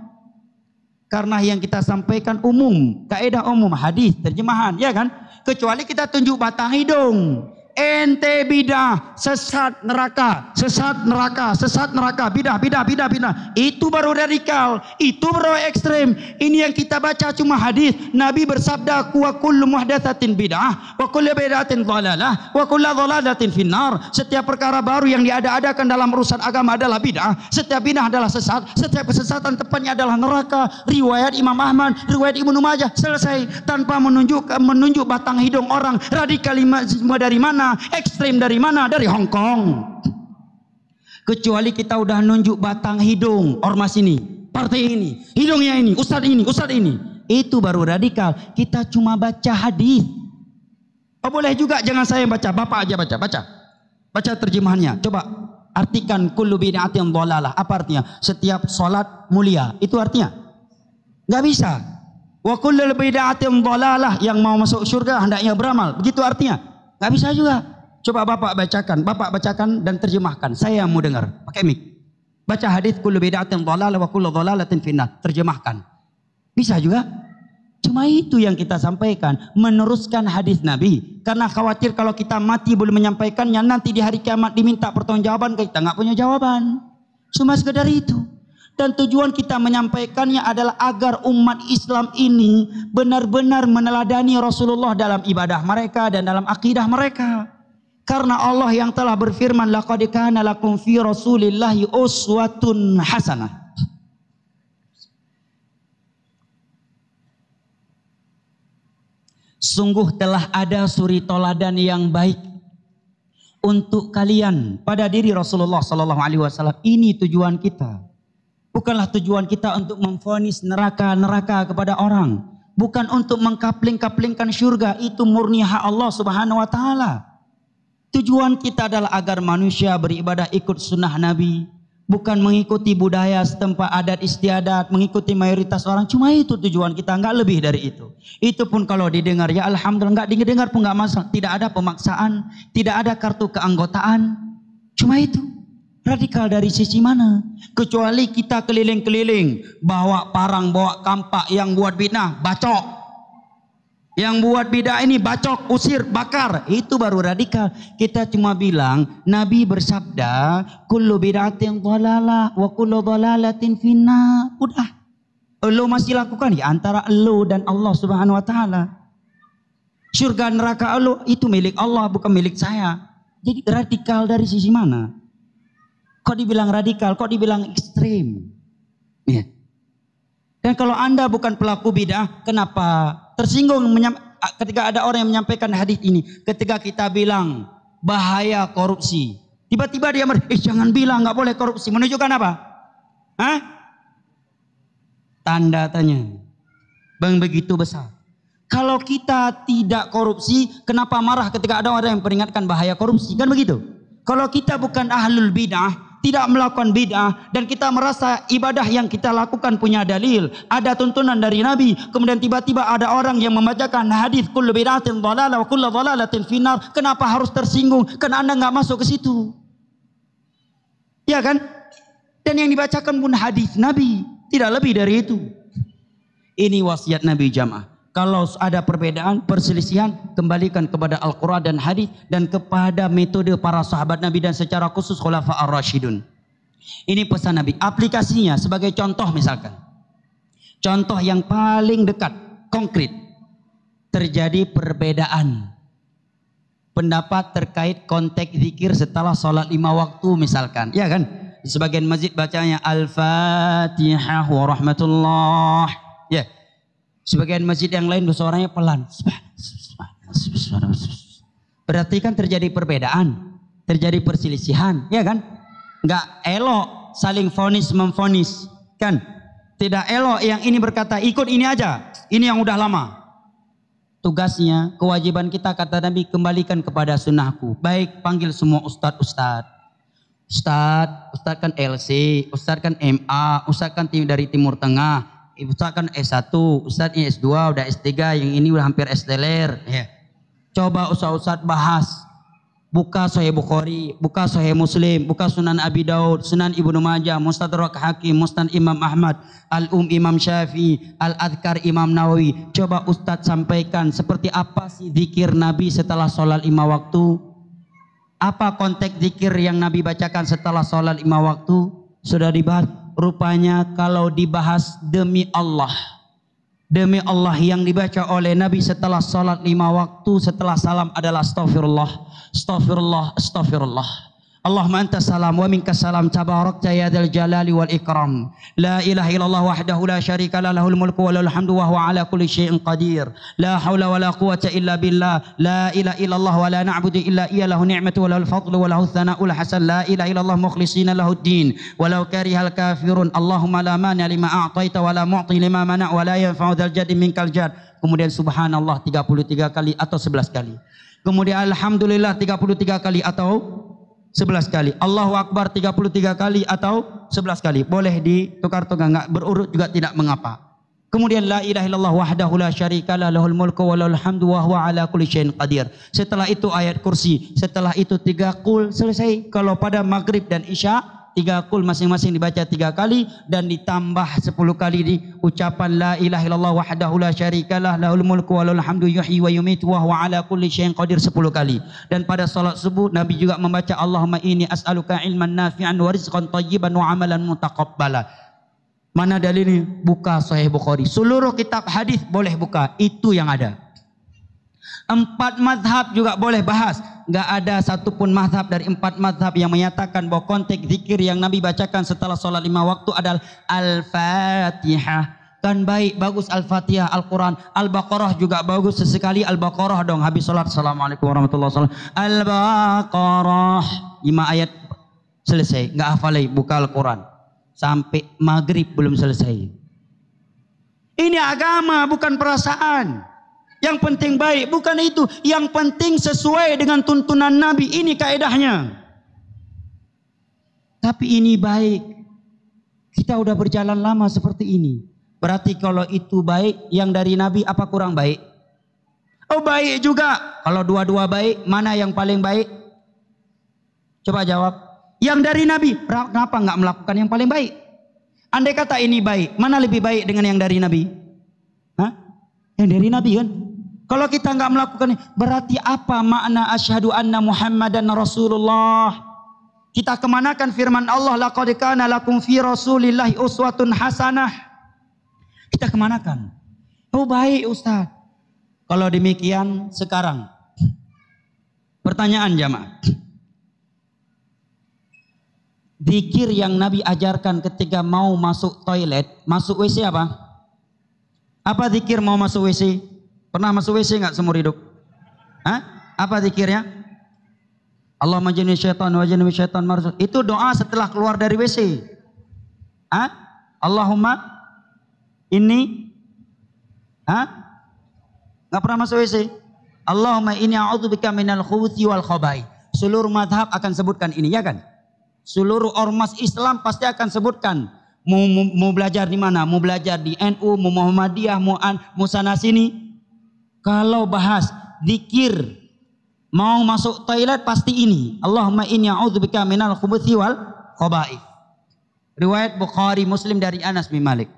Karena yang kita sampaikan umum, kaidah umum, hadis, terjemahan, ya kan? Kecuali kita tunjuk batang hidung. ente bidah, sesat neraka, sesat neraka, sesat neraka, bidah. Itu baru radikal, itu baru ekstrem. Ini yang kita baca cuma hadis. Nabi bersabda, wa kullu muhdatsatin bid'ah, wa kullu bid'atin dhalalah, wa kullu dhalalatin finnar. Setiap perkara baru yang diada-adakan dalam urusan agama adalah bid'ah. Setiap bid'ah adalah sesat. Setiap kesesatan tepatnya adalah neraka. Riwayat Imam Ahmad, riwayat Ibnu Majah, selesai. Tanpa menunjuk batang hidung orang. Radikalisme dari mana? Ekstrem dari mana? Dari Hong Kong. Kecuali kita udah nunjuk batang hidung ormas ini, partai ini, hidungnya ini, ustadz ini, itu baru radikal. Kita cuma baca hadis. Oh, boleh juga jangan saya baca, bapak aja baca terjemahannya. Coba artikan kullu bid'atin dhalalah. Apa artinya? Setiap sholat mulia. Itu artinya? Nggak bisa. Wa kullu bid'atin dhalalah, yang mau masuk surga hendaknya beramal. Begitu artinya? Nggak bisa juga. Coba bapak bacakan dan terjemahkan. Saya mau dengar. Pakai mic. Baca hadis kullu bid'atin dhalalah wa kullu dhalalatin finnar. Terjemahkan. Bisa juga. Cuma itu yang kita sampaikan. Meneruskan hadis Nabi. Karena khawatir kalau kita mati belum menyampaikannya, nanti di hari kiamat diminta pertanggungjawaban, kita nggak punya jawaban. Cuma sekedar itu. Dan tujuan kita menyampaikannya adalah agar umat Islam ini benar-benar meneladani Rasulullah dalam ibadah mereka dan dalam akidah mereka. Karena Allah yang telah berfirman, laqad kana lakum fi Rasulillahi uswatun hasanah. Sungguh telah ada suri toladan yang baik untuk kalian pada diri Rasulullah sallallahu alaihi wasallam. Ini tujuan kita. Bukanlah tujuan kita untuk memvonis neraka-neraka kepada orang. Bukan untuk mengkapling-kaplingkan syurga. Itu murni hak Allah subhanahu wa ta'ala. Tujuan kita adalah agar manusia beribadah ikut sunnah Nabi. Bukan mengikuti budaya setempat, adat istiadat, mengikuti mayoritas orang. Cuma itu tujuan kita, enggak lebih dari itu. Itu pun kalau didengar, ya alhamdulillah. Enggak didengar pun enggak masalah. Tidak ada pemaksaan, tidak ada kartu keanggotaan. Cuma itu. Radikal dari sisi mana? Kecuali kita keliling-keliling, bawa parang, bawa kampak, yang buat bid'ah, bacok. Yang buat bid'ah ini bacok, usir, bakar. Itu baru radikal. Kita cuma bilang, Nabi bersabda, kullu bid'atin dhalalah wa kullu dhalalatin finnar. Udah. Elu masih lakukan ya antara elu dan Allah subhanahu wa ta'ala. Surga neraka elu itu milik Allah, bukan milik saya. Jadi radikal dari sisi mana? Kok dibilang radikal, kok dibilang ekstrim? Ya. Dan kalau Anda bukan pelaku bid'ah, kenapa tersinggung ketika ada orang yang menyampaikan hadis ini? Ketika kita bilang bahaya korupsi, tiba-tiba dia jangan bilang nggak boleh korupsi. Menunjukkan apa? Hah? Tanda tanya. Bang begitu besar. Kalau kita tidak korupsi, kenapa marah ketika ada orang yang peringatkan bahaya korupsi? Kan begitu? Kalau kita bukan ahlul bid'ah, tidak melakukan bid'ah, dan kita merasa ibadah yang kita lakukan punya dalil, ada tuntunan dari Nabi, kemudian tiba-tiba ada orang yang membacakan hadis kullu bid'atin dhalalah wa kullu dhalalatin finnar, kenapa harus tersinggung? Karena Anda nggak masuk ke situ. Ya kan? Dan yang dibacakan pun hadis Nabi, tidak lebih dari itu. Ini wasiat Nabi jamaah. Kalau ada perbedaan, perselisihan, kembalikan kepada Al-Quran dan hadis dan kepada metode para sahabat Nabi dan secara khusus Khulafa ar-Rasyidun. Ini pesan Nabi. Aplikasinya sebagai contoh misalkan. Contoh yang paling dekat, konkret. Terjadi perbedaan pendapat terkait konteks zikir setelah sholat 5 waktu misalkan. Ya kan? Di sebagian masjid bacanya Al-Fatihah wa rahmatullah. Ya. Sebagian masjid yang lain suaranya pelan. Berarti kan terjadi perbedaan, terjadi perselisihan, ya kan? Enggak elok saling vonis memvonis, kan? Tidak elok yang ini berkata ikut ini aja, ini yang udah lama. Tugasnya, kewajiban kita kata Nabi kembalikan kepada sunnahku. Baik, panggil semua ustadz. Ustadz kan LC, ustadz kan MA, ustadz kan dari Timur Tengah. Ustadz kan S1, Ustadz ini S2, udah S3, yang ini udah hampir S-teler. Ya. Coba Ustadz bahas. Buka Sahih Bukhari, buka Sahih Muslim, buka Sunan Abi Daud, Sunan Ibnu Majah, Mustadrak Hakim, Musnad Imam Ahmad, Imam Syafi'i, Al-Adhkar Imam Nawawi. Coba Ustadz sampaikan seperti apa sih zikir Nabi setelah sholat 5 waktu. Apa konteks zikir yang Nabi bacakan setelah sholat 5 waktu? Sudah dibahas. Rupanya kalau dibahas demi Allah yang dibaca oleh Nabi setelah sholat 5 waktu setelah salam adalah astaghfirullah, astaghfirullah, astaghfirullah. Allahumma anta salam wa minka salam tabarakta ya dzal jalali wal ikram. La ilaha illallah wahdahu la syarika lah lahul mulku wa lahul hamdu wa huwa ala kulli syai'in qadir. La haula wa la quwwata illa billah. La ilaha illallah wa la na'budu illa iya lahu ni'matu wa lahul fadlu wa lahu thana'ul hasan. La ilaha illallah mukhlishina lahud din walau karihal kafirun. Allahumma la mani lima a'taita wa la mu'ti lima mana' wa la yanfa'u dzal jaddi minkal jadd. Kemudian subhanallah 33 kali atau 11 kali. Kemudian alhamdulillah 33 kali atau 11 kali. Allahu Akbar 33 kali atau 11 kali. Boleh ditukar-tukar, enggak berurut juga tidak mengapa. Kemudian la ilaha illallah wahdahu la syarikalah lahul mulku wa lahul hamdu wa huwa ala kulli syai'in qadir. Setelah itu ayat kursi, setelah itu 3 qul, selesai. Kalau pada maghrib dan isya 3 qul masing-masing dibaca 3 kali dan ditambah 10 kali di ucapan la ilaha illallah wahdahu la syarikalah lahul mulku wa lahul hamdu yuhyi wa yumiitu wa huwa ala kulli syai'in qadir 10 kali. Dan pada salat subuh Nabi juga membaca Allahumma inni as'aluka ilman nafi'an wa rizqan thayyiban wa amalan mutaqabbala. Mana dalilnya? Buka Sahih Bukhari. Seluruh kitab hadis boleh buka, itu yang ada. 4 mazhab juga boleh bahas. Enggak ada satupun mazhab dari 4 mazhab yang menyatakan bahwa konteks zikir yang Nabi bacakan setelah sholat 5 waktu adalah Al-Fatihah. Kan baik, bagus Al-Fatihah, Al-Quran. Al-Baqarah juga bagus, sesekali Al-Baqarah dong. Habis sholat, Assalamualaikum warahmatullahi wabarakatuh. Al-Baqarah 5 ayat selesai. Enggak hafal lagi, buka Al-Quran. Sampai maghrib belum selesai. Ini agama, bukan perasaan. Yang penting baik, bukan itu. Yang penting sesuai dengan tuntunan Nabi. Ini kaedahnya. Tapi ini baik. Kita udah berjalan lama seperti ini. Berarti kalau itu baik, yang dari Nabi apa kurang baik? Oh baik juga. Kalau dua-dua baik, mana yang paling baik? Coba jawab. Yang dari Nabi, kenapa nggak melakukan yang paling baik? Andai kata ini baik, mana lebih baik dengan yang dari Nabi? Hah? Yang dari Nabi kan? Kalau kita nggak melakukan, berarti apa makna asyhadu anna Muhammadan Rasulullah? Kita kemanakan firman Allah, laqad kana lakum fi Rasulillahi uswatun hasanah. Kita kemanakan? Oh baik Ustaz. Kalau demikian sekarang, pertanyaan jamaah. Zikir yang Nabi ajarkan ketika mau masuk toilet, masuk WC apa? Apa zikir mau masuk WC? Pernah masuk WC enggak seumur hidup? Hah? Apa zikirnya? Allahumma jannibni syaitan wa jannibni syaitan marzuq. Itu doa setelah keluar dari WC. Hah? Allahumma inni enggak pernah masuk WC. Allahumma inni a'udzubika minal khubuthi wal khaba'ith. Seluruh mazhab akan sebutkan ini, ya kan? Seluruh ormas Islam pasti akan sebutkan. Mau belajar di mana? Mau belajar di NU, mau Muhammadiyah, mau sana sini. Kalau bahas zikir mau masuk toilet pasti ini. Allahumma inni a'udzubika minal khubuthi wal khaba'ith. Riwayat Bukhari Muslim dari Anas bin Malik.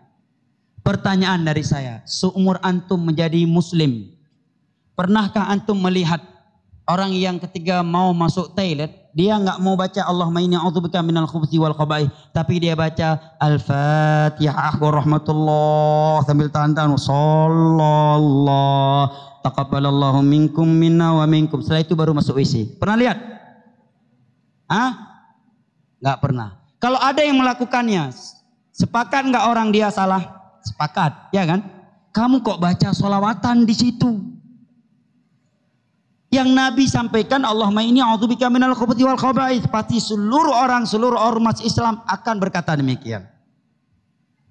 Pertanyaan dari saya, seumur antum menjadi muslim, pernahkah antum melihat orang yang ketika mau masuk toilet, dia enggak mau baca Allahumma inni a'udzubika minal khubuthi wal khaba'ith, tapi dia baca Al-Fatihah warahmatullah sambil tahan-tahan sallallahu taqabbalallahu minkum minna wa minkum. Setelah itu baru masuk WC. Pernah lihat? Enggak pernah. Kalau ada yang melakukannya, sepakat enggak orang dia salah? Sepakat, ya kan? Kamu kok baca sholawatan di situ? Yang Nabi sampaikan Allahumma inni a'udzubika minal khubuthi wal khaba'ith. Pasti seluruh orang, seluruh ormas Islam akan berkata demikian.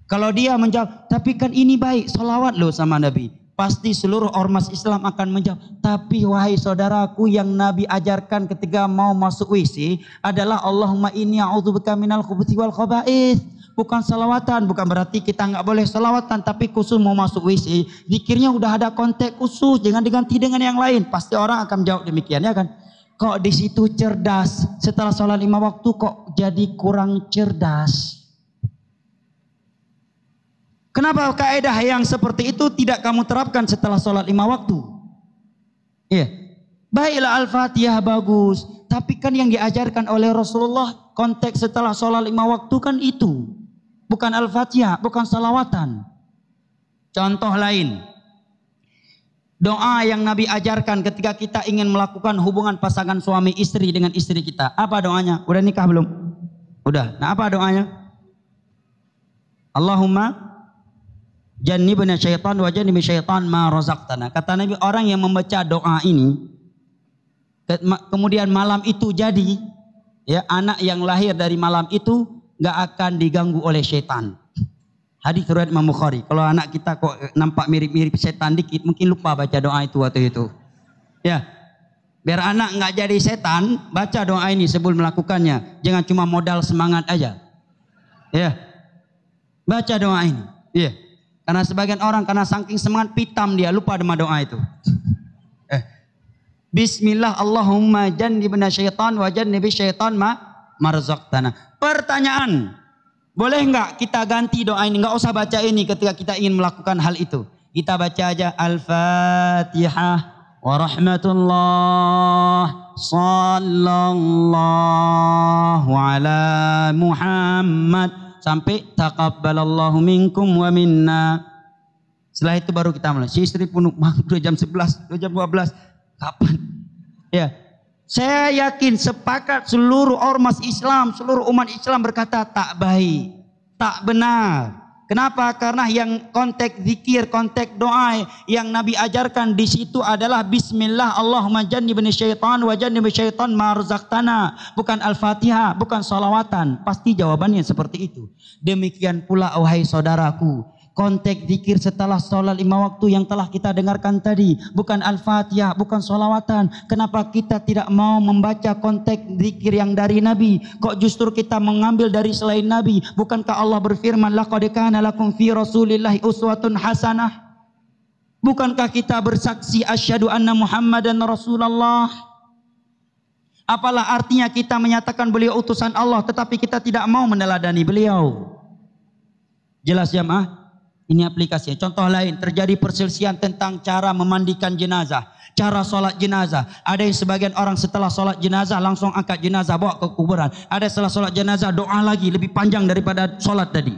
Kalau dia menjawab, tapi kan ini baik, sholawat loh sama Nabi. Pasti seluruh ormas Islam akan menjawab, tapi wahai saudaraku, yang Nabi ajarkan ketika mau masuk WC adalah Allahumma inni a'udzubika minal khubuthi wal khaba'ith. Bukan salawatan, bukan berarti kita nggak boleh salawatan, tapi khusus mau masuk WC, zikirnya udah ada konteks khusus, jangan diganti dengan yang lain. Pasti orang akan jawab demikian, ya kan? Kok di situ cerdas, setelah sholat 5 waktu kok jadi kurang cerdas? Kenapa kaidah yang seperti itu tidak kamu terapkan setelah sholat 5 waktu? Iya, baiklah Al-Fatihah bagus, Tapi kan yang diajarkan oleh Rasulullah konteks setelah sholat 5 waktu kan itu. Bukan Al-Fatihah, bukan salawatan. Contoh lain. Doa yang Nabi ajarkan ketika kita ingin melakukan hubungan pasangan suami istri dengan istri kita. Apa doanya? Udah nikah belum? Udah. Nah apa doanya? Allahumma jannibna syaitan wa jannibi syaitan ma razaqtana. Kata Nabi, orang yang membaca doa ini kemudian malam itu jadi ya, anak yang lahir dari malam itu nggak akan diganggu oleh syaitan. Hadis riwayat Imam Bukhari. Kalau anak kita kok nampak mirip-mirip setan dikit, mungkin lupa baca doa itu waktu itu. Ya, biar anak nggak jadi setan, baca doa ini sebelum melakukannya. Jangan cuma modal semangat aja. Ya, baca doa ini. Ya, karena sebagian orang karena saking semangat pitam dia lupa sama doa itu. Bismillah Allahumma jannibna syaitan wa jannibi syaitan ma razaqtana. Pertanyaan. Boleh enggak kita ganti doa ini? Enggak usah baca ini ketika kita ingin melakukan hal itu. Kita baca aja Al-Fatihah wa rahmatullah sallallahu ala Muhammad sampai taqabbalallahu minkum wa minna. Setelah itu baru kita mulai. Si istri pun 2 jam 11, 2 jam 12. Kapan? Ya. Saya yakin sepakat seluruh ormas Islam, seluruh umat Islam berkata tak baik, tak benar. Kenapa? Karena yang konteks zikir, konteks doa yang Nabi ajarkan di situ adalah Bismillah Allahumma jannibni syaitan wa jannibi syaitan ma razaqtana. Bukan Al-Fatihah, bukan salawatan. Pasti jawabannya seperti itu. Demikian pula wahai saudaraku, konteks zikir setelah sholat 5 waktu yang telah kita dengarkan tadi. Bukan Al-Fatihah, bukan sholawatan. Kenapa kita tidak mau membaca konteks zikir yang dari Nabi? Kok justru kita mengambil dari selain Nabi? Bukankah Allah berfirman, laqad kana lakum fi rasulillahi uswatun hasanah? Bukankah kita bersaksi asyhadu anna Muhammadan Rasulullah? Apalah artinya kita menyatakan beliau utusan Allah tetapi kita tidak mau meneladani beliau? Jelas jamaah? Ini aplikasinya. Contoh lain, terjadi perselisihan tentang cara memandikan jenazah, cara sholat jenazah. Ada yang sebagian orang setelah sholat jenazah langsung angkat jenazah bawa ke kuburan. Ada setelah sholat jenazah doa lagi lebih panjang daripada sholat tadi.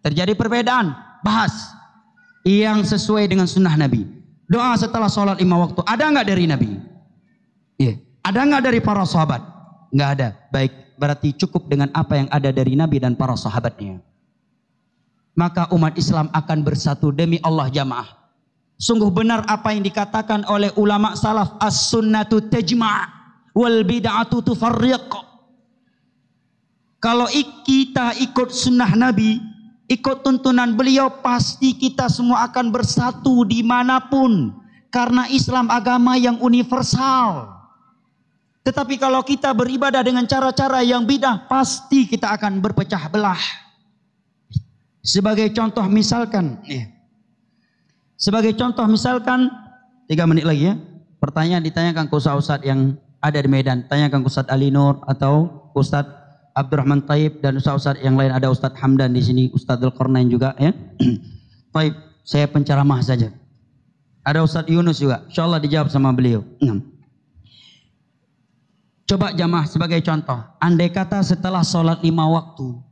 Terjadi perbedaan. Bahas yang sesuai dengan sunnah Nabi. Doa setelah sholat 5 waktu. Ada nggak dari Nabi? Iya. Ada nggak dari para sahabat? Nggak ada. Baik, berarti cukup dengan apa yang ada dari Nabi dan para sahabatnya. Maka umat Islam akan bersatu demi Allah jamaah. Sungguh benar apa yang dikatakan oleh ulama salaf, as-sunnatu tajma' wal bid'atu tufarriq. Kalau kita ikut sunnah Nabi, ikut tuntunan beliau, pasti kita semua akan bersatu dimanapun. Karena Islam agama yang universal. Tetapi kalau kita beribadah dengan cara-cara yang bidah, pasti kita akan berpecah belah. Sebagai contoh misalkan, 3 menit lagi ya. Pertanyaan ditanyakan ke Ustaz-Ustaz yang ada di Medan. Tanyakan ke Ustaz Ali Nur atau Ustaz Abdurrahman Taib dan Ustaz-Ustaz yang lain. Ada Ustaz Hamdan di sini, Ustaz Dzulqarnain juga ya. Taib, saya penceramah saja. Ada Ustaz Yunus juga. Insyaallah dijawab sama beliau. Coba jamaah sebagai contoh. Andai kata setelah sholat 5 waktu,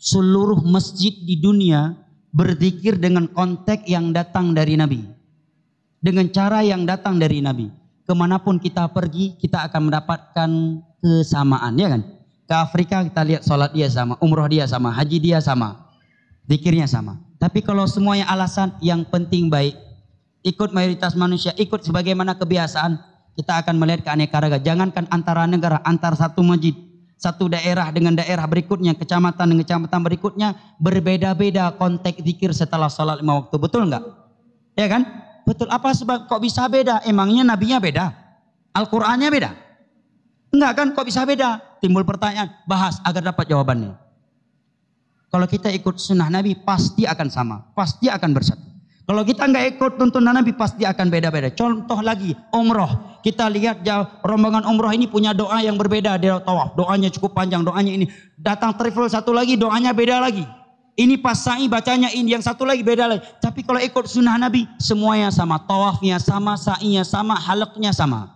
seluruh masjid di dunia berzikir dengan konteks yang datang dari Nabi. Dengan cara yang datang dari Nabi. Kemanapun kita pergi, kita akan mendapatkan kesamaan, ya kan? Ke Afrika kita lihat sholat dia sama, umroh dia sama, haji dia sama, zikirnya sama. Tapi kalau semuanya alasan yang penting baik, ikut mayoritas manusia, ikut sebagaimana kebiasaan, kita akan melihat keanekaragaman. Jangankan antara negara, antar satu masjid, satu daerah dengan daerah berikutnya, kecamatan dengan kecamatan berikutnya, berbeda-beda konteks zikir setelah sholat 5 waktu. Betul enggak? Ya kan? Betul. Apa sebab kok bisa beda? Emangnya nabinya beda? Al-Qur'annya beda? Enggak kan? Kok bisa beda? Timbul pertanyaan, bahas agar dapat jawabannya. Kalau kita ikut sunnah Nabi pasti akan sama, pasti akan bersatu. Kalau kita nggak ikut tuntunan Nabi pasti akan beda-beda. Contoh lagi, umroh. Kita lihat rombongan umroh ini punya doa yang berbeda. Dia tawaf, doanya cukup panjang, doanya ini. Datang travel satu lagi, doanya beda lagi. Ini pas sa'i bacanya ini, yang satu lagi beda lagi. Tapi kalau ikut sunnah Nabi, semuanya sama. Tawafnya sama, sa'inya sama, halaknya sama.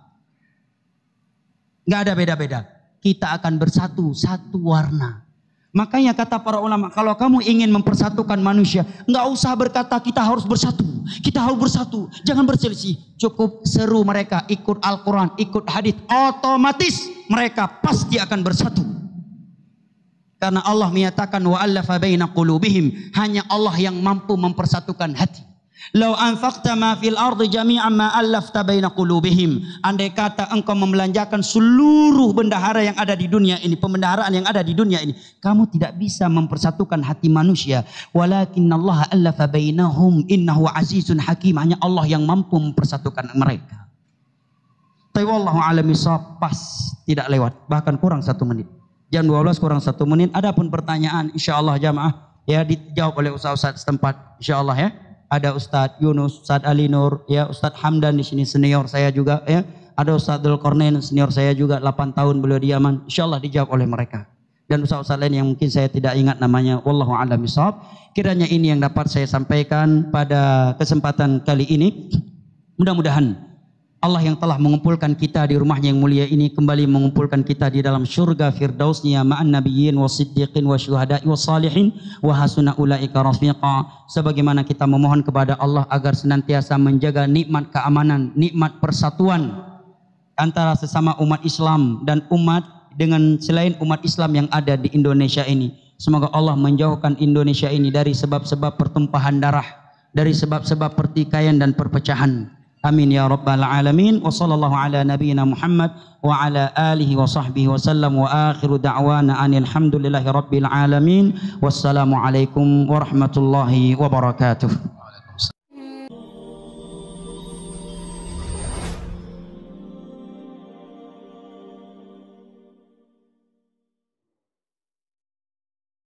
Nggak ada beda-beda. Kita akan bersatu, satu warna. Makanya kata para ulama, kalau kamu ingin mempersatukan manusia, nggak usah berkata kita harus bersatu, kita harus bersatu, jangan berselisih. Cukup seru mereka ikut Al-Quran, ikut hadis, otomatis mereka pasti akan bersatu. Karena Allah menyatakan wa'allafa baina qulubihim, hanya Allah yang mampu mempersatukan hati. Lau anfaqta ma fil ardi jami'an ma allafta baina qulubihim. Andai kata engkau membelanjakan seluruh bendahara yang ada di dunia ini, pembendaharaan yang ada di dunia ini, kamu tidak bisa mempersatukan hati manusia. Walakinallaha allafa bainahum innahu azizun hakim. Hanya Allah yang mampu mempersatukan mereka. Tapi wallahu a'lam bishawab, pas tidak lewat, bahkan kurang 1 menit. Jam 12 kurang 1 menit. Adapun pertanyaan insyaallah jamaah ya dijawab oleh ustaz-ustaz setempat insyaallah ya. Ada Ustadz Yunus, Ustadz Ali Nur, ya Ustadz Hamdan di sini senior saya juga, ya. Ada Ustadz Dzulqarnain senior saya juga, 8 tahun beliau di Yaman. Insyaallah dijawab oleh mereka. Dan ustaz-ustaz lain yang mungkin saya tidak ingat namanya, wallahu a'lam bishawab. Kiranya ini yang dapat saya sampaikan pada kesempatan kali ini. Mudah-mudahan Allah yang telah mengumpulkan kita di rumahnya yang mulia ini kembali mengumpulkan kita di dalam syurga firdausnya ma'an nabiyyin wasiddiqin wasyuhada'i wassalihin wa hasuna ulaika rafiqa. Sebagaimana kita memohon kepada Allah agar senantiasa menjaga nikmat keamanan, nikmat persatuan antara sesama umat Islam dan umat dengan selain umat Islam yang ada di Indonesia ini. Semoga Allah menjauhkan Indonesia ini dari sebab-sebab pertumpahan darah, dari sebab-sebab pertikaian dan perpecahan. Amin ya rabbal alamin. Wa sallallahu ala nabiyyina Muhammad wa ala alihi wa sahbihi wa sallam wa akhiru da'wana anil hamdulillahi rabbil alamin. Wassalamu alaikum warahmatullahi wabarakatuh.